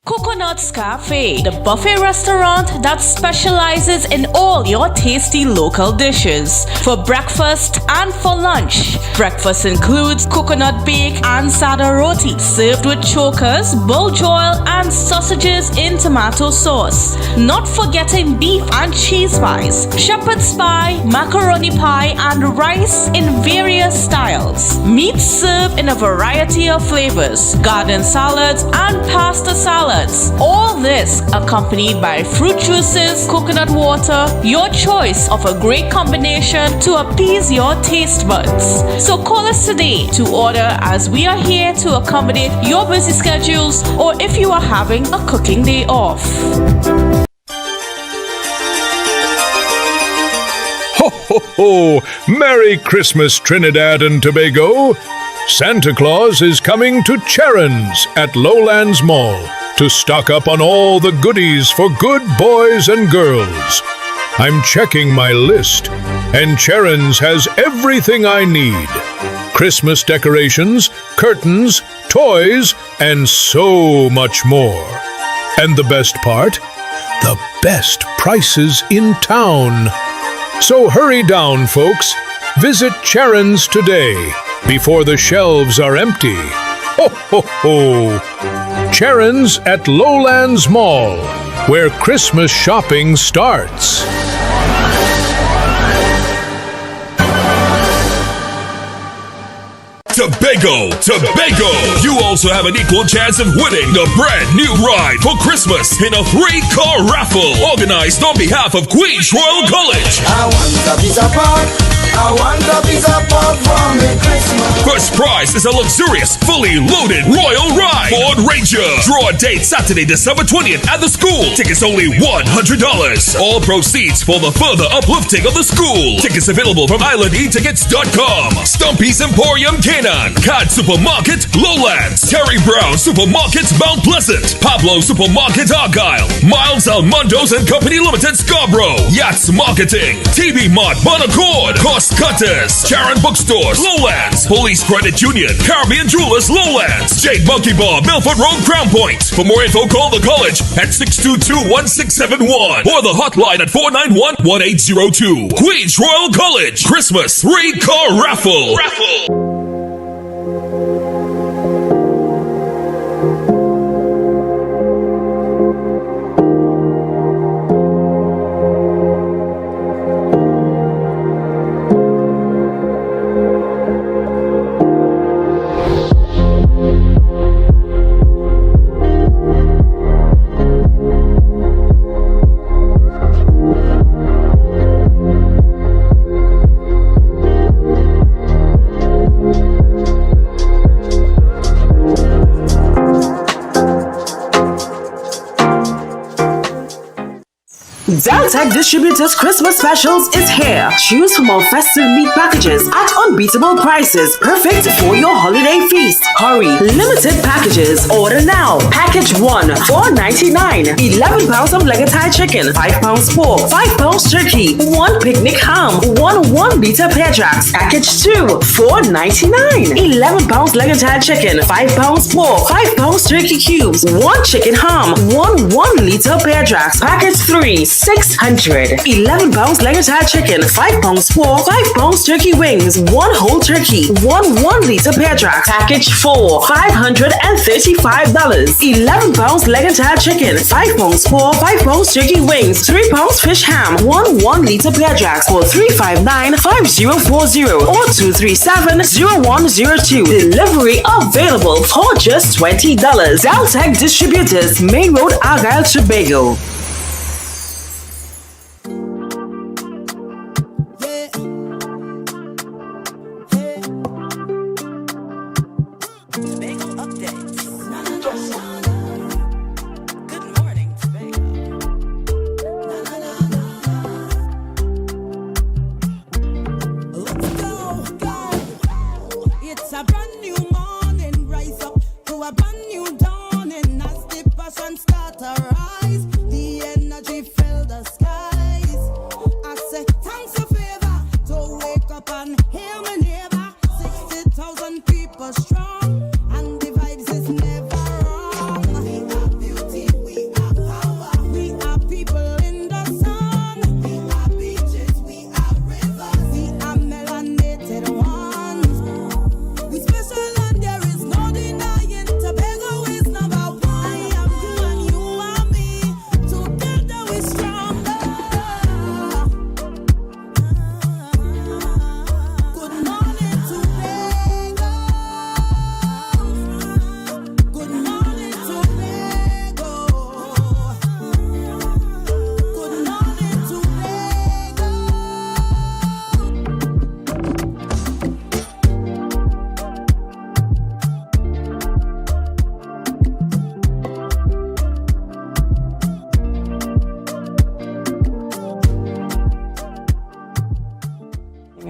Coconut Nuts Cafe, the buffet restaurant that specializes in all your tasty local dishes. For breakfast and for lunch. Breakfast includes coconut bake and sada roti, served with chokers, bull joil, and sausages in tomato sauce. Not forgetting beef and cheese pies, shepherd's pie, macaroni pie, and rice in various styles. Meats served in a variety of flavors, garden salads, and pasta salads. All this accompanied by fruit juices, coconut water, your choice of a great combination to appease your taste buds. So call us today to order, as we are here to accommodate your busy schedules or if you are having a cooking day off. Ho, ho, ho! Merry Christmas, Trinidad and Tobago! Santa Claus is coming to Charon's at Lowlands Mall to stock up on all the goodies for good boys and girls. I'm checking my list, and Charon's has everything I need. Christmas decorations, curtains, toys, and so much more. And the best part? The best prices in town. So hurry down, folks. Visit Charon's today, before the shelves are empty. Ho, ho, ho! Charon's at Lowlands Mall, where Christmas shopping starts. Tobago! You also have an equal chance of winning the brand new ride for Christmas in a 3-car raffle organized on behalf of Queen's Royal College. I want a piece of pork. I want a piece of pork from me Christmas. First prize is a luxurious, fully loaded Royal Ride Ford Ranger. Draw date Saturday, December 20th at the school. Tickets only $100. All proceeds for the further uplifting of the school. Tickets available from IslandEtickets.com. Stumpy's Emporium Canaan, Cod Supermarket Lowlands, Terry Brown Supermarket Mount Pleasant, Pablo Supermarket Argyle, Miles Almondos and Company Limited Scarborough, Yachts Marketing, TV Mart Bonaccord, Cost Cutters, Charon Bookstores Lowlands, Police Credit Union, Caribbean Jewelers Lowlands, Jade Monkey Bar, Milford Road, Crown Point. For more info, call the college at 622-1671 or the hotline at 491-1802. Queen's Royal College Christmas 3-car raffle. Deltec Distributors Christmas Specials is here. Choose from our festive meat packages at unbeatable prices, perfect for your holiday feast. Hurry! Limited packages. Order now. Package 1, $4.99. 11 pounds of leg and thigh chicken, 5 pounds pork, 5 pounds turkey, 1 picnic ham, 1-liter pear jacks. Package 2, $4.99. 11 pounds leg and thigh chicken, 5 pounds pork, 5 pounds turkey cubes, 1 chicken ham, 1-liter pear jacks. Package 3, $600. 11 pounds leg and thigh chicken, 5 pounds pork, 5 pounds turkey wings, 1 whole turkey, 1-liter pear jacks. Package 4, $535. 11 pounds leg and thigh chicken, 5 pounds pork, 5 pounds turkey wings, 3 pounds fish ham, 1-liter pear jacks for $359-5040 or $237-0102. Delivery available for just $20. Deltec Distributors, Main Road, Argyle, Tobago. A brand new dawning as the passion start to rise. The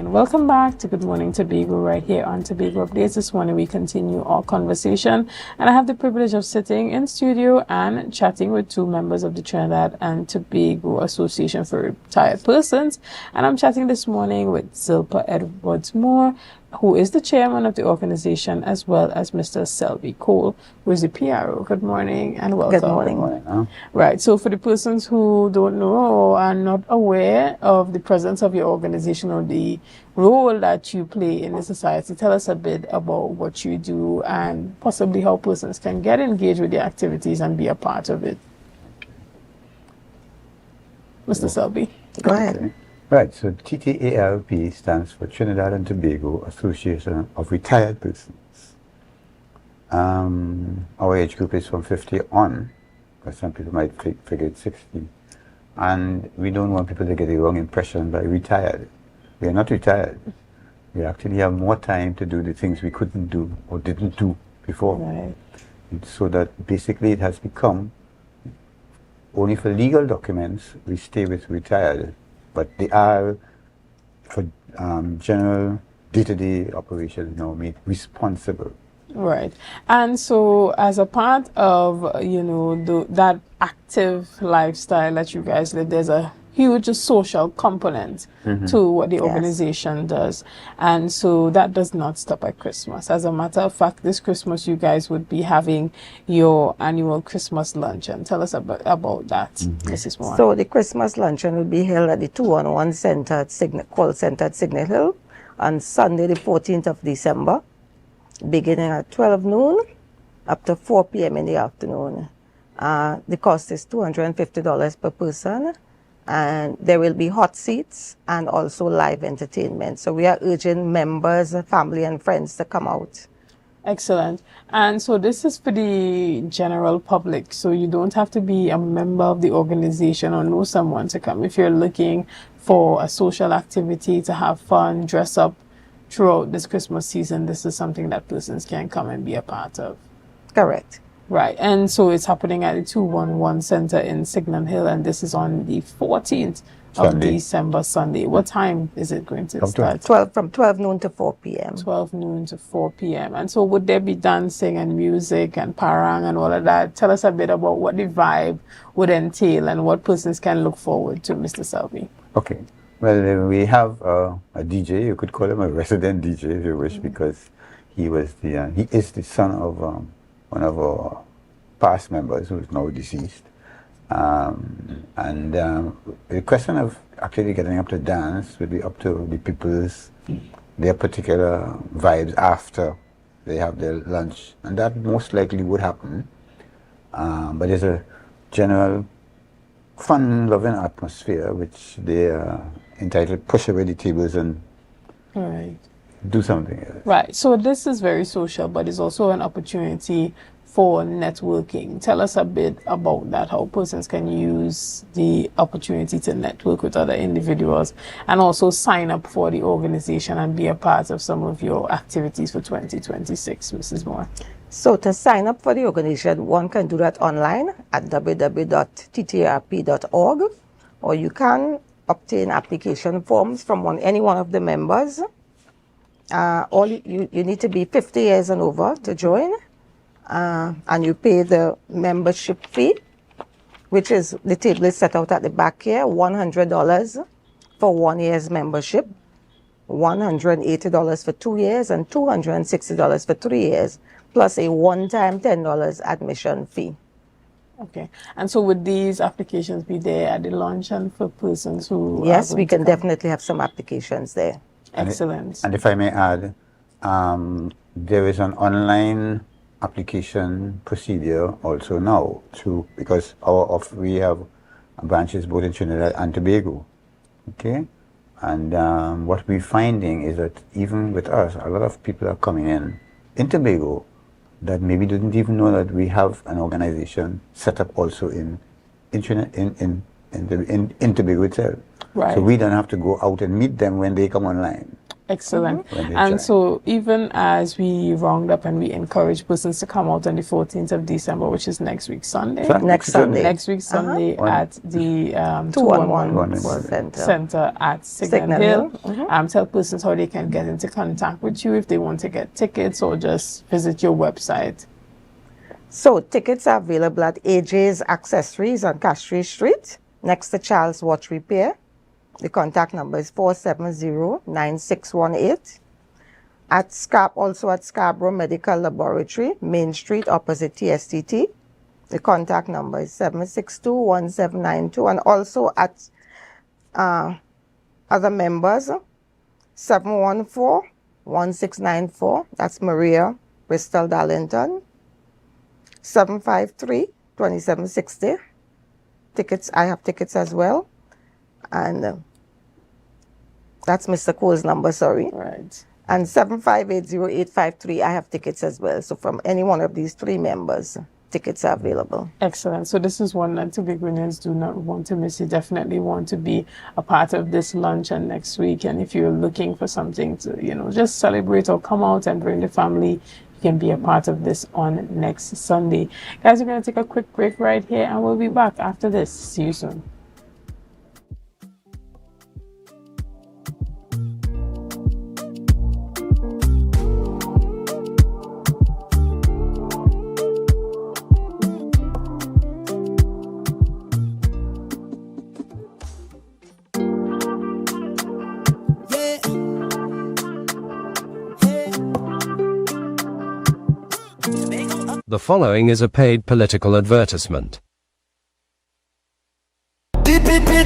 And welcome back to Good Morning Tobago right here on Tobago Updates. This morning we continue our conversation, and I have the privilege of sitting in studio and chatting with two members of the Trinidad and Tobago Association for Retired Persons. And I'm chatting this morning with Zilpa Edwards-Moore, who is the chairman of the organization, as well as Mr. Selby Cole, who is the PRO. Good morning and welcome. Good morning. Right, so for the persons who don't know or are not aware of the presence of your organization or the role that you play in the society, tell us a bit about what you do and possibly how persons can get engaged with the activities and be a part of it. Mr. Selby. Go ahead. Right, so TTALP stands for Trinidad and Tobago Association of Retired Persons. Our age group is from 50 on, because some people might figure it's 60. And we don't want people to get the wrong impression by retired. We are not retired. We actually have more time to do the things we couldn't do or didn't do before. Right. And so that basically it has become, only for legal documents, we stay with retired. But they are, for general day-to-day operations now, made responsible. Right. And so as a part of, that active lifestyle that you guys live, there's a huge social component to what the organization does. And so that does not stop at Christmas. As a matter of fact, this Christmas you guys would be having your annual Christmas luncheon. Tell us about that, Mrs. Moore. So the Christmas luncheon will be held at the 211 Center at call center at Signal Hill on Sunday the 14th of December, beginning at 12 noon up to 4 p.m. in the afternoon. The cost is $250 per person. And there will be hot seats and also live entertainment. So we are urging members, family and friends to come out. Excellent. And so this is for the general public. So you don't have to be a member of the organization or know someone to come. If you're looking for a social activity to have fun, dress up throughout this Christmas season, this is something that persons can come and be a part of. Correct. Right, and so it's happening at the 211 Center in Signal Hill, and this is on the 14th of December, Sunday. What time is it going to start? From 12 noon to 4 p.m. 12 noon to 4 p.m. And so would there be dancing and music and parang and all of that? Tell us a bit about what the vibe would entail and what persons can look forward to, Mr. Selby. Okay. Well, we have a DJ. You could call him a resident DJ if you wish, because he is the son of one of our past members who is now deceased. The question of actually getting up to dance would be up to the people's, their particular vibes after they have their lunch. And that most likely would happen. But there's a general fun, loving atmosphere which they are entitled push away the tables and do something else. Right. So this is very social, but it's also an opportunity for networking. Tell us a bit about that, how persons can use the opportunity to network with other individuals and also sign up for the organization and be a part of some of your activities for 2026, Mrs. Moore. So to sign up for the organization, one can do that online at www.ttrp.org, or you can obtain application forms from any one of the members. You need to be 50 years and over to join, and you pay the membership fee, which is, the table is set out at the back here, $100 for 1 year's membership, $180 for 2 years, and $260 for 3 years, plus a one-time $10 admission fee. Okay. And so would these applications be there at the luncheon for persons who... Yes, we can definitely have some applications there. Excellent. And if I may add, there is an online application procedure also now too, because we have branches both in Trinidad and Tobago. Okay? And what we're finding is that even with us, a lot of people are coming in Tobago that maybe didn't even know that we have an organization set up also in Tobago itself. Right. So we don't have to go out and meet them when they come online. Excellent. when they And join. so even as we round up and we encourage persons to come out on the 14th of December, which is next week Sunday. Next Sunday. Next week Sunday at the 211 Center at Signal Hill. Tell persons how they can get into contact with you if they want to get tickets or just visit your website. So tickets are available at AJ's Accessories on Castries Street, next to Charles Watch Repair. The contact number is 470-9618. Also at Scarborough Medical Laboratory, Main Street, opposite TSTT. The contact number is 762-1792. And also at other members, 714-1694. That's Maria Bristol Darlington. 753-2760. Tickets, I have tickets as well. And that's Mr. Cole's number, sorry. Right. And 7580853, I have tickets as well. So from any one of these three members, tickets are available. Excellent. So this is one that Tobagonians do not want to miss. You definitely want to be a part of this luncheon next week. And if you're looking for something to, just celebrate or come out and bring the family, you can be a part of this on next Sunday. Guys, we're going to take a quick break right here and we'll be back after this. See you soon. The following is a paid political advertisement.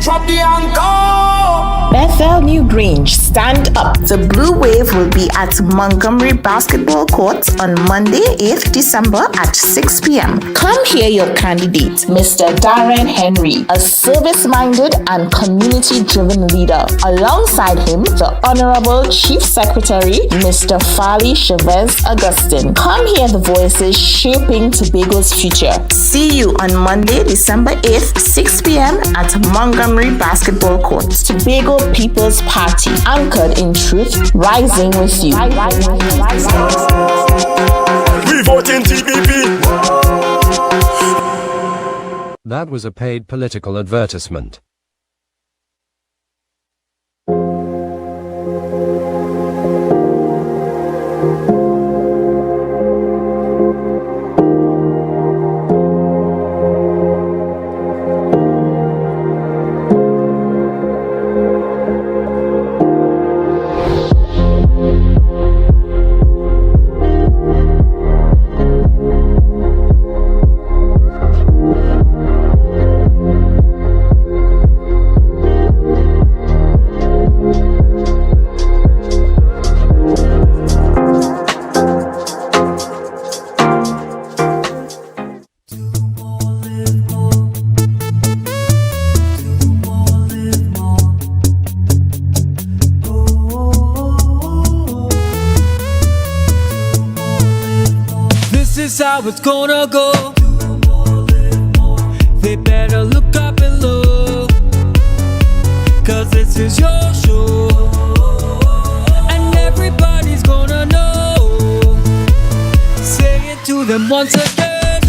Drop the anchor. Bethel New Grange, stand up. The Blue Wave will be at Montgomery Basketball Court on Monday, 8th December at 6 p.m. Come hear your candidate, Mr. Darren Henry, a service-minded and community-driven leader. Alongside him, the Honorable Chief Secretary, Mr. Fali Chavez Augustine. Come hear the voices shaping Tobago's future. See you on Monday, December 8th, 6 p.m. at Montgomery Basketball Court. Tobago People's Party, anchored in truth, rising with you. We vote in TPP. That was a paid political advertisement. How it's gonna go. They better look up and look, 'cause this is your show, and everybody's gonna know. Say it to them once again.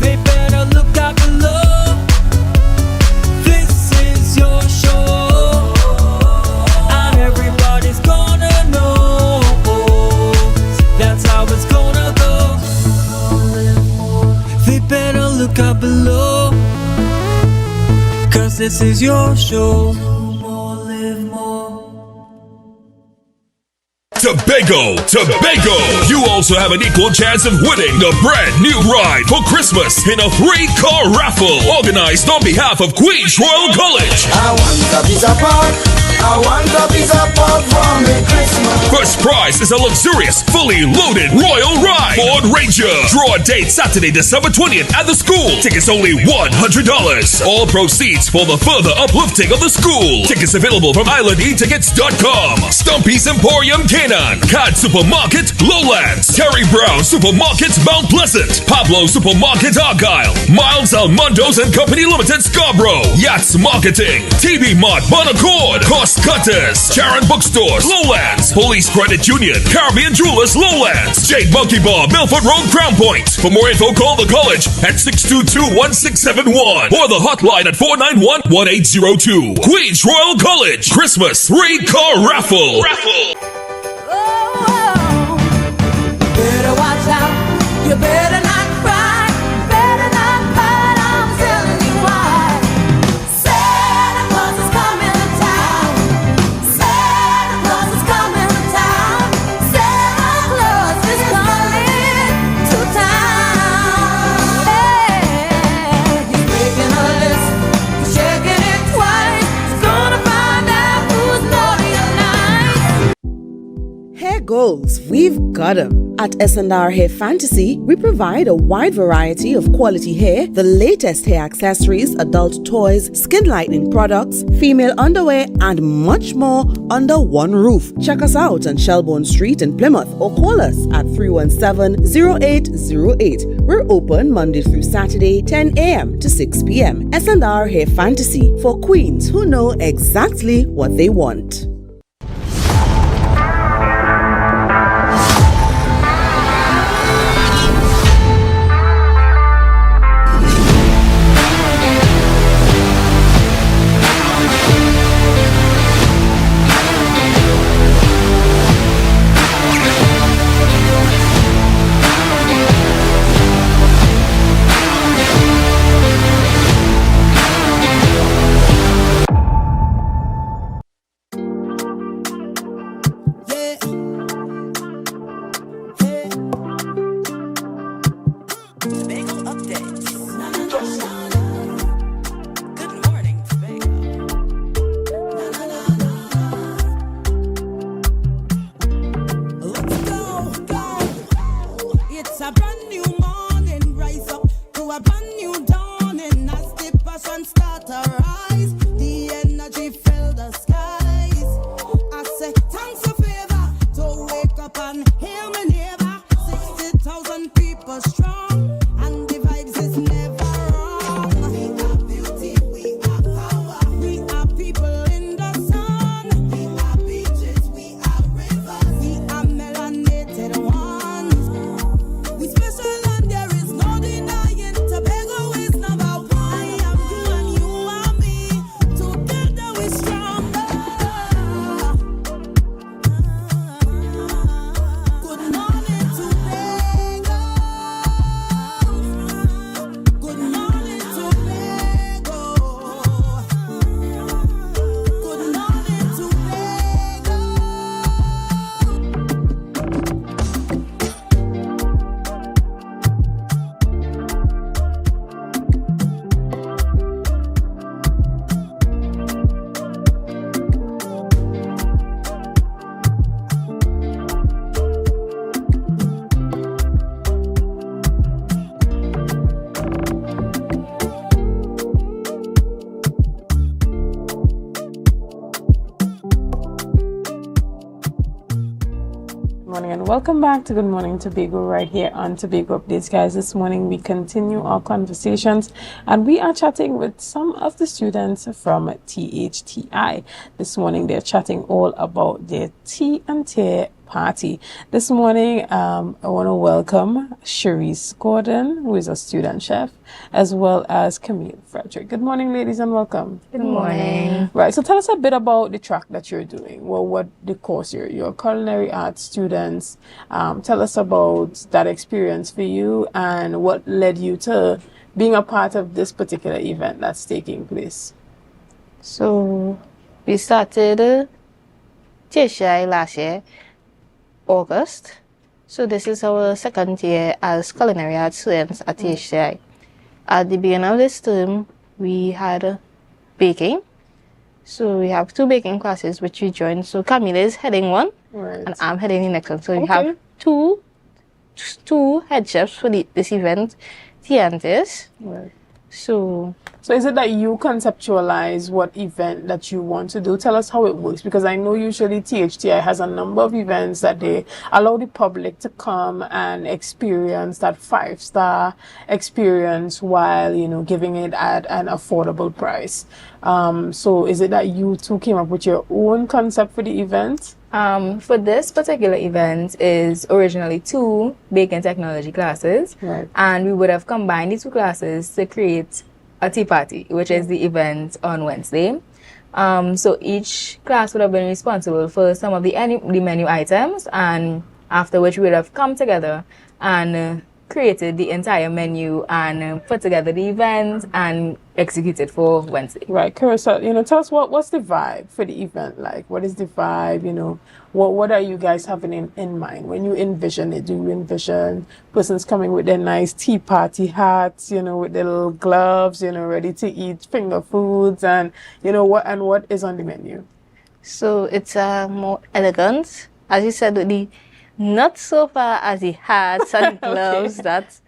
They better look up and look. This is your show, and everybody's gonna know. That's how it's gonna go. They better look up below, 'cause this is your show. Tobago! You also have an equal chance of winning the brand new ride for Christmas in a 3-car raffle organized on behalf of Queens Royal College. I want a piece of pork. I want a piece of pork for me Christmas. For First prize is a luxurious, fully loaded Royal Ride Ford Ranger. Draw date Saturday, December 20th at the school. Tickets only $100. All proceeds for the further uplifting of the school. Tickets available from IslandEtickets.com. Stumpy's Emporium Canaan, Cod Supermarket Lowlands, Terry Brown Supermarket Mount Pleasant, Pablo Supermarket Argyle, Miles Almondo's and Company Limited Scarborough, Yachts Marketing, TB Mart Bonaccord, Cost Cutters, Sharon Bookstores Lowlands, Police Credit Union, Caribbean Jewelers Lowlands, Jade Monkey Bar, Milford Road, Crown Point. For more info, call the college at 622-1671 or the hotline at 491-1802. Queens Royal College Christmas 3-car raffle. Better watch out. You better not cry. Better not cry. I'm telling you why. Santa Claus is coming to town. Santa Claus is coming to town. Santa Claus is coming to town. Hey, he's making a list. He's checking it twice. He's gonna find out who's naughty or nice. Hair goals, we've got them. At S&R Hair Fantasy, we provide a wide variety of quality hair, the latest hair accessories, adult toys, skin lightening products, female underwear, and much more under one roof. Check us out on Shelbourne Street in Plymouth or call us at 317-0808. We're open Monday through Saturday, 10 a.m. to 6 p.m. S&R Hair Fantasy for queens who know exactly what they want. It's a brand new morning, rise up to a brand new dawning. As the passion start to rise, the energy fill the skies. I say thanks for favor to wake up and hear my neighbor. 60,000 people strong, and the vibes is never wrong. We are beauty, we are power, we are people in the sun. We are beaches, we are rivers, we are melanated ones. We special and there is no denying. Tobago is number one. I am you and you are me. Together we stronger. Good morning, Tobago. Good morning, Tobago. Good morning, Tobago. Morning and welcome back to Good Morning Tobago right here on Tobago Updates, guys. This morning we continue our conversations and we are chatting with some of the students from THTI. This morning they're chatting all about their tea and tear party. This morning I want to welcome Cherise Gordon, who is a student chef, as well as Camille Frederick. Good morning, ladies, and welcome. Good morning. Right, so tell us a bit about the track that you're doing. Well, what the course you're culinary arts students. Tell us about that experience for you and what led you to being a part of this particular event that's taking place. So we started THI last year, August. So this is our second year as culinary arts students at THI. At the beginning of this term, we had baking. So we have 2 baking classes which we join. So Camila is heading one, right, and I'm heading the next one. So we Okay. have two head chefs for this event, Tiantes. Right. So is it that you conceptualize what event that you want to do? Tell us how it works, because I know usually THTI has a number of events that they allow the public to come and experience that 5-star experience while, you know, giving it at an affordable price. So is it that you two came up with your own concept for the event? For this particular event is originally 2 baking technology classes, Right. and we would have combined the 2 classes to create a tea party, which is the event on Wednesday. So each class would have been responsible for some of the menu items, and after which we would have come together and created the entire menu and put together the event and executed for Wednesday. Right, Carissa, you know, tell us what's the vibe for the event like? What is the vibe? You know, what are you guys having in mind when you envision it? Do you envision persons coming with their nice tea party hats, you know, with their little gloves, you know, ready to eat finger foods, and you know what is on the menu? So it's more elegant, as you said, with the not so far as the hats and gloves. That's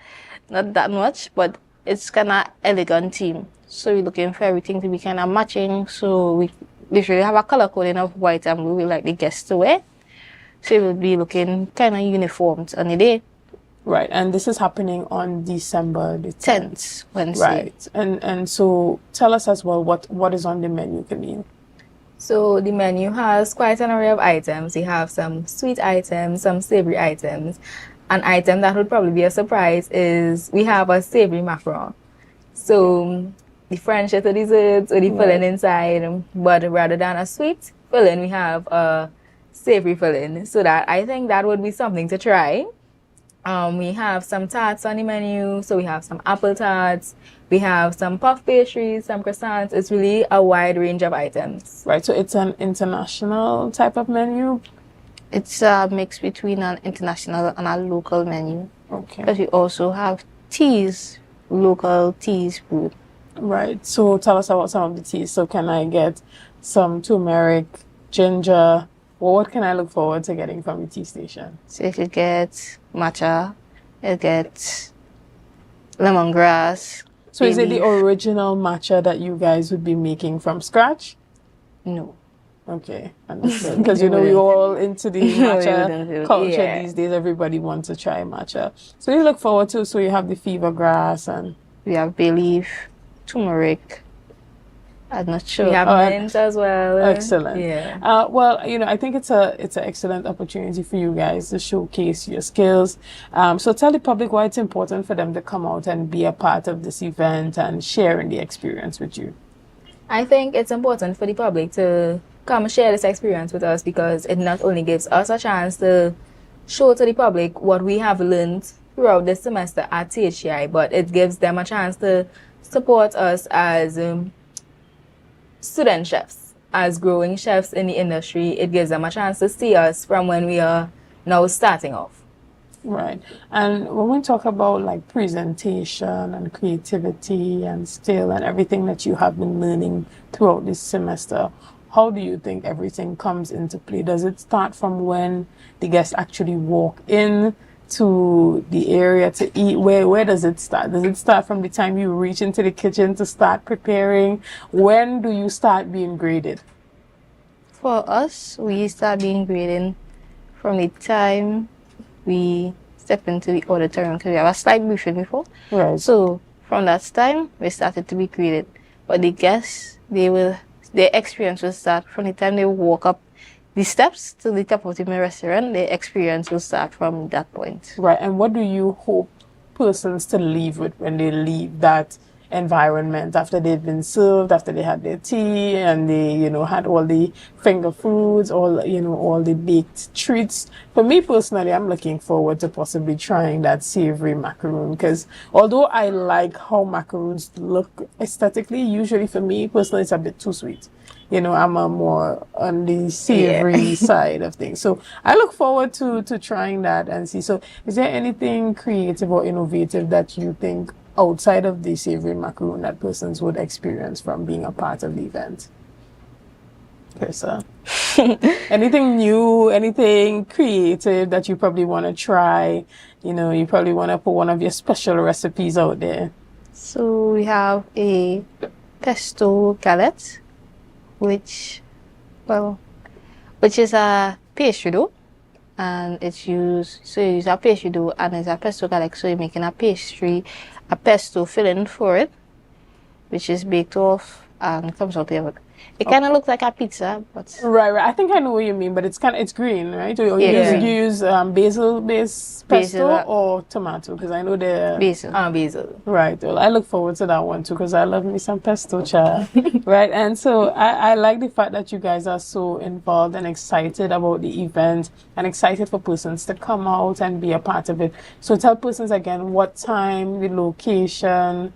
not that much, but it's kind of elegant theme. So we're looking for everything to be kind of matching. So we literally have a color coding of white and blue we like the guests to wear. So it will be looking kind of uniformed on the day. Right, and this is happening on December the 10th, Wednesday. Right, and so tell us as well what is on the menu, Camille. So the menu has quite an array of items. We have some sweet items, some savory items. An item that would probably be a surprise is we have a savory macaron. So the French is the desserts or the filling inside, but rather than a sweet filling, we have a savory filling. So that I think that would be something to try. We have some tarts on the menu. So we have some apple tarts. We have some puff pastries, some croissants. It's really a wide range of items. Right, so it's an international type of menu? It's a mix between an international and a local menu. Okay. Because we also have teas, local teas brewed. Right, so tell us about some of the teas. So can I get some turmeric, ginger? Well, what can I look forward to getting from the tea station? So you could get matcha, you get lemongrass. So is it the original matcha that you guys would be making from scratch? No. Okay, understood. Because you know we're all into the matcha culture these days. Everybody wants to try matcha. So you look forward to. So you have the fever grass and we have bay leaf, turmeric. I'm not sure. We have mint as well. Excellent. Yeah. Well, you know, I think it's an excellent opportunity for you guys to showcase your skills. So tell the public why it's important for them to come out and be a part of this event and sharing the experience with you. I think it's important for the public to come share this experience with us because it not only gives us a chance to show to the public what we have learned throughout this semester at THCI, but it gives them a chance to support us as student chefs, as growing chefs in the industry. It gives them a chance to see us from when we are now starting off. Right. And when we talk about like presentation and creativity and skill and everything that you have been learning throughout this semester, how do you think everything comes into play? Does it start from when the guests actually walk in to the area to eat? Where does it start? Does it start from the time you reach into the kitchen to start preparing? When do you start being graded? For us, we start being graded from the time we step into the auditorium because we have a slide briefing before. Right. So from that time, we started to be graded. But the guests, their experience will start from the time they walk up the steps to the top of the restaurant. Their experience will start from that point. Right. And what do you hope persons to leave with when they leave that environment after they've been served, after they had their tea and they, you know, had all the finger foods, all the baked treats? For me personally, I'm looking forward to possibly trying that savory macaroon because although I like how macaroons look aesthetically, usually for me personally it's a bit too sweet. You know, I'm more on the savory side of things. So I look forward to trying that and see. So is there anything creative or innovative that you think outside of the savory macaroon that persons would experience from being a part of the event? Okay, so anything new, anything creative that you probably want to try? You know, you probably want to put one of your special recipes out there. So we have a pesto galette, which is a pastry dough, and you use a pastry dough and it's a pesto galette, so you're making a pesto filling for it, which is baked off and comes out the oven. It kind of looks like a pizza, but right. I think I know what you mean, but it's green, right? You use basil-based pesto or tomato, because I know they're basil. Right. Well, I look forward to that one too, because I love me some pesto, child. Right. And so I like the fact that you guys are so involved and excited about the event and excited for persons to come out and be a part of it. So tell persons again what time, the location,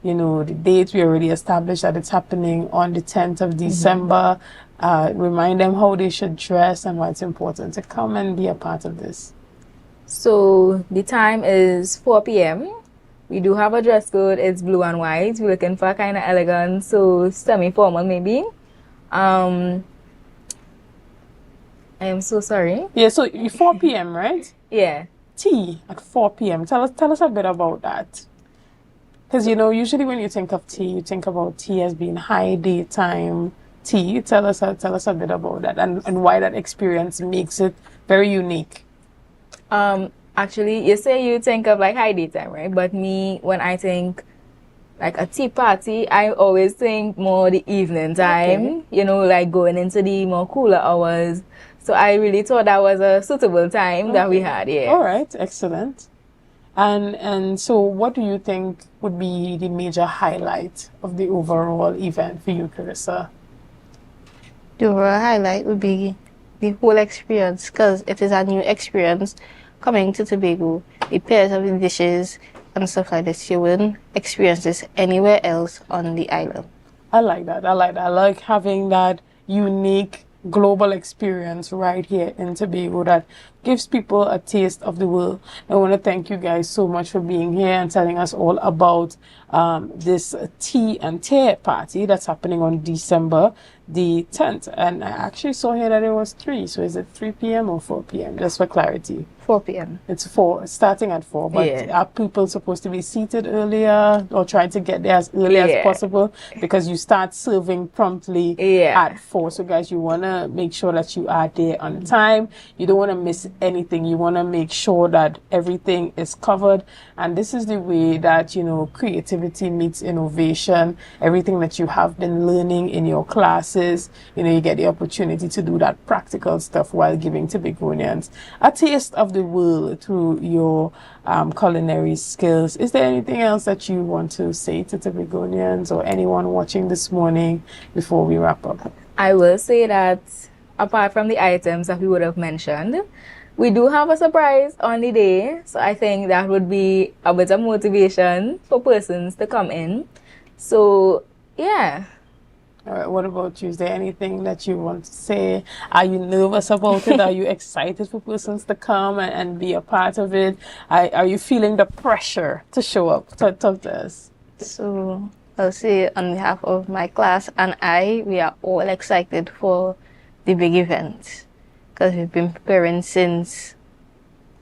you know, the date. We already established that it's happening on the 10th of December. Remind them how they should dress and why it's important to come and be a part of this. So the time is 4 p.m. We do have a dress code. It's blue and white. We're looking for kind of elegant, so semi-formal maybe. I am so sorry. Yeah, so 4 p.m., right? Yeah. Tea at 4 p.m. Tell us a bit about that. Because, you know, usually when you think of tea, you think about tea as being high daytime tea. Tell us a bit about that and why that experience makes it very unique. Actually, you say you think of like high daytime, right? But me, when I think like a tea party, I always think more the evening time, okay. You know, like going into the more cooler hours. So I really thought that was a suitable time that we had, yeah. All right, excellent. And so what do you think would be the major highlight of the overall event for you, Carissa? The overall highlight would be the whole experience, because it is a new experience coming to Tobago. The pairs of the dishes and stuff like this, you wouldn't experience this anywhere else on the island. I like that. I like having that unique global experience right here in Tobago that gives people a taste of the world. I want to thank you guys so much for being here and telling us all about this tea and tea party that's happening on December the 10th. And I actually saw here that it was 3. So is it 3 p.m. or 4 p.m.? Just for clarity. 4 p.m. It's 4, starting at 4. But are people supposed to be seated earlier or trying to get there as early as possible? Because you start serving promptly at 4. So guys, you want to make sure that you are there on time. You don't want to miss anything. You want to make sure that everything is covered. And this is the way that, you know, creativity meets innovation. Everything that you have been learning in your classes, you know, you get the opportunity to do that practical stuff while giving Tobagonians a taste of the world through your culinary skills. Is there anything else that you want to say to Tobagonians or anyone watching this morning before we wrap up? I will say that apart from the items that we would have mentioned, we do have a surprise on the day. So I think that would be a bit of motivation for persons to come in. So, yeah. All right, what about you? Is there anything that you want to say? Are you nervous about it? Are you excited for persons to come and be a part of it? Are you feeling the pressure to show up? Talk to us. So I'll say on behalf of my class and we are all excited for the big event because we've been preparing since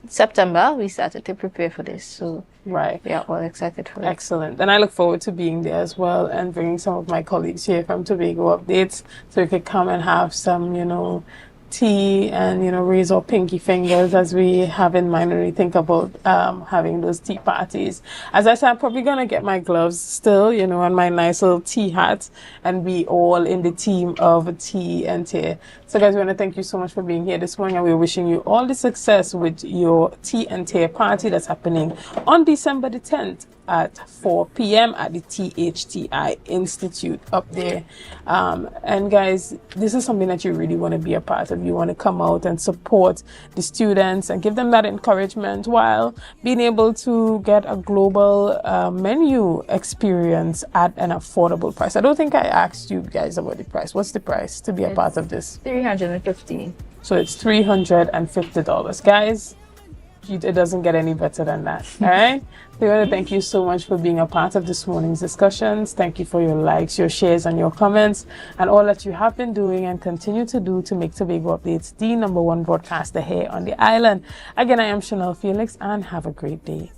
September. We started to prepare for this. So right, we are all excited for it. Excellent. And I look forward to being there as well and bringing some of my colleagues here from Tobago Updates so we could come and have some, you know, tea and, you know, raise our pinky fingers as we have in mind when we think about having those tea parties. As I said, I'm probably going to get my gloves still, you know, and my nice little tea hat and be all in the team of tea and tea. So guys, we want to thank you so much for being here this morning, and we're wishing you all the success with your tea and tea party that's happening on December the 10th at 4 p.m. at the THTI Institute up there. And guys, this is something that you really want to be a part of. You want to come out and support the students and give them that encouragement while being able to get a global menu experience at an affordable price. I don't think I asked you guys about the price. What's the price to be a part of this? $350. So it's $350. Guys, It doesn't get any better than that. All right. We want to thank you so much for being a part of this morning's discussions. Thank you for your likes, your shares, and your comments, and all that you have been doing and continue to do to make Tobago Updates the #1 broadcaster here on the island. Again, I am Chanel Felix, and have a great day.